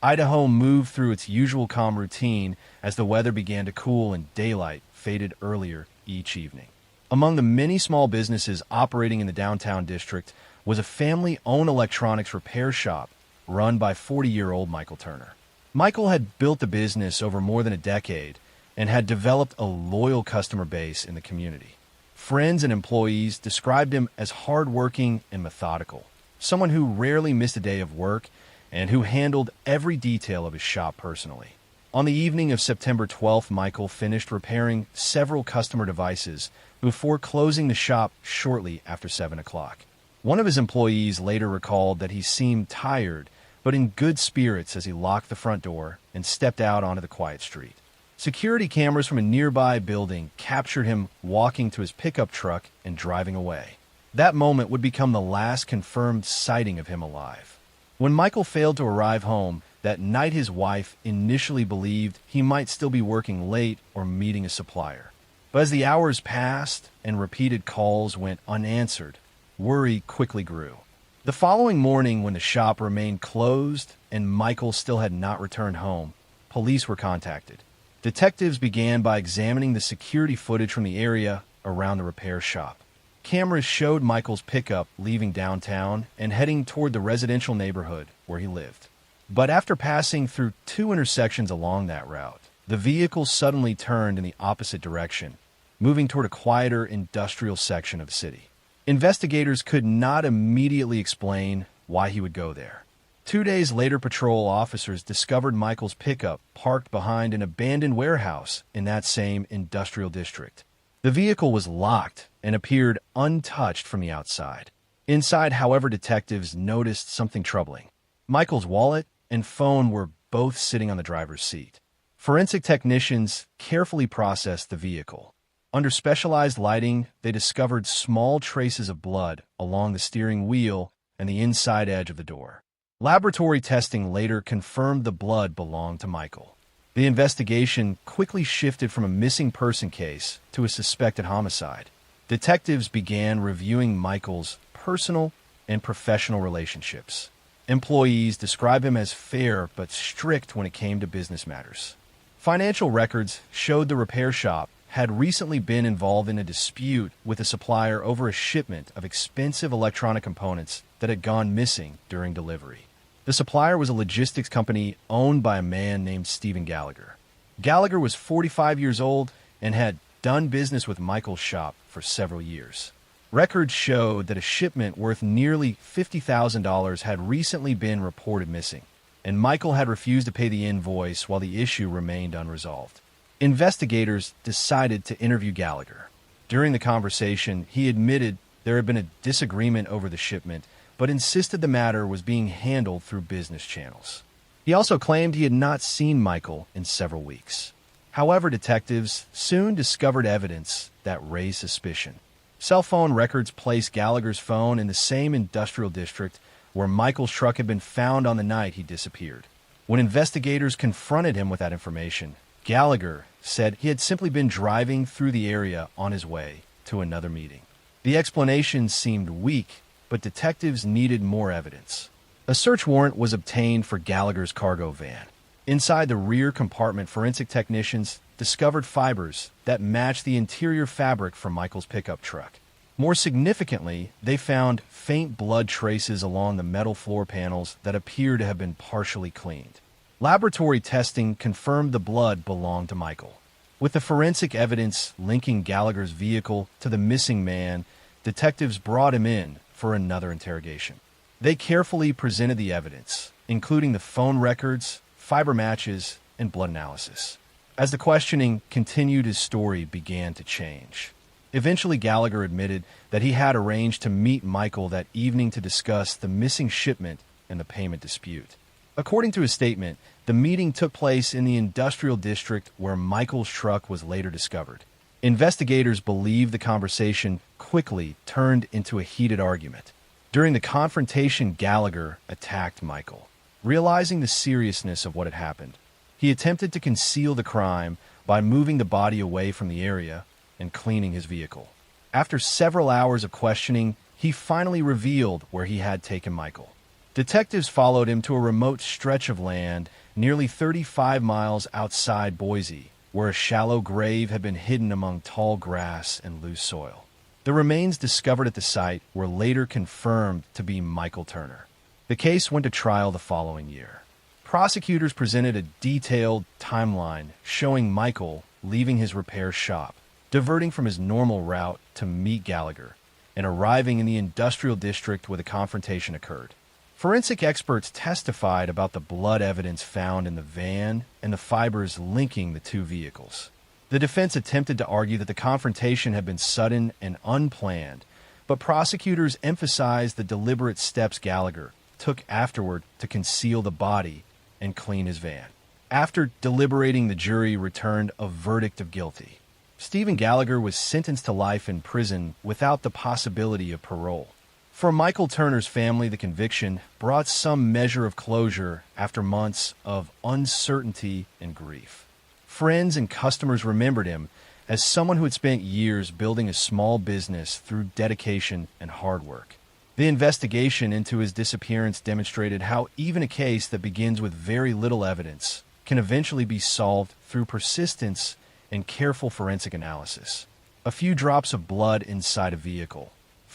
Idaho moved through its usual calm routine as the weather began to cool and daylight faded earlier each evening. Among the many small businesses operating in the downtown district was a family-owned electronics repair shop run by 40-year-old Michael Turner. Michael had built the business over more than a decade and had developed a loyal customer base in the community. Friends and employees described him as hardworking and methodical, someone who rarely missed a day of work and who handled every detail of his shop personally. On the evening of September 12th, Michael finished repairing several customer devices before closing the shop shortly after 7 o'clock. One of his employees later recalled that he seemed tired, but in good spirits as he locked the front door and stepped out onto the quiet street. Security cameras from a nearby building captured him walking to his pickup truck and driving away. That moment would become the last confirmed sighting of him alive. When Michael failed to arrive home that night, his wife initially believed he might still be working late or meeting a supplier. But as the hours passed and repeated calls went unanswered, worry quickly grew. The following morning, when the shop remained closed and Michael still had not returned home, police were contacted. Detectives began by examining the security footage from the area around the repair shop. Cameras showed Michael's pickup leaving downtown and heading toward the residential neighborhood where he lived. But after passing through 2 intersections along that route, the vehicle suddenly turned in the opposite direction, moving toward a quieter industrial section of the city. Investigators could not immediately explain why he would go there. 2 days later, patrol officers discovered Michael's pickup parked behind an abandoned warehouse in that same industrial district. The vehicle was locked and appeared untouched from the outside. Inside, however, detectives noticed something troubling. Michael's wallet and phone were both sitting on the driver's seat. Forensic technicians carefully processed the vehicle. Under specialized lighting, they discovered small traces of blood along the steering wheel and the inside edge of the door. Laboratory testing later confirmed the blood belonged to Michael. The investigation quickly shifted from a missing person case to a suspected homicide. Detectives began reviewing Michael's personal and professional relationships. Employees describe him as fair but strict when it came to business matters. Financial records showed the repair shop had recently been involved in a dispute with a supplier over a shipment of expensive electronic components that had gone missing during delivery. The supplier was a logistics company owned by a man named Stephen Gallagher. Gallagher was 45 years old and had done business with Michael's shop for several years. Records showed that a shipment worth nearly $50,000 had recently been reported missing, and Michael had refused to pay the invoice while the issue remained unresolved. Investigators decided to interview Gallagher. During the conversation, he admitted there had been a disagreement over the shipment, but insisted the matter was being handled through business channels. He also claimed he had not seen Michael in several weeks. However, detectives soon discovered evidence that raised suspicion. Cell phone records placed Gallagher's phone in the same industrial district where Michael's truck had been found on the night he disappeared. When investigators confronted him with that information, Gallagher said he had simply been driving through the area on his way to another meeting. The explanation seemed weak, but detectives needed more evidence. A search warrant was obtained for Gallagher's cargo van. Inside the rear compartment, forensic technicians discovered fibers that matched the interior fabric from Michael's pickup truck. More significantly, they found faint blood traces along the metal floor panels that appear to have been partially cleaned. Laboratory testing confirmed the blood belonged to Michael. With the forensic evidence linking Gallagher's vehicle to the missing man, detectives brought him in for another interrogation. They carefully presented the evidence, including the phone records, fiber matches, and blood analysis. As the questioning continued, his story began to change. Eventually, Gallagher admitted that he had arranged to meet Michael that evening to discuss the missing shipment and the payment dispute. According to his statement, the meeting took place in the industrial district where Michael's truck was later discovered. Investigators believe the conversation quickly turned into a heated argument. During the confrontation, Gallagher attacked Michael. Realizing the seriousness of what had happened, he attempted to conceal the crime by moving the body away from the area and cleaning his vehicle. After several hours of questioning, he finally revealed where he had taken Michael. Detectives followed him to a remote stretch of land nearly 35 miles outside Boise, where a shallow grave had been hidden among tall grass and loose soil. The remains discovered at the site were later confirmed to be Michael Turner. The case went to trial the following year. Prosecutors presented a detailed timeline showing Michael leaving his repair shop, diverting from his normal route to meet Gallagher, and arriving in the industrial district where the confrontation occurred. Forensic experts testified about the blood evidence found in the van and the fibers linking the two vehicles. The defense attempted to argue that the confrontation had been sudden and unplanned, but prosecutors emphasized the deliberate steps Gallagher took afterward to conceal the body and clean his van. After deliberating, the jury returned a verdict of guilty. Stephen Gallagher was sentenced to life in prison without the possibility of parole. For Michael Turner's family, the conviction brought some measure of closure after months of uncertainty and grief. Friends and customers remembered him as someone who had spent years building a small business through dedication and hard work. The investigation into his disappearance demonstrated how even a case that begins with very little evidence can eventually be solved through persistence and careful forensic analysis. A few drops of blood inside a vehicle,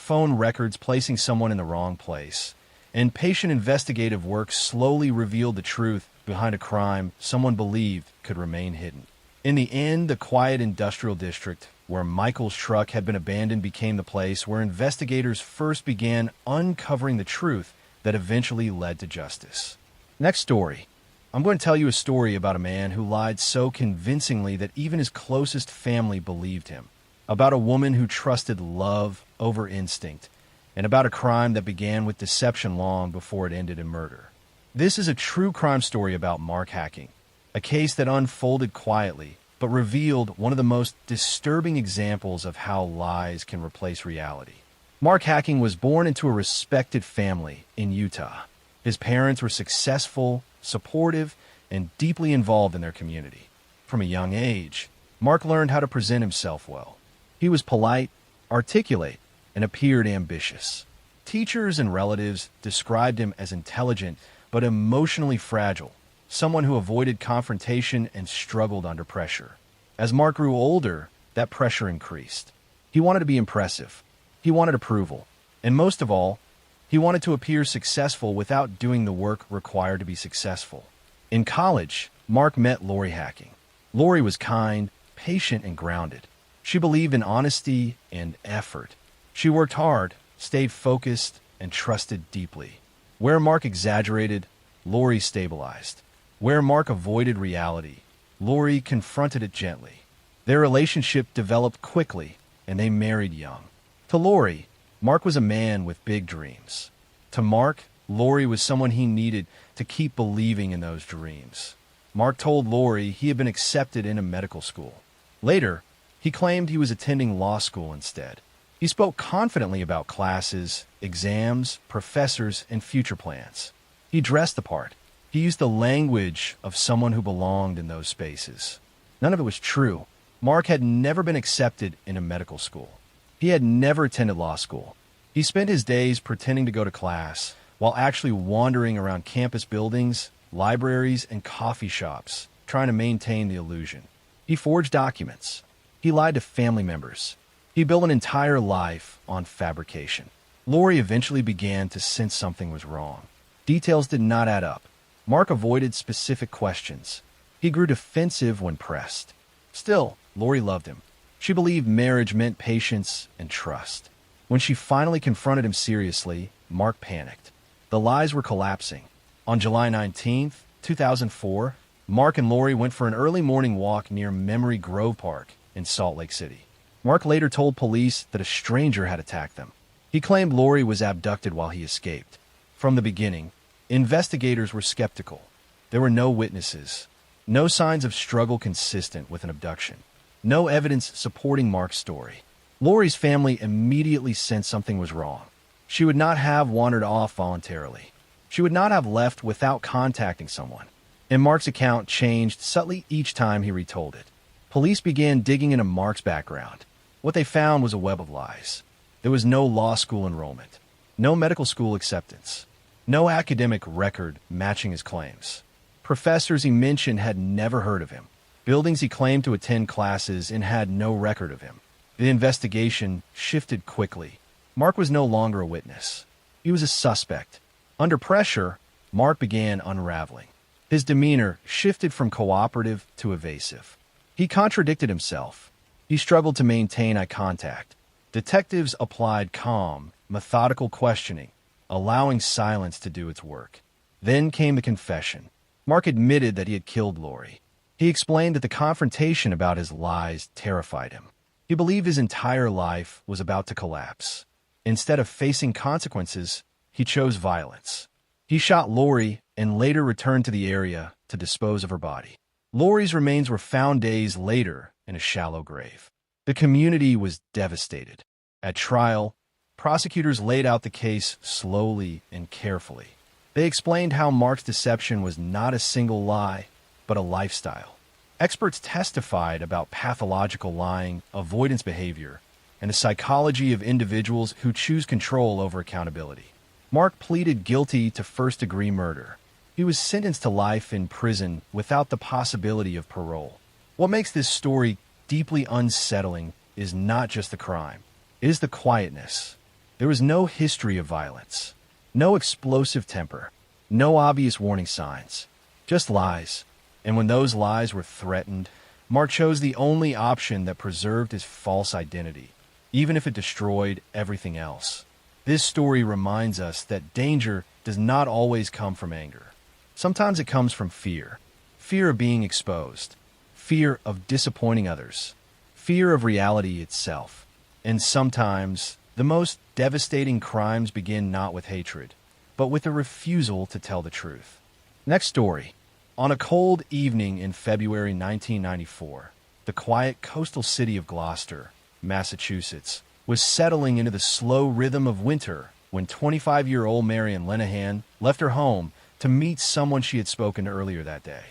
phone records placing someone in the wrong place, and patient investigative work slowly revealed the truth behind a crime someone believed could remain hidden. In the end, the quiet industrial district where Michael's truck had been abandoned became the place where investigators first began uncovering the truth that eventually led to justice. Next story. I'm going to tell you a story about a man who lied so convincingly that even his closest family believed him. About a woman who trusted love over instinct, and about a crime that began with deception long before it ended in murder. This is a true crime story about Mark Hacking, a case that unfolded quietly, but revealed one of the most disturbing examples of how lies can replace reality. Mark Hacking was born into a respected family in Utah. His parents were successful, supportive, and deeply involved in their community. From a young age, Mark learned how to present himself well. He was polite, articulate, and appeared ambitious. Teachers and relatives described him as intelligent but emotionally fragile, someone who avoided confrontation and struggled under pressure. As Mark grew older, that pressure increased. He wanted to be impressive. He wanted approval. And most of all, he wanted to appear successful without doing the work required to be successful. In college, Mark met Lori Hacking. Lori was kind, patient, and grounded. She believed in honesty and effort. She worked hard, stayed focused, and trusted deeply. Where Mark exaggerated, Lori stabilized. Where Mark avoided reality, Lori confronted it gently. Their relationship developed quickly, and they married young. To Lori, Mark was a man with big dreams. To Mark, Lori was someone he needed to keep believing in those dreams. Mark told Lori he had been accepted into medical school. Later, he claimed he was attending law school instead. He spoke confidently about classes, exams, professors, and future plans. He dressed the part. He used the language of someone who belonged in those spaces. None of it was true. Mark had never been accepted into medical school. He had never attended law school. He spent his days pretending to go to class while actually wandering around campus buildings, libraries, and coffee shops, trying to maintain the illusion. He forged documents. He lied to family members. He built an entire life on fabrication. Lori eventually began to sense something was wrong. Details did not add up. Mark avoided specific questions. He grew defensive when pressed. Still, Lori loved him. She believed marriage meant patience and trust. When she finally confronted him seriously, Mark panicked. The lies were collapsing. On July 19, 2004, Mark and Lori went for an early morning walk near Memory Grove Park in Salt Lake City. Mark later told police that a stranger had attacked them. He claimed Lori was abducted while he escaped. From the beginning, investigators were skeptical. There were no witnesses, no signs of struggle consistent with an abduction, no evidence supporting Mark's story. Lori's family immediately sensed something was wrong. She would not have wandered off voluntarily. She would not have left without contacting someone. And Mark's account changed subtly each time he retold it. Police began digging into Mark's background. What they found was a web of lies. There was no law school enrollment, no medical school acceptance, no academic record matching his claims. Professors he mentioned had never heard of him. Buildings he claimed to attend classes in had no record of him. The investigation shifted quickly. Mark was no longer a witness. He was a suspect. Under pressure, Mark began unraveling. His demeanor shifted from cooperative to evasive. He contradicted himself. He struggled to maintain eye contact. Detectives applied calm, methodical questioning, allowing silence to do its work. Then came the confession. Mark admitted that he had killed Lori. He explained that the confrontation about his lies terrified him. He believed his entire life was about to collapse. Instead of facing consequences, he chose violence. He shot Lori and later returned to the area to dispose of her body. Lori's remains were found days later in a shallow grave. The community was devastated. At trial, prosecutors laid out the case slowly and carefully. They explained how Mark's deception was not a single lie, but a lifestyle. Experts testified about pathological lying, avoidance behavior, and the psychology of individuals who choose control over accountability. Mark pleaded guilty to first-degree murder. He was sentenced to life in prison without the possibility of parole. What makes this story deeply unsettling is not just the crime. It is the quietness. There was no history of violence, no explosive temper, no obvious warning signs, just lies. And when those lies were threatened, Mark chose the only option that preserved his false identity, even if it destroyed everything else. This story reminds us that danger does not always come from anger. Sometimes it comes from fear. Fear of being exposed. Fear of disappointing others. Fear of reality itself. And sometimes, the most devastating crimes begin not with hatred, but with a refusal to tell the truth. Next story. On a cold evening in February 1994, the quiet coastal city of Gloucester, Massachusetts, was settling into the slow rhythm of winter when 25-year-old Marian Lenehan left her home to meet someone she had spoken to earlier that day.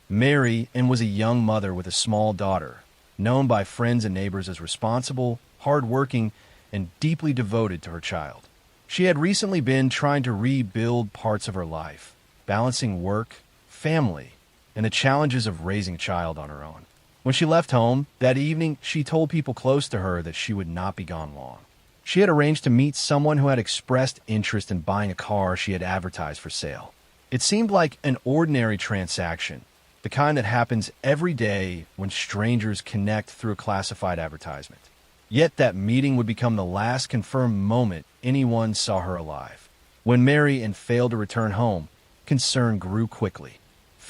Mary was a young mother with a small daughter, known by friends and neighbors as responsible, hardworking, and deeply devoted to her child. She had recently been trying to rebuild parts of her life, balancing work, family, and the challenges of raising a child on her own. When she left home that evening, she told people close to her that she would not be gone long. She had arranged to meet someone who had expressed interest in buying a car she had advertised for sale. It seemed like an ordinary transaction, the kind that happens every day when strangers connect through a classified advertisement. Yet that meeting would become the last confirmed moment anyone saw her alive. When Mary failed to return home, concern grew quickly.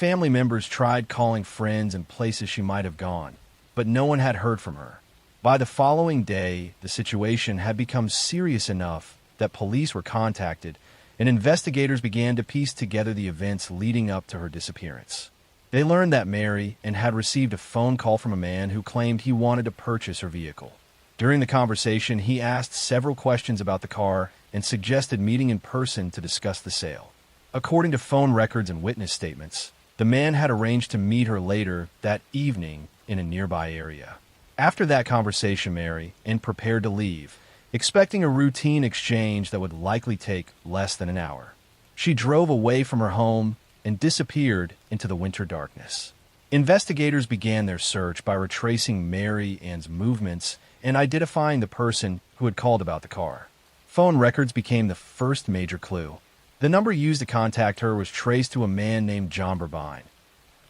family members tried calling friends and places she might have gone, but no one had heard from her. By the following day, the situation had become serious enough that police were contacted, and investigators began to piece together the events leading up to her disappearance. They learned that Mary had received a phone call from a man who claimed he wanted to purchase her vehicle. During the conversation, he asked several questions about the car and suggested meeting in person to discuss the sale. According to phone records and witness statements, the man had arranged to meet her later that evening in a nearby area. After that conversation, Mary prepared to leave, expecting a routine exchange that would likely take less than an hour. She drove away from her home and disappeared into the winter darkness. Investigators began their search by retracing Mary Ann's movements and identifying the person who had called about the car. Phone records became the first major clue. The number used to contact her was traced to a man named John Burbine,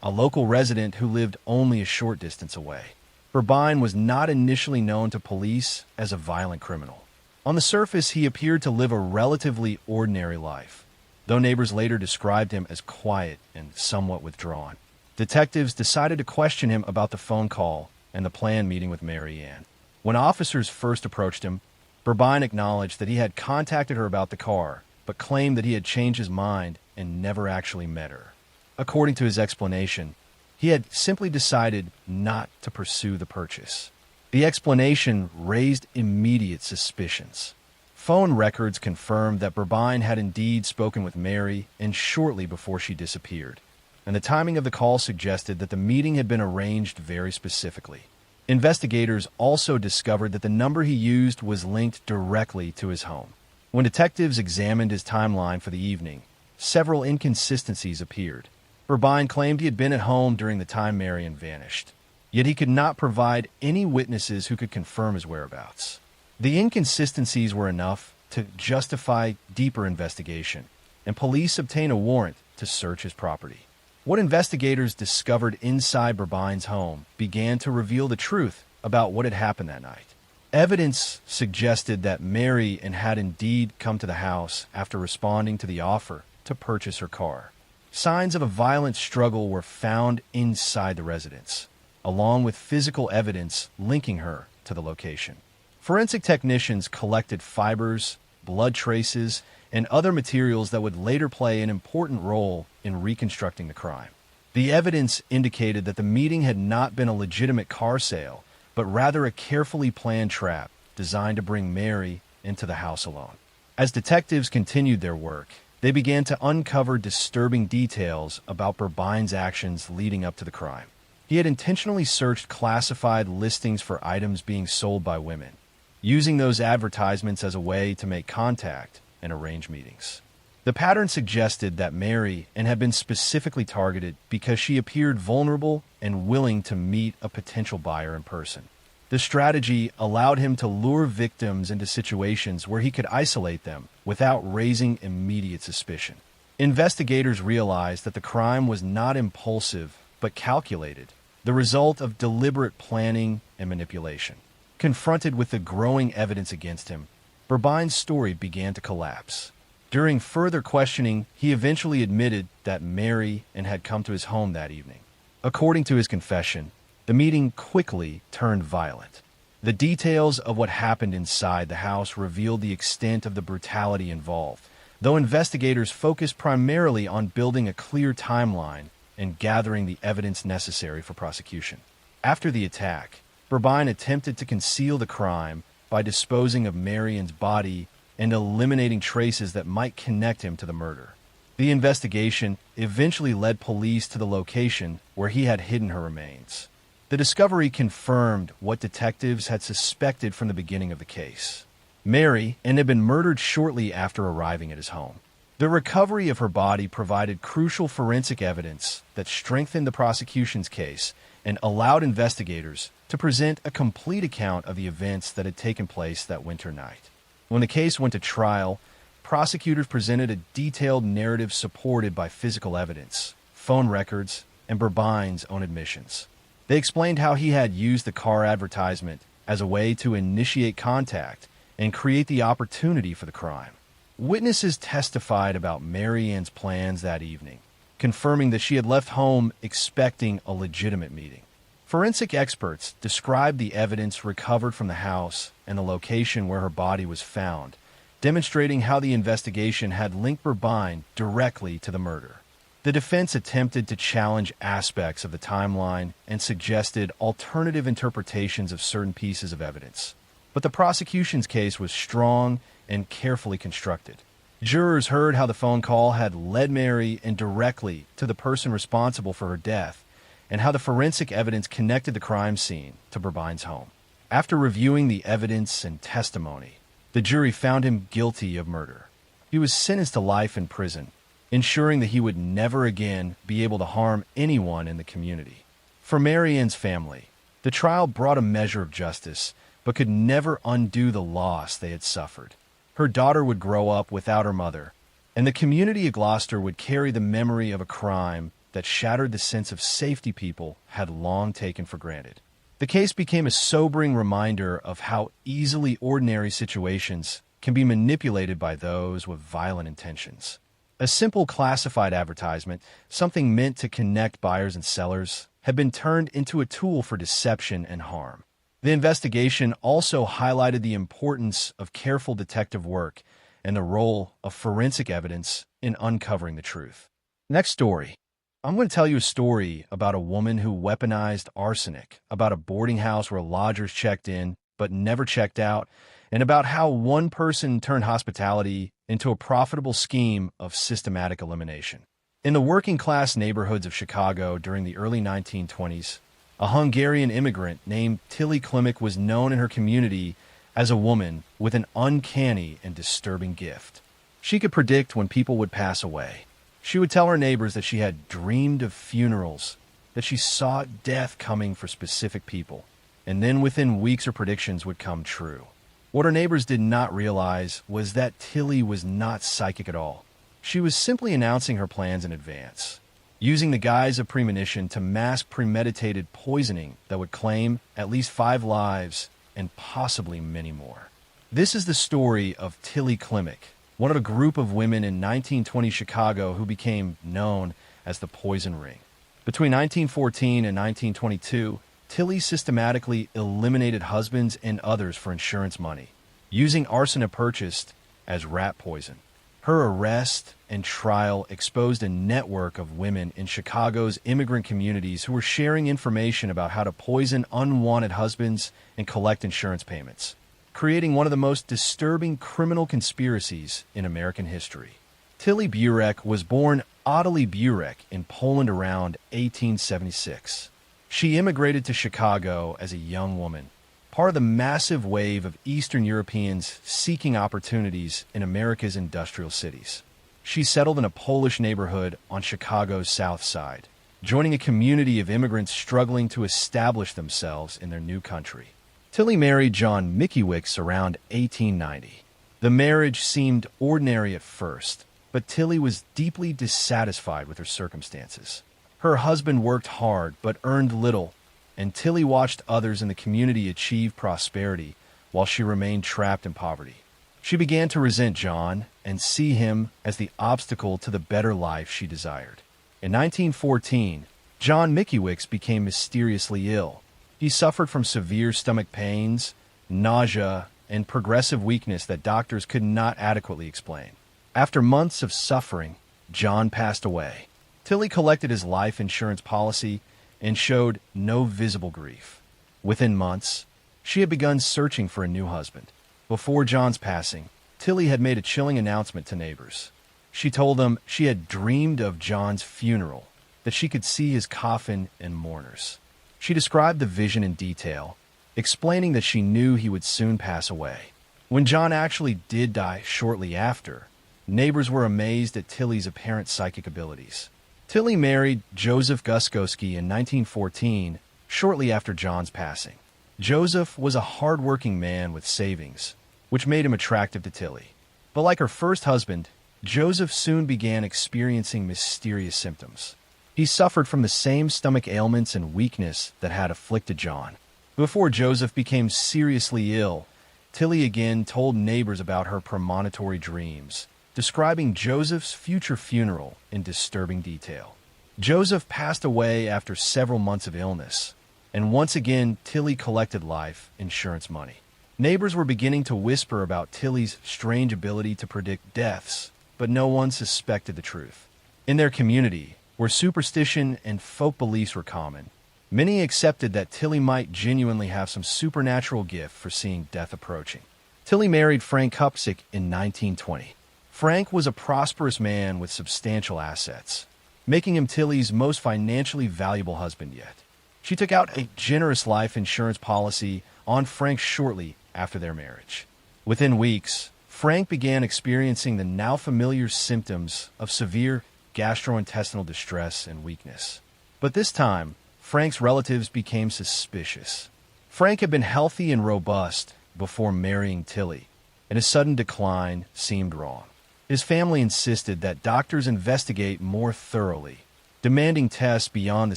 a local resident who lived only a short distance away. Burbine was not initially known to police as a violent criminal. On the surface, he appeared to live a relatively ordinary life, though neighbors later described him as quiet and somewhat withdrawn. Detectives decided to question him about the phone call and the planned meeting with Mary Ann. When officers first approached him, Burbine acknowledged that he had contacted her about the car, but claimed that he had changed his mind and never actually met her. According to his explanation, he had simply decided not to pursue the purchase. The explanation raised immediate suspicions. Phone records confirmed that Burbine had indeed spoken with Mary and shortly before she disappeared, and the timing of the call suggested that the meeting had been arranged very specifically. Investigators also discovered that the number he used was linked directly to his home. When detectives examined his timeline for the evening, several inconsistencies appeared. Burbine claimed he had been at home during the time Mary Ann vanished, yet he could not provide any witnesses who could confirm his whereabouts. The inconsistencies were enough to justify deeper investigation, and police obtained a warrant to search his property. What investigators discovered inside Burbine's home began to reveal the truth about what had happened that night. Evidence suggested that Mary Ann had indeed come to the house after responding to the offer to purchase her car. Signs of a violent struggle were found inside the residence, along with physical evidence linking her to the location. Forensic technicians collected fibers, blood traces, and other materials that would later play an important role in reconstructing the crime. The evidence indicated that the meeting had not been a legitimate car sale, but rather a carefully planned trap designed to bring Mary into the house alone. As detectives continued their work, they began to uncover disturbing details about Burbine's actions leading up to the crime. He had intentionally searched classified listings for items being sold by women, using those advertisements as a way to make contact and arrange meetings. The pattern suggested that Mary Ann had been specifically targeted because she appeared vulnerable and willing to meet a potential buyer in person. The strategy allowed him to lure victims into situations where he could isolate them without raising immediate suspicion. Investigators realized that the crime was not impulsive but calculated, the result of deliberate planning and manipulation. Confronted with the growing evidence against him, Burbine's story began to collapse. During further questioning, he eventually admitted that Mary Ann had come to his home that evening. According to his confession, the meeting quickly turned violent. The details of what happened inside the house revealed the extent of the brutality involved, though investigators focused primarily on building a clear timeline and gathering the evidence necessary for prosecution. After the attack, Burbine attempted to conceal the crime by disposing of Mary Ann's body and eliminating traces that might connect him to the murder. The investigation eventually led police to the location where he had hidden her remains. The discovery confirmed what detectives had suspected from the beginning of the case. Mary Ann had been murdered shortly after arriving at his home. The recovery of her body provided crucial forensic evidence that strengthened the prosecution's case and allowed investigators to present a complete account of the events that had taken place that winter night. When the case went to trial, prosecutors presented a detailed narrative supported by physical evidence, phone records, and Burbine's own admissions. They explained how he had used the car advertisement as a way to initiate contact and create the opportunity for the crime. Witnesses testified about Mary Ann's plans that evening, confirming that she had left home expecting a legitimate meeting. Forensic experts described the evidence recovered from the house and the location where her body was found, demonstrating how the investigation had linked Burbine directly to the murder. The defense attempted to challenge aspects of the timeline and suggested alternative interpretations of certain pieces of evidence. But the prosecution's case was strong and carefully constructed. Jurors heard how the phone call had led Mary indirectly to the person responsible for her death, and how the forensic evidence connected the crime scene to Burbine's home. After reviewing the evidence and testimony, the jury found him guilty of murder. He was sentenced to life in prison, ensuring that he would never again be able to harm anyone in the community. For Mary Ann's family, the trial brought a measure of justice, but could never undo the loss they had suffered. Her daughter would grow up without her mother, and the community of Gloucester would carry the memory of a crime that shattered the sense of safety people had long taken for granted. The case became a sobering reminder of how easily ordinary situations can be manipulated by those with violent intentions. A simple classified advertisement, something meant to connect buyers and sellers, had been turned into a tool for deception and harm. The investigation also highlighted the importance of careful detective work and the role of forensic evidence in uncovering the truth. Next story. I'm going to tell you a story about a woman who weaponized arsenic, about a boarding house where lodgers checked in but never checked out, and about how one person turned hospitality into a profitable scheme of systematic elimination. In the working-class neighborhoods of Chicago during the early 1920s, a Hungarian immigrant named Tilly Klimek was known in her community as a woman with an uncanny and disturbing gift. She could predict when people would pass away. She would tell her neighbors that she had dreamed of funerals, that she saw death coming for specific people, and then within weeks her predictions would come true. What her neighbors did not realize was that Tilly was not psychic at all. She was simply announcing her plans in advance, using the guise of premonition to mask premeditated poisoning that would claim at least 5 lives and possibly many more. This is the story of Tilly Klimek, one of a group of women in 1920 Chicago who became known as the Poison Ring. Between 1914 and 1922, Tilly systematically eliminated husbands and others for insurance money, using arsenic purchased as rat poison. Her arrest and trial exposed a network of women in Chicago's immigrant communities who were sharing information about how to poison unwanted husbands and collect insurance payments, creating one of the most disturbing criminal conspiracies in American history. Tilly Burek was born Ottilie Burek in Poland around 1876. She immigrated to Chicago as a young woman, part of the massive wave of Eastern Europeans seeking opportunities in America's industrial cities. She settled in a Polish neighborhood on Chicago's South Side, joining a community of immigrants struggling to establish themselves in their new country. Tilly married John Mickiewicz around 1890. The marriage seemed ordinary at first, but Tilly was deeply dissatisfied with her circumstances. Her husband worked hard but earned little, and Tilly watched others in the community achieve prosperity while she remained trapped in poverty. She began to resent John and see him as the obstacle to the better life she desired. In 1914, John Mickiewicz became mysteriously ill. He suffered from severe stomach pains, nausea, and progressive weakness that doctors could not adequately explain. After months of suffering, John passed away. Tilly collected his life insurance policy and showed no visible grief. Within months, she had begun searching for a new husband. Before John's passing, Tilly had made a chilling announcement to neighbors. She told them she had dreamed of John's funeral, that she could see his coffin and mourners. She described the vision in detail, explaining that she knew he would soon pass away. When John actually did die shortly after, neighbors were amazed at Tilly's apparent psychic abilities. Tilly married Joseph Guskowski in 1914, shortly after John's passing. Joseph was a hard-working man with savings, which made him attractive to Tilly. But like her first husband, Joseph soon began experiencing mysterious symptoms. He suffered from the same stomach ailments and weakness that had afflicted John. Before Joseph became seriously ill, Tilly again told neighbors about her premonitory dreams, describing Joseph's future funeral in disturbing detail. Joseph passed away after several months of illness, and once again, Tilly collected life insurance money. Neighbors were beginning to whisper about Tilly's strange ability to predict deaths, but no one suspected the truth. In their community, where superstition and folk beliefs were common, many accepted that Tilly might genuinely have some supernatural gift for seeing death approaching. Tilly married Frank Kupsik in 1920. Frank was a prosperous man with substantial assets, making him Tilly's most financially valuable husband yet. She took out a generous life insurance policy on Frank shortly after their marriage. Within weeks, Frank began experiencing the now familiar symptoms of severe gastrointestinal distress and weakness. But this time, Frank's relatives became suspicious. Frank had been healthy and robust before marrying Tilly, and his sudden decline seemed wrong. His family insisted that doctors investigate more thoroughly, demanding tests beyond the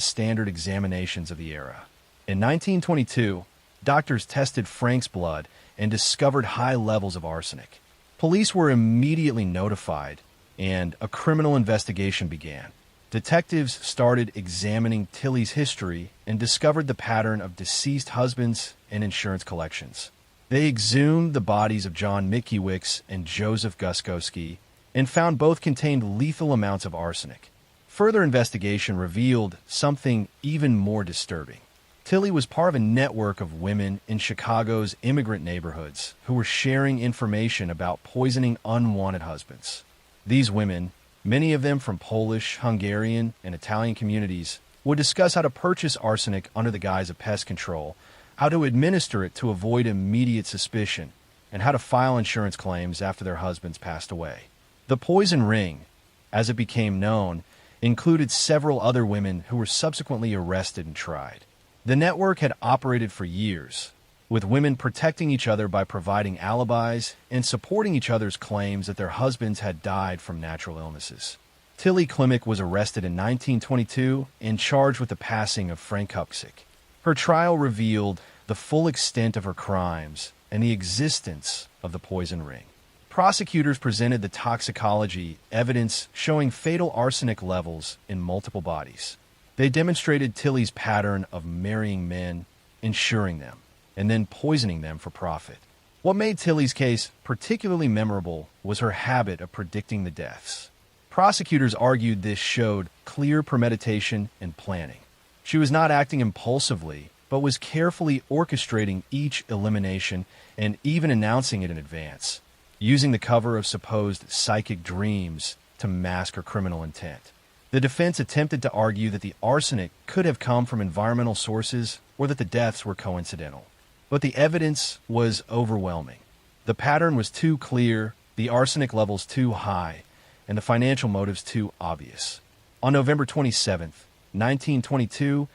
standard examinations of the era. In 1922, doctors tested Frank's blood and discovered high levels of arsenic. Police were immediately notified, and a criminal investigation began. Detectives started examining Tilly's history and discovered the pattern of deceased husbands and insurance collections. They exhumed the bodies of John Mickiewicz and Joseph Guskowski and found both contained lethal amounts of arsenic. Further investigation revealed something even more disturbing. Tilly was part of a network of women in Chicago's immigrant neighborhoods who were sharing information about poisoning unwanted husbands. These women, many of them from Polish, Hungarian, and Italian communities, would discuss how to purchase arsenic under the guise of pest control, how to administer it to avoid immediate suspicion, and how to file insurance claims after their husbands passed away. The poison ring, as it became known, included several other women who were subsequently arrested and tried. The network had operated for years, with women protecting each other by providing alibis and supporting each other's claims that their husbands had died from natural illnesses. Tilly Klimek was arrested in 1922 and charged with the passing of Frank Kupsik. Her trial revealed the full extent of her crimes and the existence of the poison ring. Prosecutors presented the toxicology evidence showing fatal arsenic levels in multiple bodies. They demonstrated Tilly's pattern of marrying men, insuring them, and then poisoning them for profit. What made Tilly's case particularly memorable was her habit of predicting the deaths. Prosecutors argued this showed clear premeditation and planning. She was not acting impulsively, but was carefully orchestrating each elimination and even announcing it in advance, using the cover of supposed psychic dreams to mask her criminal intent. The defense attempted to argue that the arsenic could have come from environmental sources or that the deaths were coincidental. But the evidence was overwhelming. The pattern was too clear, the arsenic levels too high, and the financial motives too obvious. On November 27, 1922,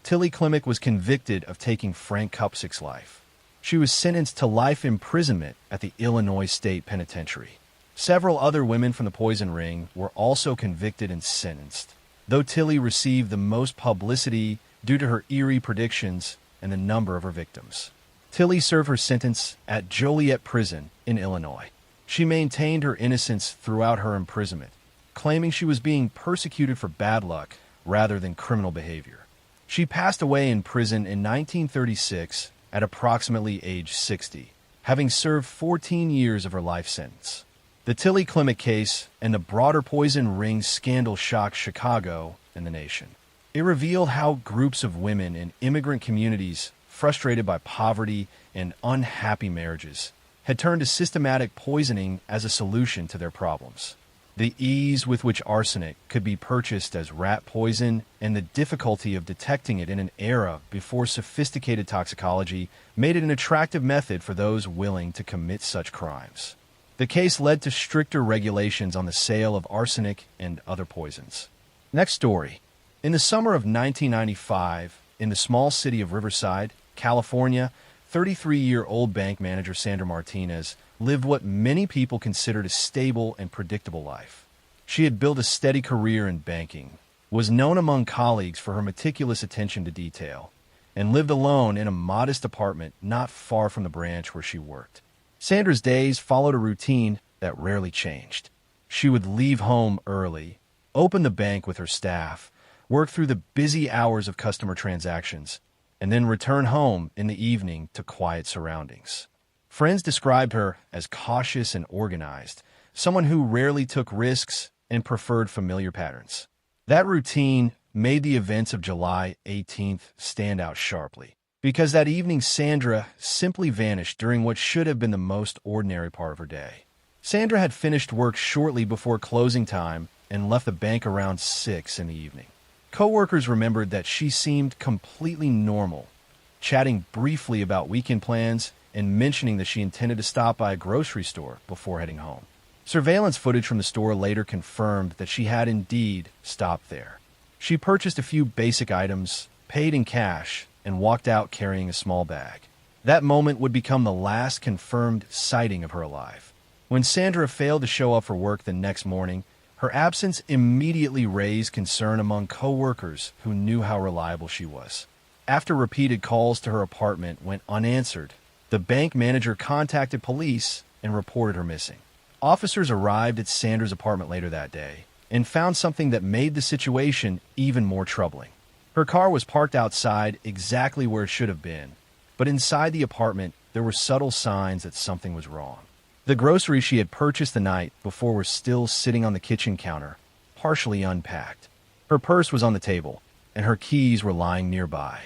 Tilly Klimek was convicted of taking Frank Kupsik's life. She was sentenced to life imprisonment at the Illinois State Penitentiary. Several other women from the poison ring were also convicted and sentenced, though Tilly received the most publicity due to her eerie predictions and the number of her victims. Tilly served her sentence at Joliet Prison in Illinois. She maintained her innocence throughout her imprisonment, claiming she was being persecuted for bad luck rather than criminal behavior. She passed away in prison in 1936 at approximately age 60, having served 14 years of her life sentence. The Tilly Klimek case and the broader poison ring scandal shocked Chicago and the nation. It revealed how groups of women in immigrant communities, frustrated by poverty and unhappy marriages, had turned to systematic poisoning as a solution to their problems. The ease with which arsenic could be purchased as rat poison and the difficulty of detecting it in an era before sophisticated toxicology made it an attractive method for those willing to commit such crimes. The case led to stricter regulations on the sale of arsenic and other poisons. Next story. In the summer of 1995, in the small city of Riverside, California, 33-year-old bank manager Sandra Martinez lived what many people considered a stable and predictable life. She had built a steady career in banking, was known among colleagues for her meticulous attention to detail, and lived alone in a modest apartment not far from the branch where she worked. Sandra's days followed a routine that rarely changed. She would leave home early, open the bank with her staff, work through the busy hours of customer transactions, and then return home in the evening to quiet surroundings. Friends described her as cautious and organized, someone who rarely took risks and preferred familiar patterns. That routine made the events of July 18th stand out sharply, because that evening Sandra simply vanished during what should have been the most ordinary part of her day. Sandra had finished work shortly before closing time and left the bank around 6 in the evening. Coworkers remembered that she seemed completely normal, chatting briefly about weekend plans and mentioning that she intended to stop by a grocery store before heading home. Surveillance footage from the store later confirmed that she had indeed stopped there. She purchased a few basic items, paid in cash, and walked out carrying a small bag. That moment would become the last confirmed sighting of her alive. When Sandra failed to show up for work the next morning, her absence immediately raised concern among coworkers who knew how reliable she was. After repeated calls to her apartment went unanswered, the bank manager contacted police and reported her missing. Officers arrived at Sandra's apartment later that day and found something that made the situation even more troubling. Her car was parked outside exactly where it should have been, but inside the apartment there were subtle signs that something was wrong. The groceries she had purchased the night before were still sitting on the kitchen counter, partially unpacked. Her purse was on the table, and her keys were lying nearby.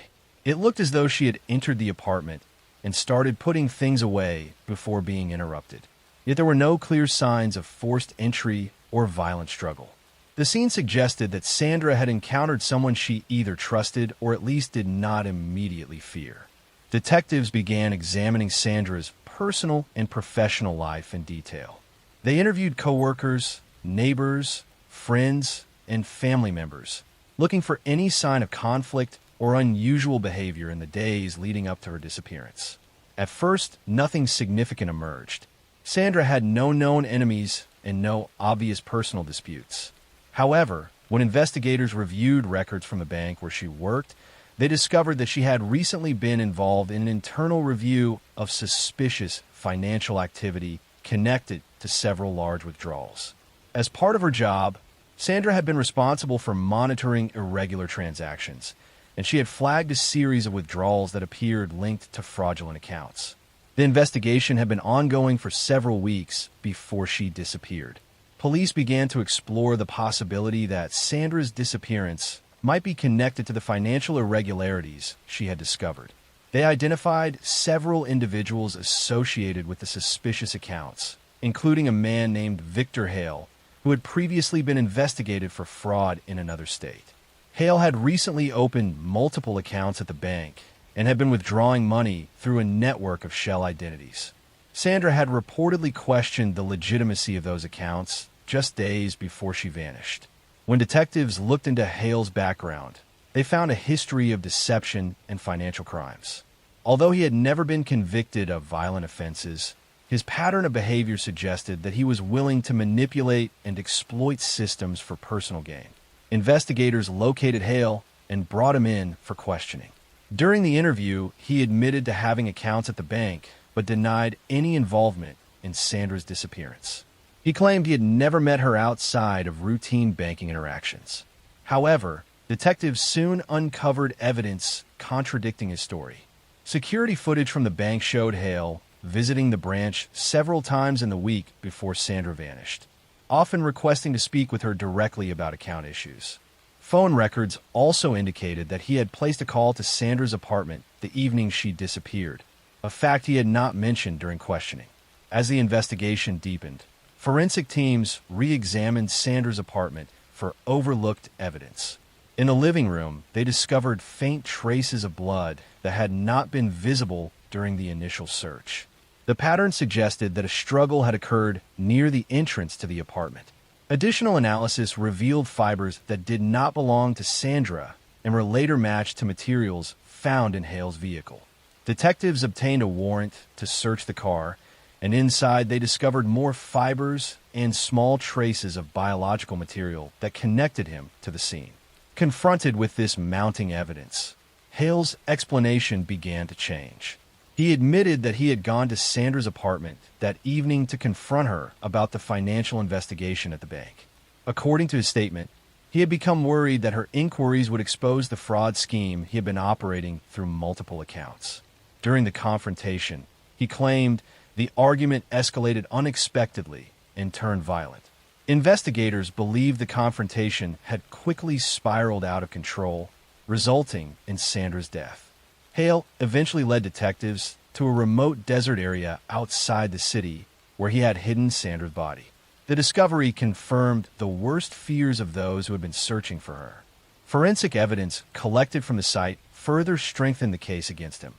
It looked as though she had entered the apartment and started putting things away before being interrupted. Yet there were no clear signs of forced entry or violent struggle. The scene suggested that Sandra had encountered someone she either trusted or at least did not immediately fear. Detectives began examining Sandra's personal and professional life in detail. They interviewed coworkers, neighbors, friends, and family members, looking for any sign of conflict or unusual behavior in the days leading up to her disappearance. At first, nothing significant emerged. Sandra had no known enemies and no obvious personal disputes. However, when investigators reviewed records from the bank where she worked, they discovered that she had recently been involved in an internal review of suspicious financial activity connected to several large withdrawals. As part of her job, Sandra had been responsible for monitoring irregular transactions, and she had flagged a series of withdrawals that appeared linked to fraudulent accounts. The investigation had been ongoing for several weeks before she disappeared. Police began to explore the possibility that Sandra's disappearance might be connected to the financial irregularities she had discovered. They identified several individuals associated with the suspicious accounts, including a man named Victor Hale, who had previously been investigated for fraud in another state. Hale had recently opened multiple accounts at the bank and had been withdrawing money through a network of shell identities. Sandra had reportedly questioned the legitimacy of those accounts just days before she vanished. When detectives looked into Hale's background, they found a history of deception and financial crimes. Although he had never been convicted of violent offenses, his pattern of behavior suggested that he was willing to manipulate and exploit systems for personal gain. Investigators located Hale and brought him in for questioning. During the interview, he admitted to having accounts at the bank, but denied any involvement in Sandra's disappearance. He claimed he had never met her outside of routine banking interactions. However, detectives soon uncovered evidence contradicting his story. Security footage from the bank showed Hale visiting the branch several times in the week before Sandra vanished, often requesting to speak with her directly about account issues. Phone records also indicated that he had placed a call to Sandra's apartment the evening she disappeared, a fact he had not mentioned during questioning. As the investigation deepened, forensic teams re-examined Sandra's apartment for overlooked evidence. In the living room, they discovered faint traces of blood that had not been visible during the initial search. The pattern suggested that a struggle had occurred near the entrance to the apartment. Additional analysis revealed fibers that did not belong to Sandra and were later matched to materials found in Hale's vehicle. Detectives obtained a warrant to search the car, and inside they discovered more fibers and small traces of biological material that connected him to the scene. Confronted with this mounting evidence, Hale's explanation began to change. He admitted that he had gone to Sandra's apartment that evening to confront her about the financial investigation at the bank. According to his statement, he had become worried that her inquiries would expose the fraud scheme he had been operating through multiple accounts. During the confrontation, he claimed the argument escalated unexpectedly and turned violent. Investigators believed the confrontation had quickly spiraled out of control, resulting in Sandra's death. Hale eventually led detectives to a remote desert area outside the city where he had hidden Sandra's body. The discovery confirmed the worst fears of those who had been searching for her. Forensic evidence collected from the site further strengthened the case against him,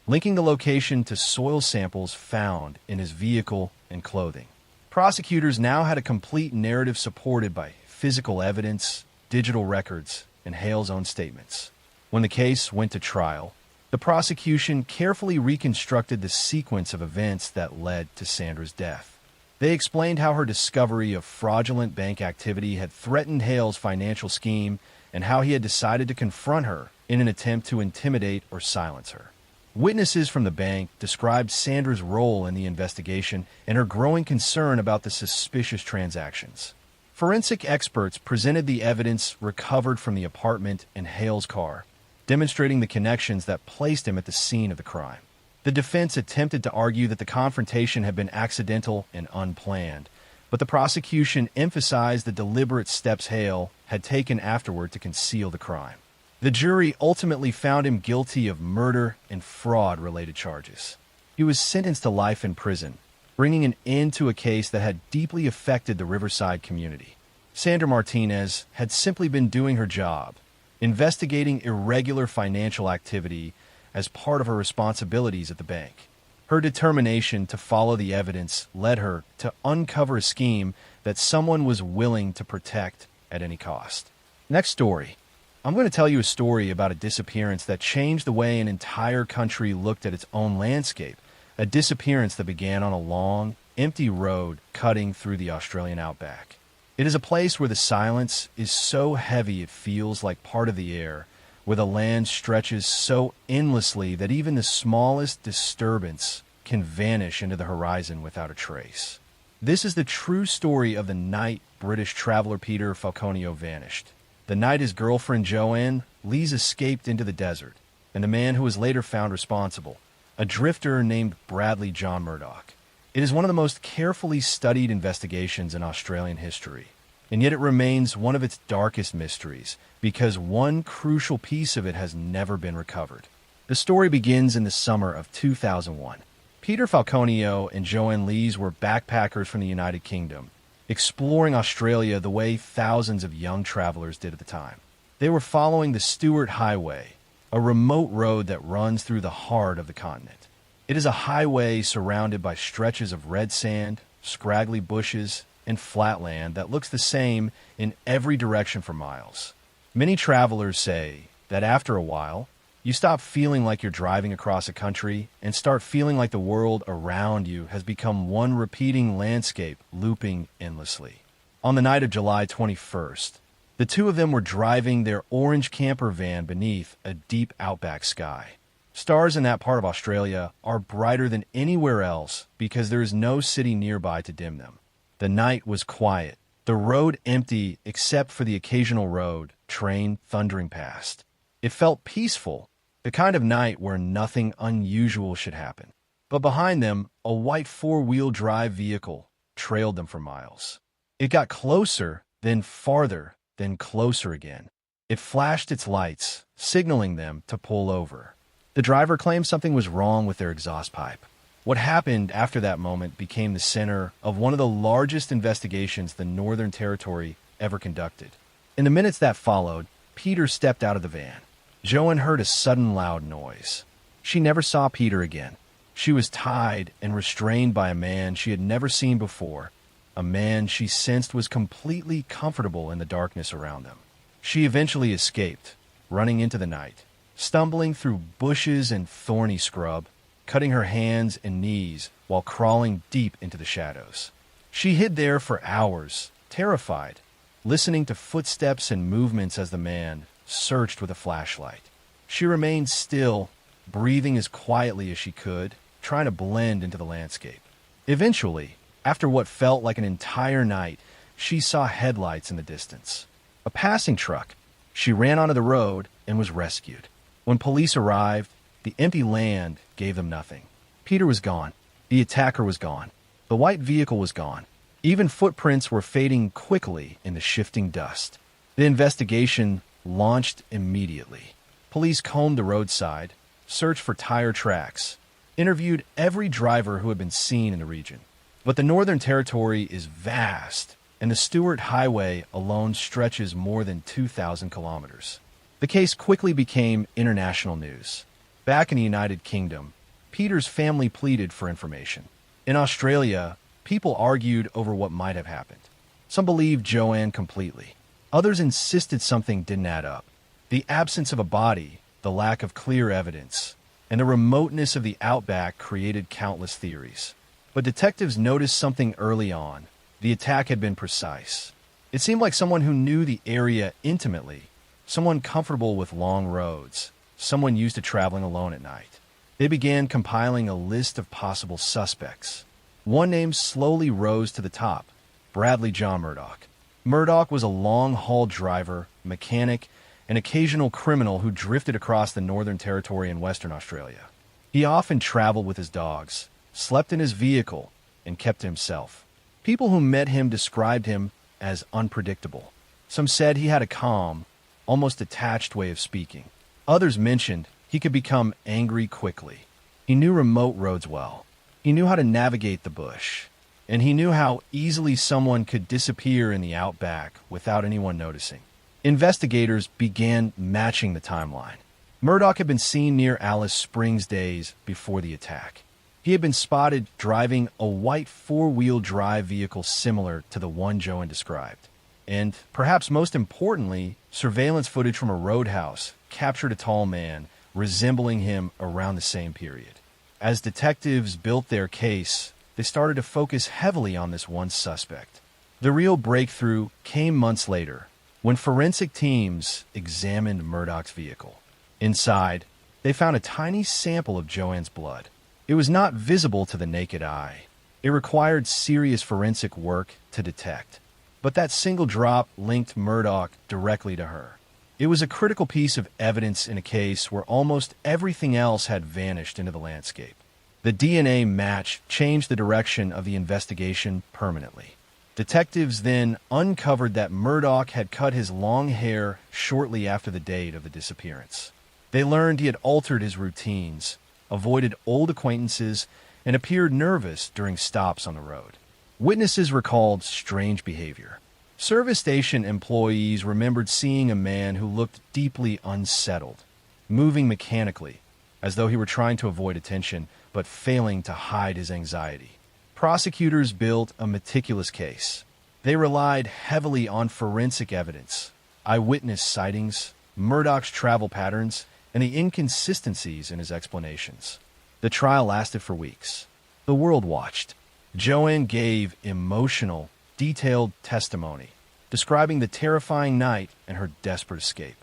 linking the location to soil samples found in his vehicle and clothing. Prosecutors now had a complete narrative supported by physical evidence, digital records, and Hale's own statements. When the case went to trial, the prosecution carefully reconstructed the sequence of events that led to Sandra's death. They explained how her discovery of fraudulent bank activity had threatened Hale's financial scheme and how he had decided to confront her in an attempt to intimidate or silence her. Witnesses from the bank described Sandra's role in the investigation and her growing concern about the suspicious transactions. Forensic experts presented the evidence recovered from the apartment and Hale's car, demonstrating the connections that placed him at the scene of the crime. The defense attempted to argue that the confrontation had been accidental and unplanned, but the prosecution emphasized the deliberate steps Hale had taken afterward to conceal the crime. The jury ultimately found him guilty of murder and fraud-related charges. He was sentenced to life in prison, bringing an end to a case that had deeply affected the Riverside community. Sandra Martinez had simply been doing her job, investigating irregular financial activity as part of her responsibilities at the bank. Her determination to follow the evidence led her to uncover a scheme that someone was willing to protect at any cost. Next story. I'm going to tell you a story about a disappearance that changed the way an entire country looked at its own landscape, a disappearance that began on a long, empty road cutting through the Australian outback. It is a place where the silence is so heavy it feels like part of the air, where the land stretches so endlessly that even the smallest disturbance can vanish into the horizon without a trace. This is the true story of the night British traveler Peter Falconio vanished. The night his girlfriend Joanne Lees escaped into the desert, and the man who was later found responsible, a drifter named Bradley John Murdoch. It is one of the most carefully studied investigations in Australian history, and yet it remains one of its darkest mysteries because one crucial piece of it has never been recovered. The story begins in the summer of 2001. Peter Falconio and Joanne Lees were backpackers from the United Kingdom, exploring Australia the way thousands of young travelers did at the time. They were following the Stuart Highway, a remote road that runs through the heart of the continent. It is a highway surrounded by stretches of red sand, scraggly bushes, and flatland that looks the same in every direction for miles. Many travelers say that after a while, you stop feeling like you're driving across a country and start feeling like the world around you has become one repeating landscape looping endlessly. On the night of July 21st, the two of them were driving their orange camper van beneath a deep outback sky. Stars in that part of Australia are brighter than anywhere else because there is no city nearby to dim them. The night was quiet, the road empty except for the occasional train thundering past. It felt peaceful, the kind of night where nothing unusual should happen. But behind them, a white four-wheel drive vehicle trailed them for miles. It got closer, then farther, then closer again. It flashed its lights, signaling them to pull over. The driver claimed something was wrong with their exhaust pipe. What happened after that moment became the center of one of the largest investigations the Northern Territory ever conducted. In the minutes that followed, Peter stepped out of the van. Joanne heard a sudden loud noise. She never saw Peter again. She was tied and restrained by a man she had never seen before, a man she sensed was completely comfortable in the darkness around them. She eventually escaped, running into the night, stumbling through bushes and thorny scrub, cutting her hands and knees while crawling deep into the shadows. She hid there for hours, terrified, listening to footsteps and movements as the man searched with a flashlight. She remained still, breathing as quietly as she could, trying to blend into the landscape. Eventually, after what felt like an entire night, she saw headlights in the distance. A passing truck. She ran onto the road and was rescued. When police arrived, the empty land gave them nothing. Peter was gone. The attacker was gone. The white vehicle was gone. Even footprints were fading quickly in the shifting dust. The investigation launched immediately. Police combed the roadside, searched for tire tracks, interviewed every driver who had been seen in the region. But the Northern Territory is vast, and the Stewart Highway alone stretches more than 2,000 kilometers. The case quickly became international news. Back in the United Kingdom, Peter's family pleaded for information. In Australia, people argued over what might have happened. Some believed Joanne completely. Others insisted something didn't add up. The absence of a body, the lack of clear evidence, and the remoteness of the outback created countless theories. But detectives noticed something early on. The attack had been precise. It seemed like someone who knew the area intimately, someone comfortable with long roads, someone used to traveling alone at night. They began compiling a list of possible suspects. One name slowly rose to the top: Bradley John Murdoch. Murdoch was a long-haul driver, mechanic, and occasional criminal who drifted across the Northern Territory and Western Australia. He often traveled with his dogs, slept in his vehicle, and kept to himself. People who met him described him as unpredictable. Some said he had a calm, almost detached way of speaking. Others mentioned he could become angry quickly. He knew remote roads well. He knew how to navigate the bush. And he knew how easily someone could disappear in the outback without anyone noticing. Investigators began matching the timeline. Murdoch had been seen near Alice Springs days before the attack. He had been spotted driving a white four-wheel drive vehicle similar to the one Joanne described. And, perhaps most importantly, surveillance footage from a roadhouse captured a tall man resembling him around the same period. As detectives built their case, they started to focus heavily on this one suspect. The real breakthrough came months later, when forensic teams examined Murdoch's vehicle. Inside, they found a tiny sample of Joanne's blood. It was not visible to the naked eye. It required serious forensic work to detect. But that single drop linked Murdoch directly to her. It was a critical piece of evidence in a case where almost everything else had vanished into the landscape. The DNA match changed the direction of the investigation permanently. Detectives then uncovered that Murdoch had cut his long hair shortly after the date of the disappearance. They learned he had altered his routines, avoided old acquaintances, and appeared nervous during stops on the road. Witnesses recalled strange behavior. Service station employees remembered seeing a man who looked deeply unsettled, moving mechanically, as though he were trying to avoid attention, but failing to hide his anxiety. Prosecutors built a meticulous case. They relied heavily on forensic evidence, eyewitness sightings, Murdoch's travel patterns, and the inconsistencies in his explanations. The trial lasted for weeks. The world watched. Joanne gave emotional, detailed testimony, describing the terrifying night and her desperate escape.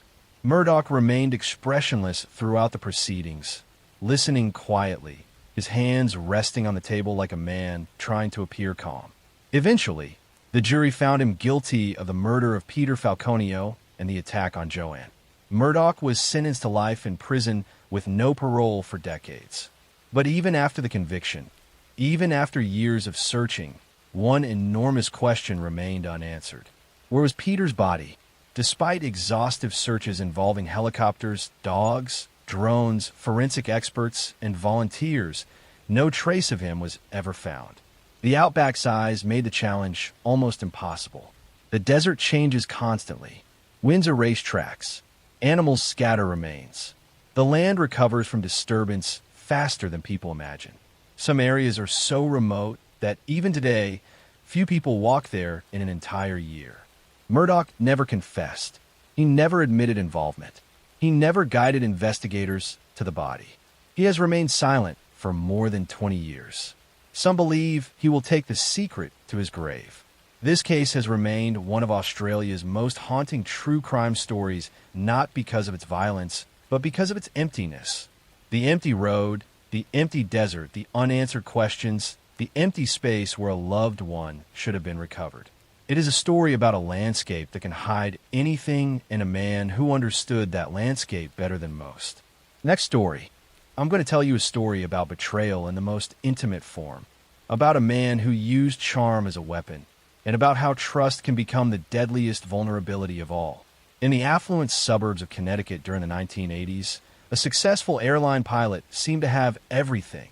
Murdoch remained expressionless throughout the proceedings, listening quietly, his hands resting on the table like a man trying to appear calm. Eventually, the jury found him guilty of the murder of Peter Falconio and the attack on Joanne. Murdoch was sentenced to life in prison with no parole for decades. But even after the conviction, even after years of searching, one enormous question remained unanswered. Where was Peter's body? Despite exhaustive searches involving helicopters, dogs, drones, forensic experts, and volunteers, no trace of him was ever found. The outback size made the challenge almost impossible. The desert changes constantly. Winds erase tracks. Animals scatter remains. The land recovers from disturbance faster than people imagine. Some areas are so remote that even today, few people walk there in an entire year. Murdoch never confessed. He never admitted involvement. He never guided investigators to the body. He has remained silent for more than 20 years. Some believe he will take the secret to his grave. This case has remained one of Australia's most haunting true crime stories, not because of its violence, but because of its emptiness. The empty road, the empty desert, the unanswered questions, the empty space where a loved one should have been recovered. It is a story about a landscape that can hide anything and a man who understood that landscape better than most. Next story. I'm going to tell you a story about betrayal in the most intimate form, about a man who used charm as a weapon, and about how trust can become the deadliest vulnerability of all. In the affluent suburbs of Connecticut during the 1980s, a successful airline pilot seemed to have everything: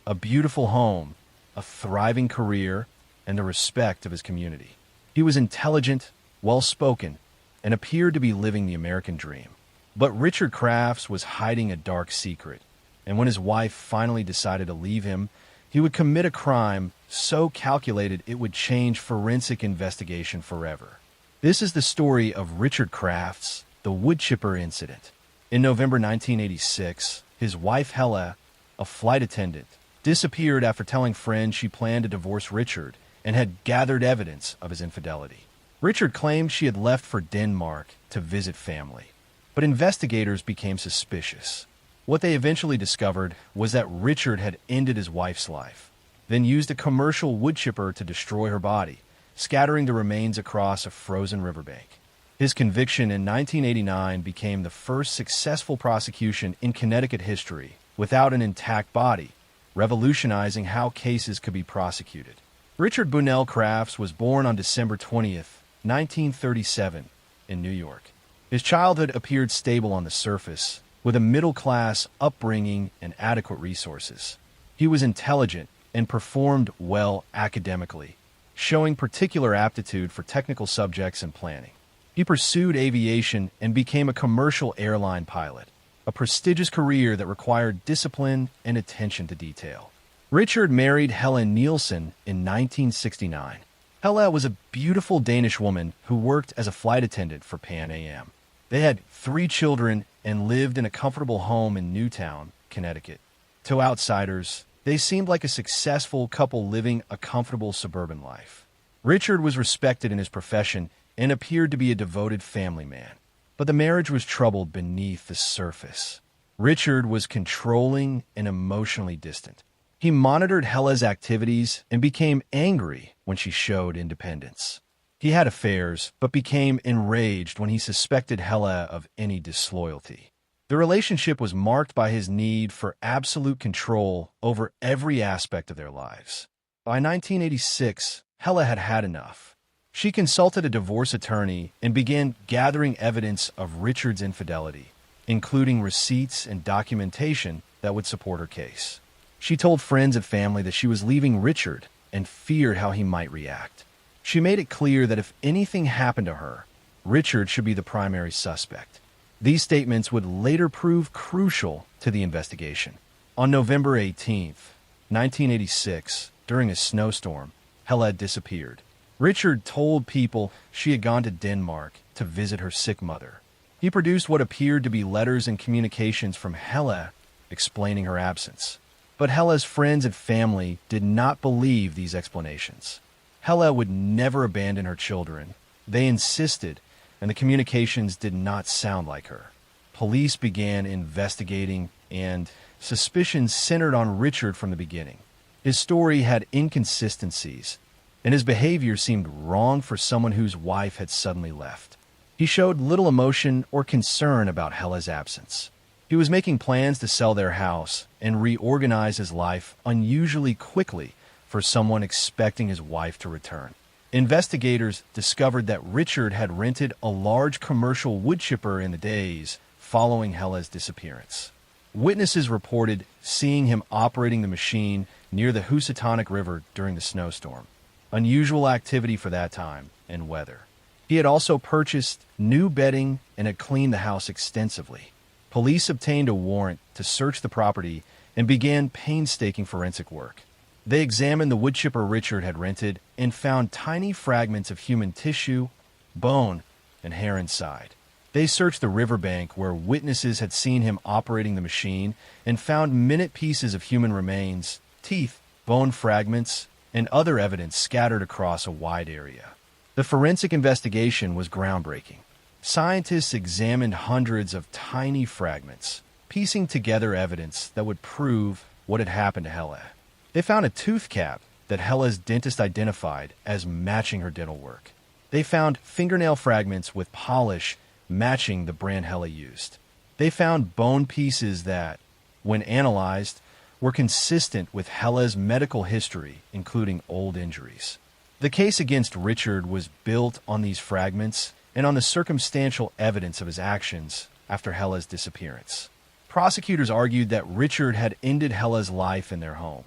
a beautiful home, a thriving career, and the respect of his community. He was intelligent, well-spoken, and appeared to be living the American dream. But Richard Crafts was hiding a dark secret, and when his wife finally decided to leave him, he would commit a crime so calculated it would change forensic investigation forever. This is the story of Richard Crafts, the wood chipper incident. In November 1986, his wife Hella, a flight attendant, disappeared after telling friends she planned to divorce Richard and had gathered evidence of his infidelity. Richard claimed she had left for Denmark to visit family, but investigators became suspicious. What they eventually discovered was that Richard had ended his wife's life, then used a commercial wood chipper to destroy her body, scattering the remains across a frozen riverbank. His conviction in 1989 became the first successful prosecution in Connecticut history without an intact body, revolutionizing how cases could be prosecuted. Richard Bunnell Crafts was born on December 20th, 1937, in New York. His childhood appeared stable on the surface, with a middle-class upbringing and adequate resources. He was intelligent and performed well academically, showing particular aptitude for technical subjects and planning. He pursued aviation and became a commercial airline pilot, a prestigious career that required discipline and attention to detail. Richard married Helen Nielsen in 1969. Hella was a beautiful Danish woman who worked as a flight attendant for Pan Am. They had 3 children and lived in a comfortable home in Newtown, Connecticut. To outsiders, they seemed like a successful couple living a comfortable suburban life. Richard was respected in his profession and appeared to be a devoted family man. But the marriage was troubled beneath the surface. Richard was controlling and emotionally distant. He monitored Hella's activities and became angry when she showed independence. He had affairs, but became enraged when he suspected Hella of any disloyalty. The relationship was marked by his need for absolute control over every aspect of their lives. By 1986, Hella had had enough. She consulted a divorce attorney and began gathering evidence of Richard's infidelity, including receipts and documentation that would support her case. She told friends and family that she was leaving Richard and feared how he might react. She made it clear that if anything happened to her, Richard should be the primary suspect. These statements would later prove crucial to the investigation. On November 18, 1986, during a snowstorm, Hella had disappeared. Richard told people she had gone to Denmark to visit her sick mother. He produced what appeared to be letters and communications from Hella explaining her absence. But Hella's friends and family did not believe these explanations. Hella would never abandon her children. They insisted, and the communications did not sound like her. Police began investigating, and suspicions centered on Richard from the beginning. His story had inconsistencies, and his behavior seemed wrong for someone whose wife had suddenly left. He showed little emotion or concern about Hella's absence. He was making plans to sell their house and reorganize his life unusually quickly for someone expecting his wife to return. Investigators discovered that Richard had rented a large commercial wood chipper in the days following Hella's disappearance. Witnesses reported seeing him operating the machine near the Housatonic River during the snowstorm, unusual activity for that time and weather. He had also purchased new bedding and had cleaned the house extensively. Police obtained a warrant to search the property and began painstaking forensic work. They examined the wood chipper Richard had rented and found tiny fragments of human tissue, bone, and hair inside. They searched the riverbank where witnesses had seen him operating the machine and found minute pieces of human remains, teeth, bone fragments, and other evidence scattered across a wide area. The forensic investigation was groundbreaking. Scientists examined hundreds of tiny fragments, piecing together evidence that would prove what had happened to Helle. They found a tooth cap that Helle's dentist identified as matching her dental work. They found fingernail fragments with polish matching the brand Helle used. They found bone pieces that, when analyzed, were consistent with Helle's medical history, including old injuries. The case against Richard was built on these fragments and on the circumstantial evidence of his actions after Helle's disappearance. Prosecutors argued that Richard had ended Helle's life in their home,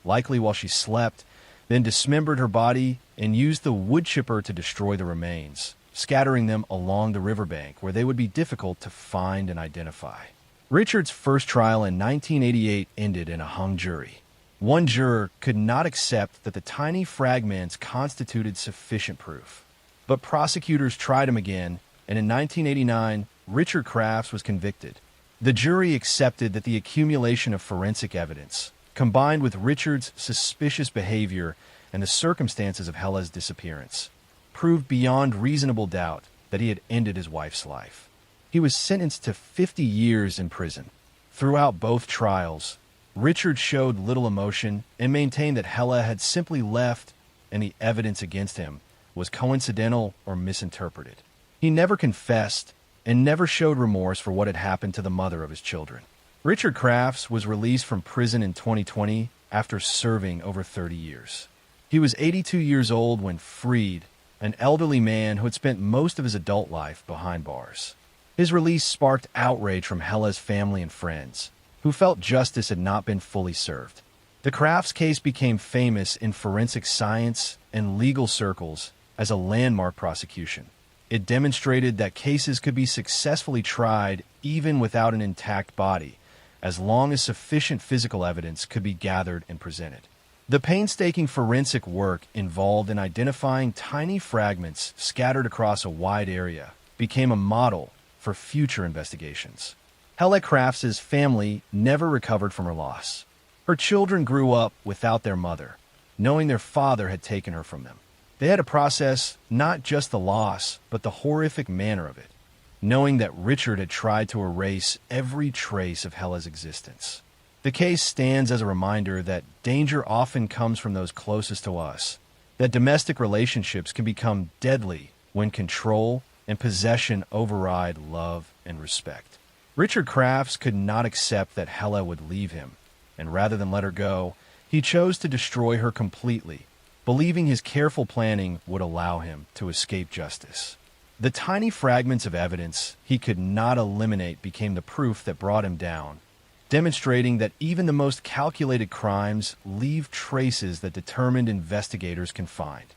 likely while she slept, then dismembered her body and used the wood chipper to destroy the remains, scattering them along the riverbank where they would be difficult to find and identify. Richard's first trial in 1988 ended in a hung jury. One juror could not accept that the tiny fragments constituted sufficient proof. But prosecutors tried him again, and in 1989, Richard Crafts was convicted. The jury accepted that the accumulation of forensic evidence, combined with Richard's suspicious behavior and the circumstances of Helle's disappearance, proved beyond reasonable doubt that he had ended his wife's life. He was sentenced to 50 years in prison. Throughout both trials, Richard showed little emotion and maintained that Helle had simply left and the evidence against him was coincidental or misinterpreted. He never confessed and never showed remorse for what had happened to the mother of his children. Richard Crafts was released from prison in 2020 after serving over 30 years. He was 82 years old when freed, an elderly man who had spent most of his adult life behind bars. His release sparked outrage from Helle's family and friends, who felt justice had not been fully served. The Crafts case became famous in forensic science and legal circles as a landmark prosecution. It demonstrated that cases could be successfully tried even without an intact body, as long as sufficient physical evidence could be gathered and presented. The painstaking forensic work involved in identifying tiny fragments scattered across a wide area became a model for future investigations. Helle Crafts' family never recovered from her loss. Her children grew up without their mother, knowing their father had taken her from them. They had to process not just the loss, but the horrific manner of it, knowing that Richard had tried to erase every trace of Helle's existence. The case stands as a reminder that danger often comes from those closest to us, that domestic relationships can become deadly when control and possession override love and respect. Richard Crafts could not accept that Helle would leave him, and rather than let her go, he chose to destroy her completely, believing his careful planning would allow him to escape justice. The tiny fragments of evidence he could not eliminate became the proof that brought him down, demonstrating that even the most calculated crimes leave traces that determined investigators can find.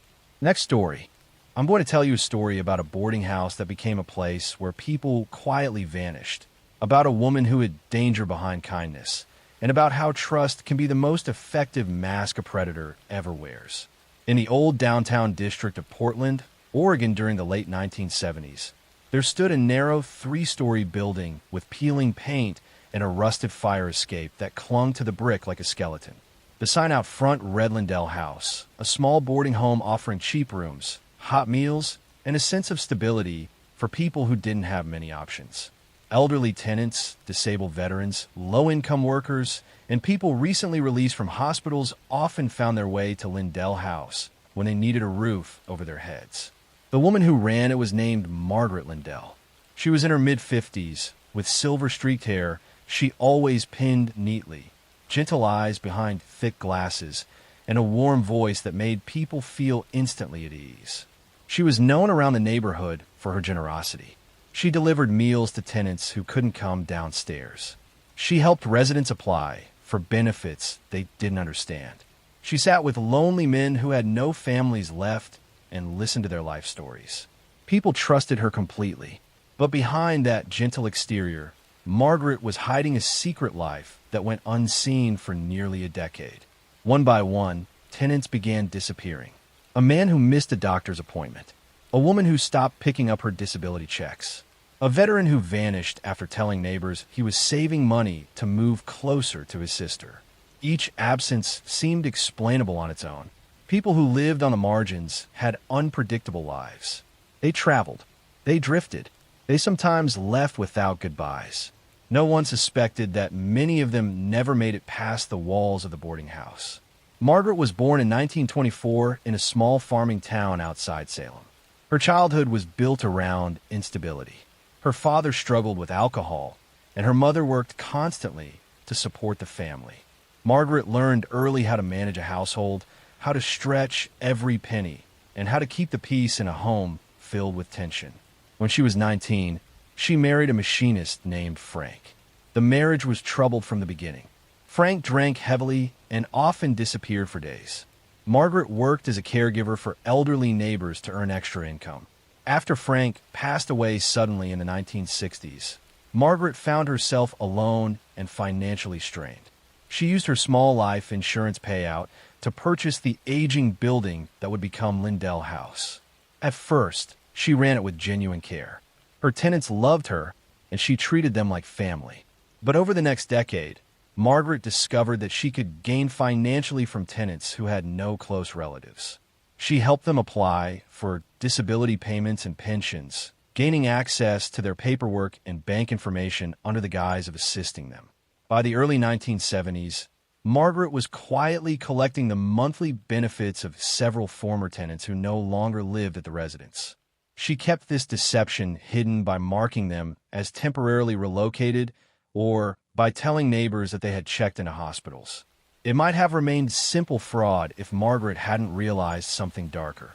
Next story. I'm going to tell you a story about a boarding house that became a place where people quietly vanished, about a woman who hid danger behind kindness, and about how trust can be the most effective mask a predator ever wears. In the old downtown district of Portland, Oregon during the late 1970s, there stood a narrow 3-story building with peeling paint and a rusted fire escape that clung to the brick like a skeleton. The sign out front read Lindell House, a small boarding home offering cheap rooms, hot meals, and a sense of stability for people who didn't have many options. Elderly tenants, disabled veterans, low-income workers, and people recently released from hospitals often found their way to Lindell House when they needed a roof over their heads. The woman who ran it was named Margaret Lindell. She was in her mid-50s, with silver-streaked hair she always pinned neatly, gentle eyes behind thick glasses, and a warm voice that made people feel instantly at ease. She was known around the neighborhood for her generosity. She delivered meals to tenants who couldn't come downstairs. She helped residents apply for benefits they didn't understand. She sat with lonely men who had no families left and listened to their life stories. People trusted her completely, but behind that gentle exterior, Margaret was hiding a secret life that went unseen for nearly a decade. One by one, tenants began disappearing. A man who missed a doctor's appointment. A woman who stopped picking up her disability checks. A veteran who vanished after telling neighbors he was saving money to move closer to his sister. Each absence seemed explainable on its own. People who lived on the margins had unpredictable lives. They traveled. They drifted. They sometimes left without goodbyes. No one suspected that many of them never made it past the walls of the boarding house. Margaret was born in 1924 in a small farming town outside Salem. Her childhood was built around instability. Her father struggled with alcohol, and her mother worked constantly to support the family. Margaret learned early how to manage a household, how to stretch every penny, and how to keep the peace in a home filled with tension. When she was 19, she married a machinist named Frank. The marriage was troubled from the beginning. Frank drank heavily and often disappeared for days. Margaret worked as a caregiver for elderly neighbors to earn extra income. After Frank passed away suddenly in the 1960s, Margaret found herself alone and financially strained. She used her small life insurance payout to purchase the aging building that would become Lindell House. At first, she ran it with genuine care. Her tenants loved her, and she treated them like family. But over the next decade, Margaret discovered that she could gain financially from tenants who had no close relatives. She helped them apply for disability payments and pensions, gaining access to their paperwork and bank information under the guise of assisting them. By the early 1970s, Margaret was quietly collecting the monthly benefits of several former tenants who no longer lived at the residence. She kept this deception hidden by marking them as temporarily relocated or by telling neighbors that they had checked into hospitals. It might have remained simple fraud if Margaret hadn't realized something darker.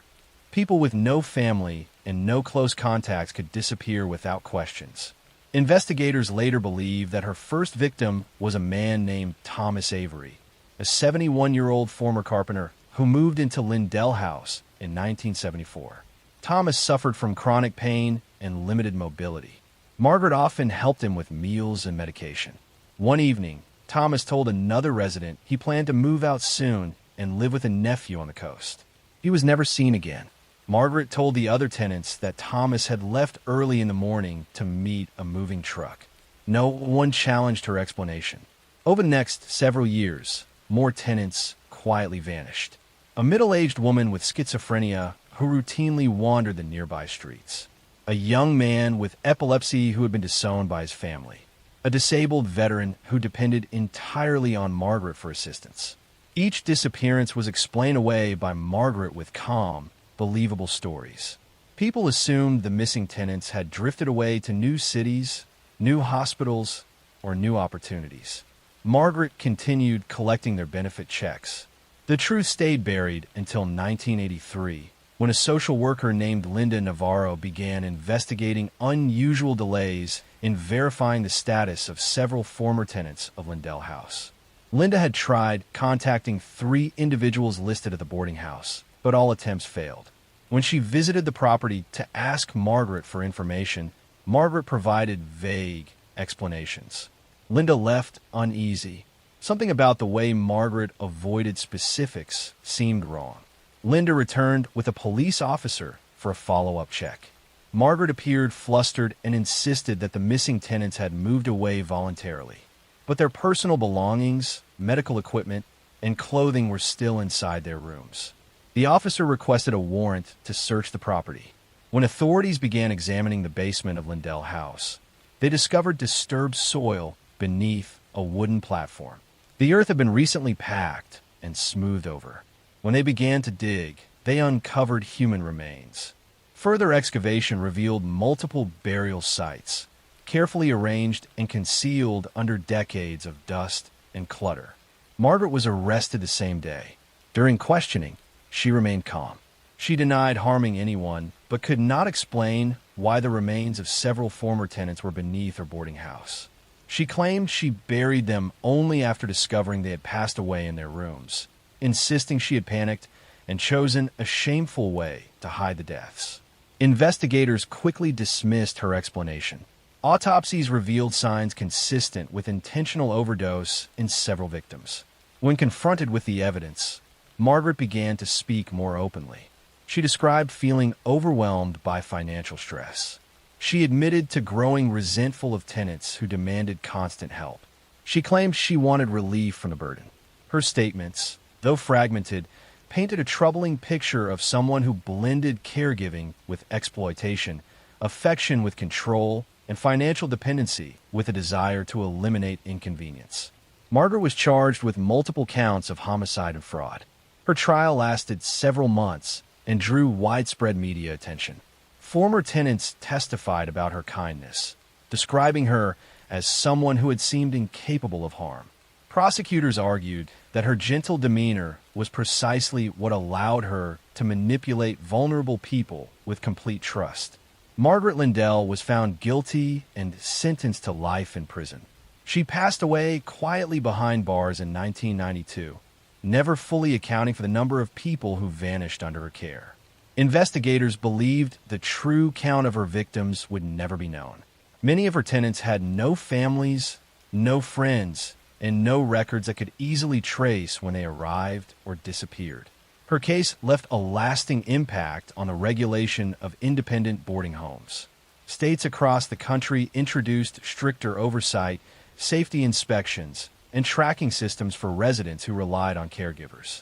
People with no family and no close contacts could disappear without questions. Investigators later believe that her first victim was a man named Thomas Avery, a 71-year-old former carpenter who moved into Lindell House in 1974. Thomas suffered from chronic pain and limited mobility. Margaret often helped him with meals and medication. One evening, Thomas told another resident he planned to move out soon and live with a nephew on the coast. He was never seen again. Margaret told the other tenants that Thomas had left early in the morning to meet a moving truck. No one challenged her explanation. Over the next several years, more tenants quietly vanished. A middle-aged woman with schizophrenia who routinely wandered the nearby streets. A young man with epilepsy who had been disowned by his family. A disabled veteran who depended entirely on Margaret for assistance. Each disappearance was explained away by Margaret with calm, believable stories. People assumed the missing tenants had drifted away to new cities, new hospitals, or new opportunities. Margaret continued collecting their benefit checks. The truth stayed buried until 1983, when a social worker named Linda Navarro began investigating unusual delays in verifying the status of several former tenants of Lindell House. Linda had tried contacting 3 individuals listed at the boarding house, but all attempts failed. When she visited the property to ask Margaret for information, Margaret provided vague explanations. Linda left uneasy. Something about the way Margaret avoided specifics seemed wrong. Linda returned with a police officer for a follow-up check. Margaret appeared flustered and insisted that the missing tenants had moved away voluntarily. But their personal belongings, medical equipment, and clothing were still inside their rooms. The officer requested a warrant to search the property. When authorities began examining the basement of Lindell House, they discovered disturbed soil beneath a wooden platform. The earth had been recently packed and smoothed over. When they began to dig, they uncovered human remains. Further excavation revealed multiple burial sites, carefully arranged and concealed under decades of dust and clutter. Margaret was arrested the same day. During questioning, she remained calm. She denied harming anyone, but could not explain why the remains of several former tenants were beneath her boarding house. She claimed she buried them only after discovering they had passed away in their rooms, insisting she had panicked and chosen a shameful way to hide the deaths. Investigators quickly dismissed her explanation. Autopsies revealed signs consistent with intentional overdose in several victims. When confronted with the evidence, Margaret began to speak more openly. She described feeling overwhelmed by financial stress. She admitted to growing resentful of tenants who demanded constant help. She claimed she wanted relief from the burden. Her statements, though fragmented, painted a troubling picture of someone who blended caregiving with exploitation, affection with control, and financial dependency with a desire to eliminate inconvenience. Margaret was charged with multiple counts of homicide and fraud. Her trial lasted several months and drew widespread media attention. Former tenants testified about her kindness, describing her as someone who had seemed incapable of harm. Prosecutors argued that her gentle demeanor was precisely what allowed her to manipulate vulnerable people with complete trust. Margaret Lindell was found guilty and sentenced to life in prison. She passed away quietly behind bars in 1992, never fully accounting for the number of people who vanished under her care. Investigators believed the true count of her victims would never be known. Many of her tenants had no families, no friends, and no records that could easily trace when they arrived or disappeared. Her case left a lasting impact on the regulation of independent boarding homes. States across the country introduced stricter oversight, safety inspections, and tracking systems for residents who relied on caregivers.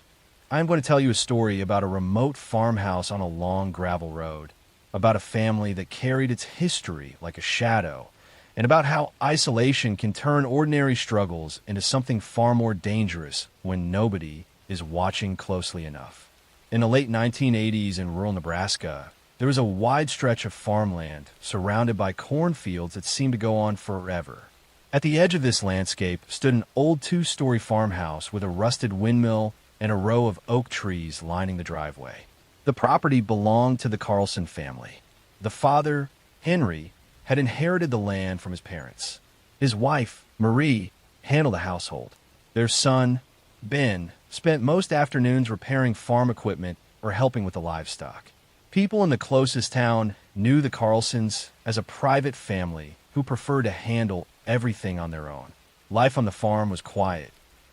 I'm going to tell you a story about a remote farmhouse on a long gravel road, about a family that carried its history like a shadow, and about how isolation can turn ordinary struggles into something far more dangerous when nobody is watching closely enough. In the late 1980s in rural Nebraska, there was a wide stretch of farmland surrounded by cornfields that seemed to go on forever. At the edge of this landscape stood an old two-story farmhouse with a rusted windmill and a row of oak trees lining the driveway. The property belonged to the Carlson family. The father, Henry, had inherited the land from his parents. His wife, Marie, handled the household. Their son, Ben, spent most afternoons repairing farm equipment or helping with the livestock. People in the closest town knew the Carlsons as a private family who preferred to handle everything on their own. Life on the farm was quiet,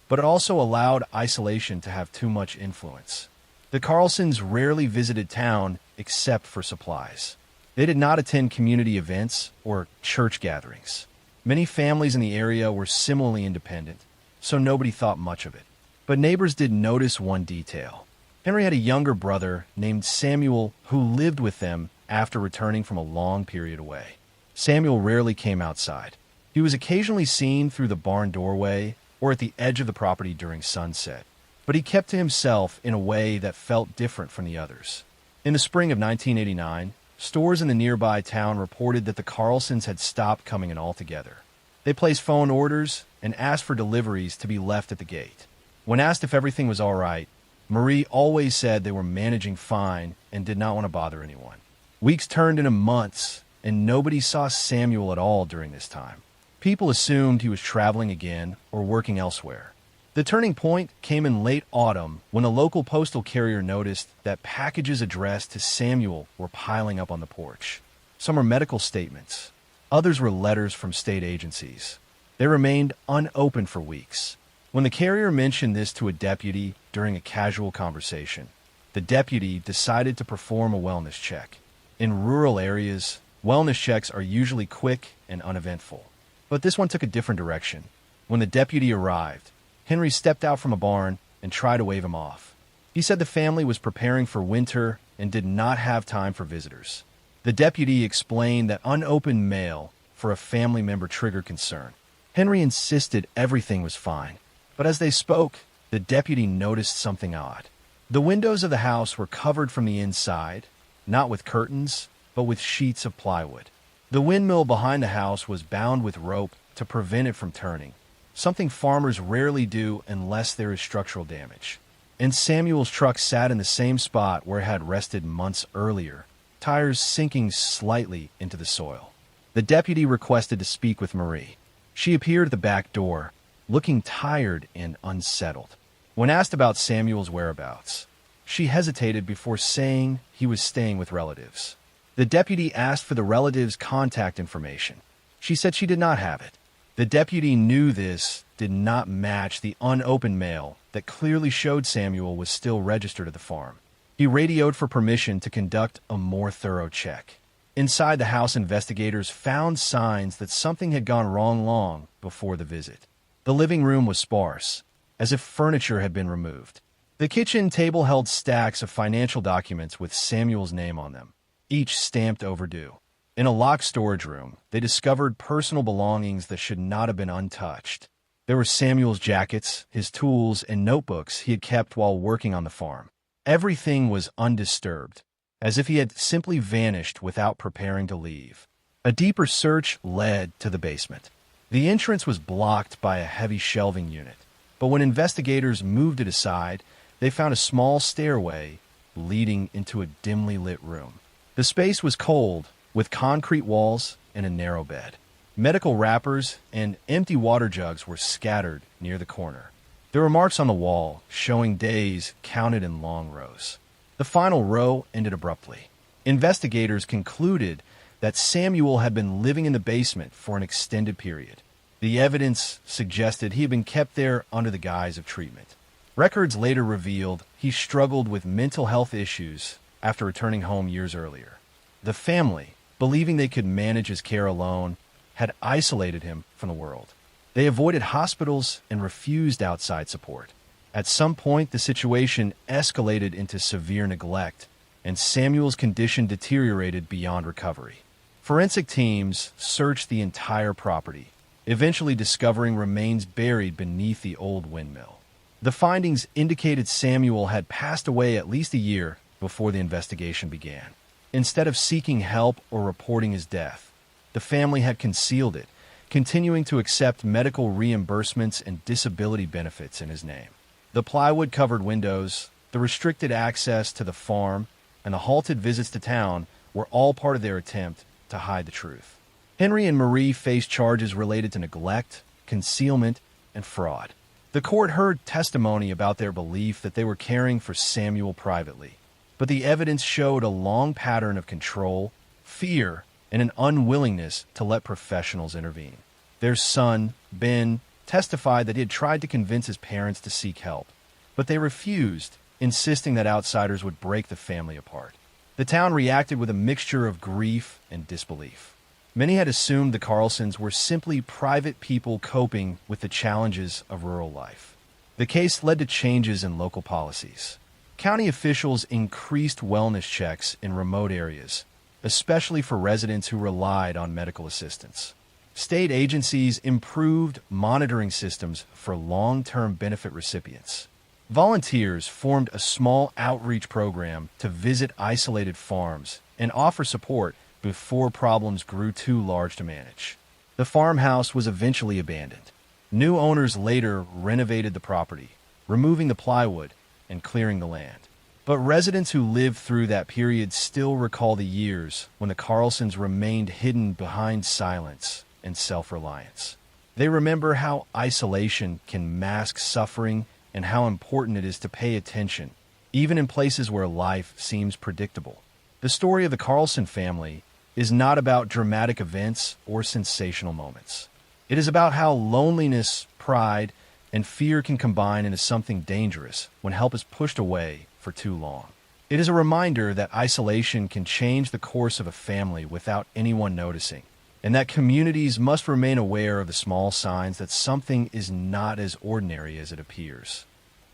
but it also allowed isolation to have too much influence. The Carlsons rarely visited town except for supplies. They did not attend community events or church gatherings. Many families in the area were similarly independent, so nobody thought much of it. But neighbors did notice one detail. Henry had a younger brother named Samuel who lived with them after returning from a long period away. Samuel rarely came outside. He was occasionally seen through the barn doorway or at the edge of the property during sunset, but he kept to himself in a way that felt different from the others. In the spring of 1989, stores in the nearby town reported that the Carlsons had stopped coming in altogether. They placed phone orders and asked for deliveries to be left at the gate. When asked if everything was all right, Marie always said they were managing fine and did not want to bother anyone. Weeks turned into months, and nobody saw Samuel at all during this time. People assumed he was traveling again or working elsewhere. The turning point came in late autumn when a local postal carrier noticed that packages addressed to Samuel were piling up on the porch. Some were medical statements. Others were letters from state agencies. They remained unopened for weeks. When the carrier mentioned this to a deputy during a casual conversation, the deputy decided to perform a wellness check. In rural areas, wellness checks are usually quick and uneventful. But this one took a different direction. When the deputy arrived, Henry stepped out from a barn and tried to wave him off. He said the family was preparing for winter and did not have time for visitors. The deputy explained that unopened mail for a family member triggered concern. Henry insisted everything was fine, but as they spoke, the deputy noticed something odd. The windows of the house were covered from the inside, not with curtains, but with sheets of plywood. The windmill behind the house was bound with rope to prevent it from turning, something farmers rarely do unless there is structural damage. And Samuel's truck sat in the same spot where it had rested months earlier, tires sinking slightly into the soil. The deputy requested to speak with Marie. She appeared at the back door, looking tired and unsettled. When asked about Samuel's whereabouts, she hesitated before saying he was staying with relatives. The deputy asked for the relative's contact information. She said she did not have it. The deputy knew this did not match the unopened mail that clearly showed Samuel was still registered at the farm. He radioed for permission to conduct a more thorough check. Inside the house, investigators found signs that something had gone wrong long before the visit. The living room was sparse, as if furniture had been removed. The kitchen table held stacks of financial documents with Samuel's name on them, each stamped overdue. In a locked storage room, they discovered personal belongings that should not have been untouched. There were Samuel's jackets, his tools, and notebooks he had kept while working on the farm. Everything was undisturbed, as if he had simply vanished without preparing to leave. A deeper search led to the basement. The entrance was blocked by a heavy shelving unit, but when investigators moved it aside, they found a small stairway leading into a dimly lit room. The space was cold, with concrete walls and a narrow bed. Medical wrappers and empty water jugs were scattered near the corner. There were marks on the wall, showing days counted in long rows. The final row ended abruptly. Investigators concluded that Samuel had been living in the basement for an extended period. The evidence suggested he had been kept there under the guise of treatment. Records later revealed he struggled with mental health issues after returning home years earlier. The family, believing they could manage his care alone, had isolated him from the world. They avoided hospitals and refused outside support. At some point, the situation escalated into severe neglect, and Samuel's condition deteriorated beyond recovery. Forensic teams searched the entire property, eventually discovering remains buried beneath the old windmill. The findings indicated Samuel had passed away at least a year before the investigation began. Instead of seeking help or reporting his death, the family had concealed it, continuing to accept medical reimbursements and disability benefits in his name. The plywood-covered windows, the restricted access to the farm, and the halted visits to town were all part of their attempt to hide the truth. Henry and Marie faced charges related to neglect, concealment, and fraud. The court heard testimony about their belief that they were caring for Samuel privately, but the evidence showed a long pattern of control, fear, and an unwillingness to let professionals intervene. Their son, Ben, testified that he had tried to convince his parents to seek help, but they refused, insisting that outsiders would break the family apart. The town reacted with a mixture of grief and disbelief. Many had assumed the Carlsons were simply private people coping with the challenges of rural life. The case led to changes in local policies. County officials increased wellness checks in remote areas, especially for residents who relied on medical assistance. State agencies improved monitoring systems for long-term benefit recipients. Volunteers formed a small outreach program to visit isolated farms and offer support before problems grew too large to manage. The farmhouse was eventually abandoned. New owners later renovated the property, removing the plywood and clearing the land. But residents who lived through that period still recall the years when the Carlsons remained hidden behind silence and self-reliance. They remember how isolation can mask suffering and how important it is to pay attention, even in places where life seems predictable. The story of the Carlson family is not about dramatic events or sensational moments. It is about how loneliness, pride, and fear can combine into something dangerous when help is pushed away for too long. It is a reminder that isolation can change the course of a family without anyone noticing, and that communities must remain aware of the small signs that something is not as ordinary as it appears.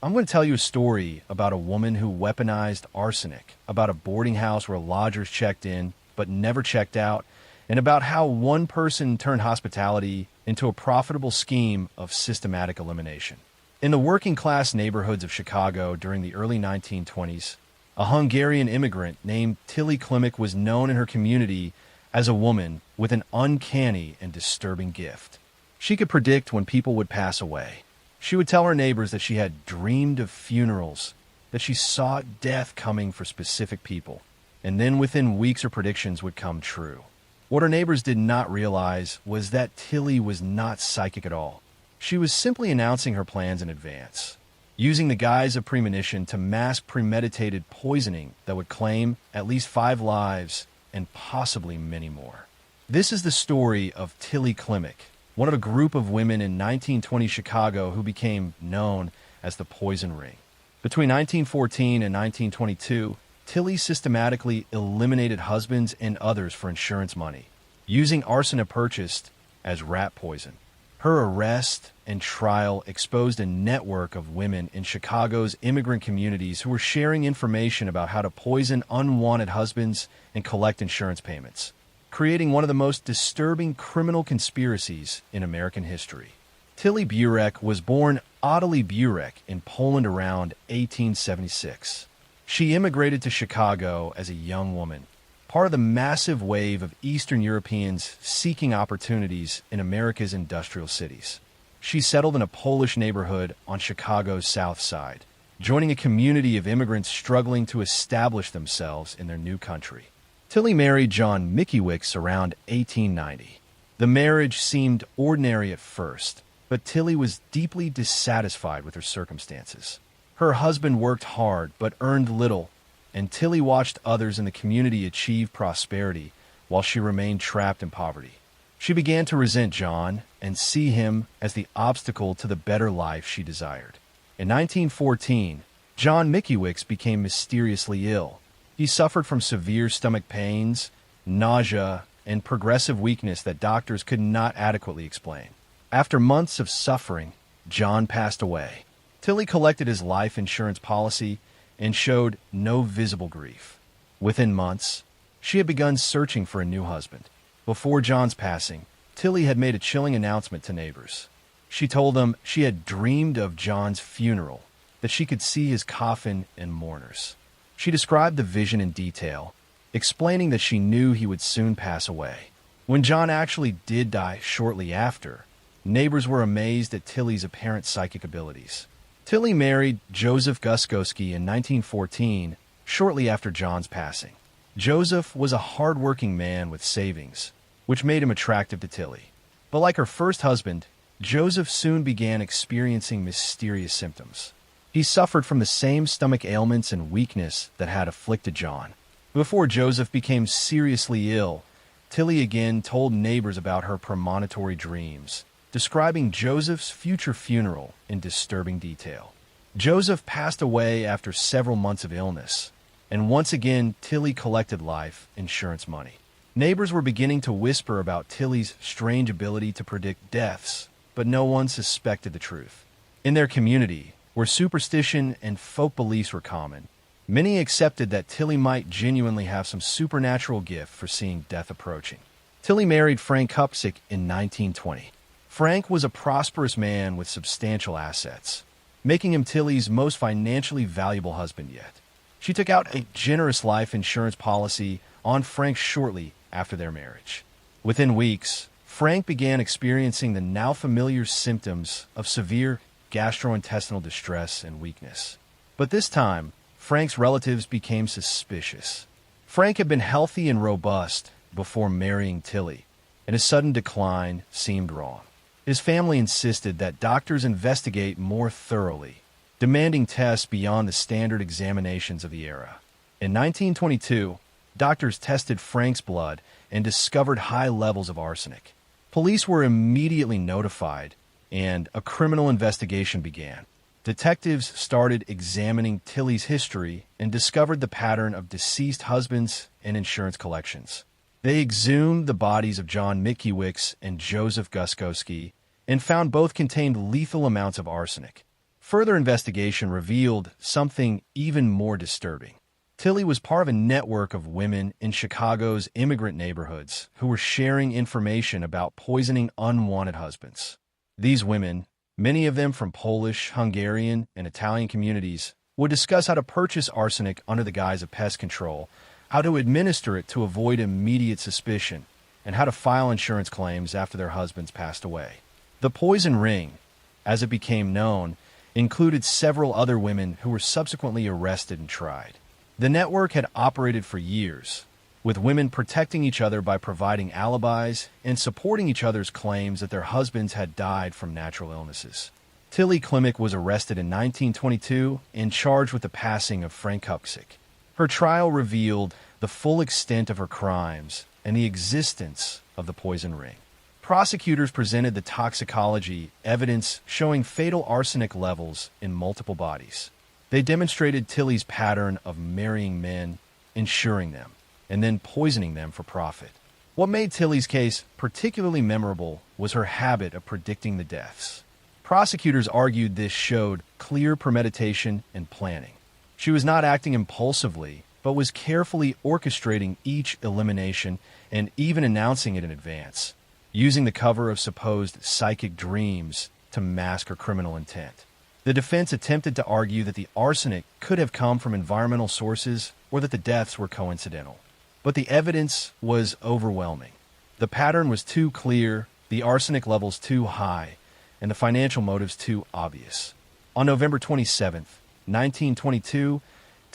I'm going to tell you a story about a woman who weaponized arsenic, about a boarding house where lodgers checked in but never checked out, and about how one person turned hospitality into a profitable scheme of systematic elimination. In the working-class neighborhoods of Chicago during the early 1920s, a Hungarian immigrant named Tilly Klimek was known in her community as a woman with an uncanny and disturbing gift. She could predict when people would pass away. She would tell her neighbors that she had dreamed of funerals, that she saw death coming for specific people, and then within weeks her predictions would come true. What her neighbors did not realize was that Tilly was not psychic at all. She was simply announcing her plans in advance, using the guise of premonition to mask premeditated poisoning that would claim at least 5 lives and possibly many more. This is the story of Tilly Klimek, one of a group of women in 1920 Chicago who became known as the Poison Ring. Between 1914 and 1922, Tilly systematically eliminated husbands and others for insurance money, using arsenic purchased as rat poison. Her arrest and trial exposed a network of women in Chicago's immigrant communities who were sharing information about how to poison unwanted husbands and collect insurance payments. creating one of the most disturbing criminal conspiracies in American history. Tilly Burek was born Ottilie Burek in Poland around 1876. She immigrated to Chicago as a young woman, part of the massive wave of Eastern Europeans seeking opportunities in America's industrial cities. She settled in a Polish neighborhood on Chicago's South Side, joining a community of immigrants struggling to establish themselves in their new country. Tilly married John Mickiewicz around 1890. The marriage seemed ordinary at first, but Tilly was deeply dissatisfied with her circumstances. Her husband worked hard but earned little, and Tilly watched others in the community achieve prosperity while she remained trapped in poverty. She began to resent John and see him as the obstacle to the better life she desired. In 1914, John Mickiewicz became mysteriously ill. He suffered from severe stomach pains, nausea, and progressive weakness that doctors could not adequately explain. After months of suffering, John passed away. Tilly collected his life insurance policy and showed no visible grief. Within months, she had begun searching for a new husband. Before John's passing, Tilly had made a chilling announcement to neighbors. She told them she had dreamed of John's funeral, that she could see his coffin and mourners. She described the vision in detail, explaining that she knew he would soon pass away. When John actually did die shortly after, neighbors were amazed at Tilly's apparent psychic abilities. Tilly married Joseph Guskowski in 1914, shortly after John's passing. Joseph was a hard-working man with savings, which made him attractive to Tilly. But like her first husband, Joseph soon began experiencing mysterious symptoms. He suffered from the same stomach ailments and weakness that had afflicted John. Before Joseph became seriously ill, Tilly again told neighbors about her premonitory dreams, describing Joseph's future funeral in disturbing detail. Joseph passed away after several months of illness, and once again Tilly collected life insurance money. Neighbors were beginning to whisper about Tilly's strange ability to predict deaths, but no one suspected the truth. In their community, where superstition and folk beliefs were common, many accepted that Tilly might genuinely have some supernatural gift for seeing death approaching. Tilly married Frank Kupsik in 1920. Frank was a prosperous man with substantial assets, making him Tilly's most financially valuable husband yet. She took out a generous life insurance policy on Frank shortly after their marriage. Within weeks, Frank began experiencing the now familiar symptoms of severe gastrointestinal distress and weakness. But this time, Frank's relatives became suspicious. Frank had been healthy and robust before marrying Tilly, and his sudden decline seemed wrong. His family insisted that doctors investigate more thoroughly, demanding tests beyond the standard examinations of the era. In 1922, doctors tested Frank's blood and discovered high levels of arsenic. Police were immediately notified, and a criminal investigation began. Detectives started examining Tilly's history and discovered the pattern of deceased husbands and insurance collections. They exhumed the bodies of John Mickiewicz and Joseph Guskowski and found both contained lethal amounts of arsenic. Further investigation revealed something even more disturbing. Tilly was part of a network of women in Chicago's immigrant neighborhoods who were sharing information about poisoning unwanted husbands. These women, many of them from Polish, Hungarian, and Italian communities, would discuss how to purchase arsenic under the guise of pest control, how to administer it to avoid immediate suspicion, and how to file insurance claims after their husbands passed away. The poison ring, as it became known, included several other women who were subsequently arrested and tried. The network had operated for years, with women protecting each other by providing alibis and supporting each other's claims that their husbands had died from natural illnesses. Tilly Klimek was arrested in 1922 and charged with the passing of Frank Kupsik. Her trial revealed the full extent of her crimes and the existence of the poison ring. Prosecutors presented the toxicology evidence showing fatal arsenic levels in multiple bodies. They demonstrated Tilly's pattern of marrying men, insuring them, and then poisoning them for profit. What made Tilly's case particularly memorable was her habit of predicting the deaths. Prosecutors argued this showed clear premeditation and planning. She was not acting impulsively, but was carefully orchestrating each elimination and even announcing it in advance, using the cover of supposed psychic dreams to mask her criminal intent. The defense attempted to argue that the arsenic could have come from environmental sources or that the deaths were coincidental. But the evidence was overwhelming. The pattern was too clear, the arsenic levels too high, and the financial motives too obvious. On November 27, 1922,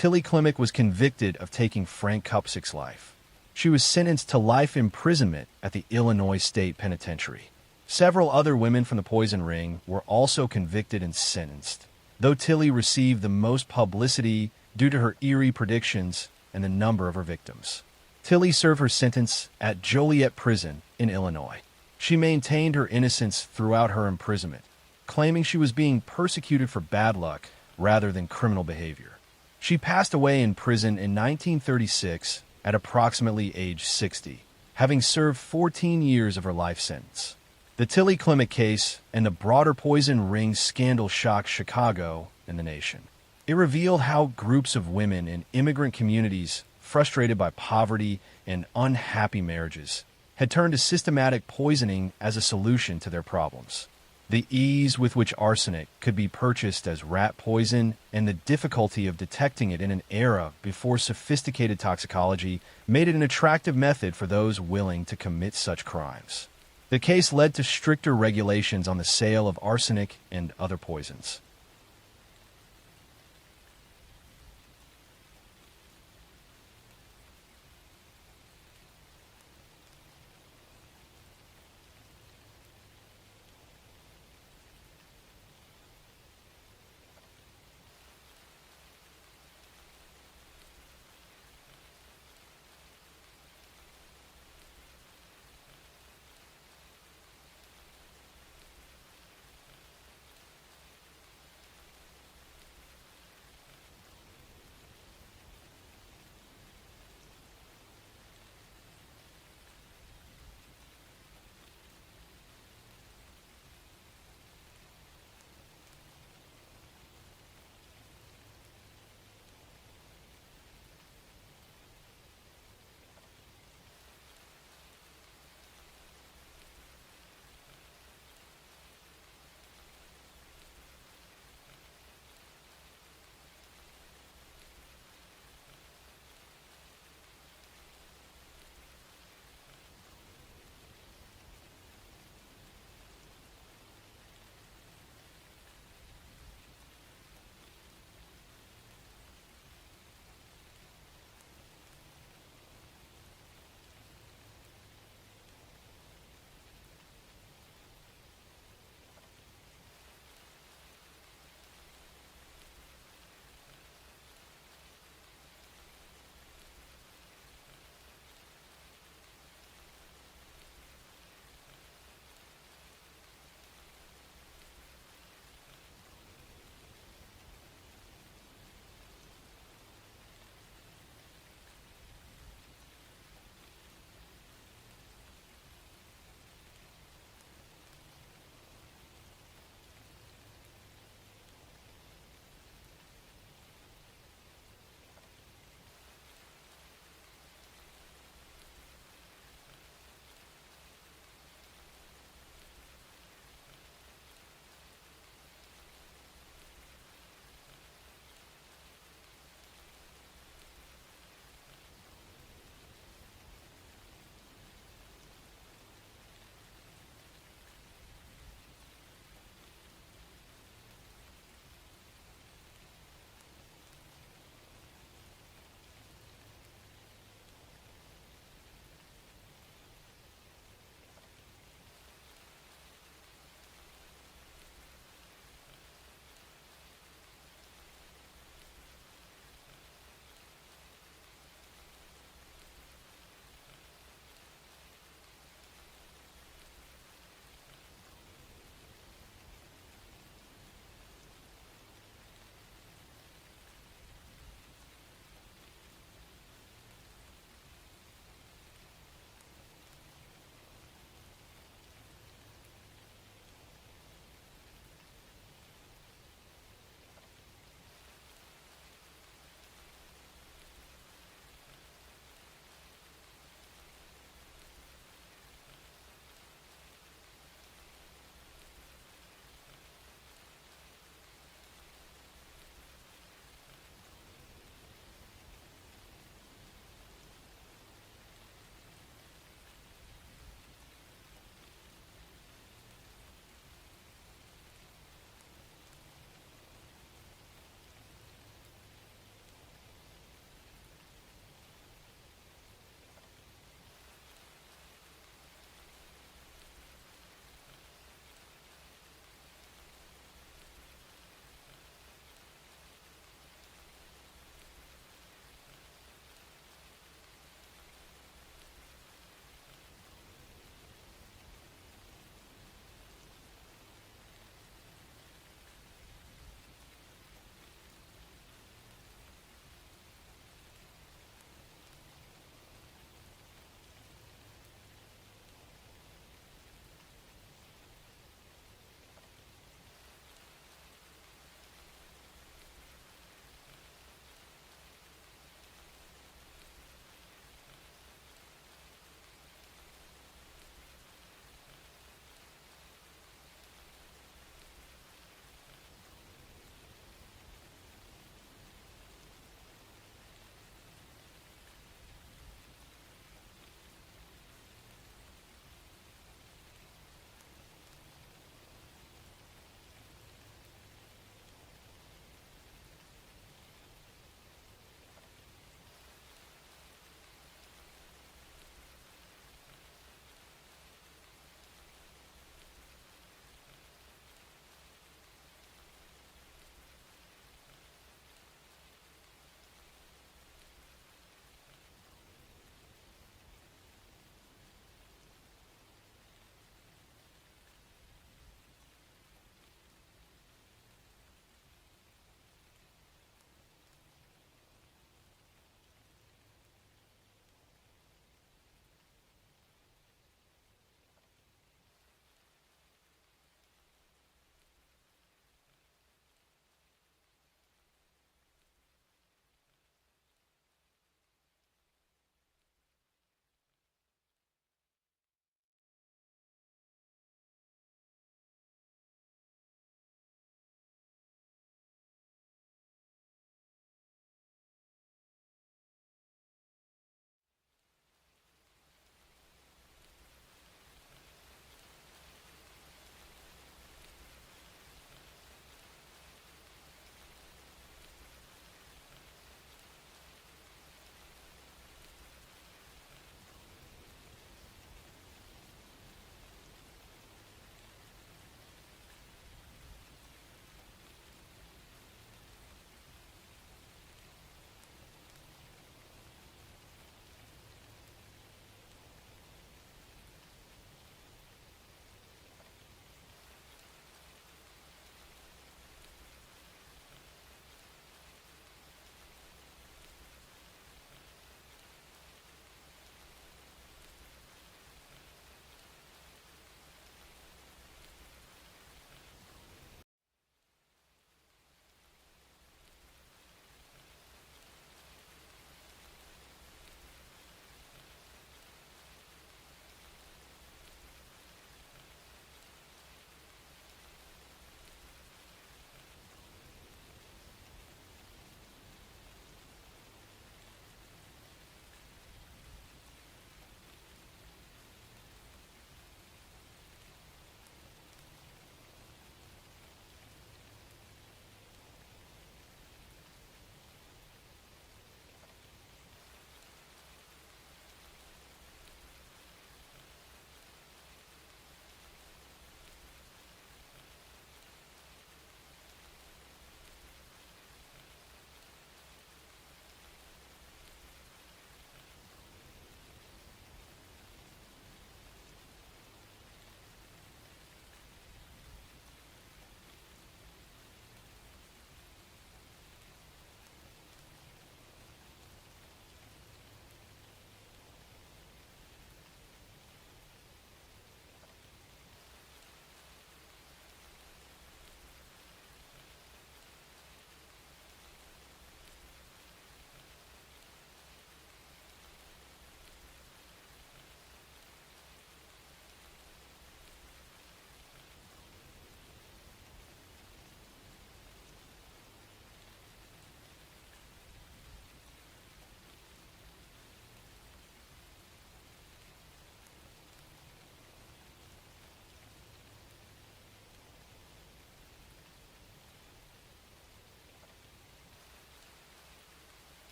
Tilly Klimek was convicted of taking Frank Kupczyk's life. She was sentenced to life imprisonment at the Illinois State Penitentiary. Several other women from the poison ring were also convicted and sentenced, though Tilly received the most publicity due to her eerie predictions and the number of her victims. Tilly served her sentence at Joliet Prison in Illinois. She maintained her innocence throughout her imprisonment, claiming she was being persecuted for bad luck rather than criminal behavior. She passed away in prison in 1936 at approximately age 60, having served 14 years of her life sentence. The Tilly Klimek case and the broader poison ring scandal shocked Chicago and the nation. It revealed how groups of women in immigrant communities, frustrated by poverty and unhappy marriages, had turned to systematic poisoning as a solution to their problems. The ease with which arsenic could be purchased as rat poison and the difficulty of detecting it in an era before sophisticated toxicology made it an attractive method for those willing to commit such crimes. The case led to stricter regulations on the sale of arsenic and other poisons.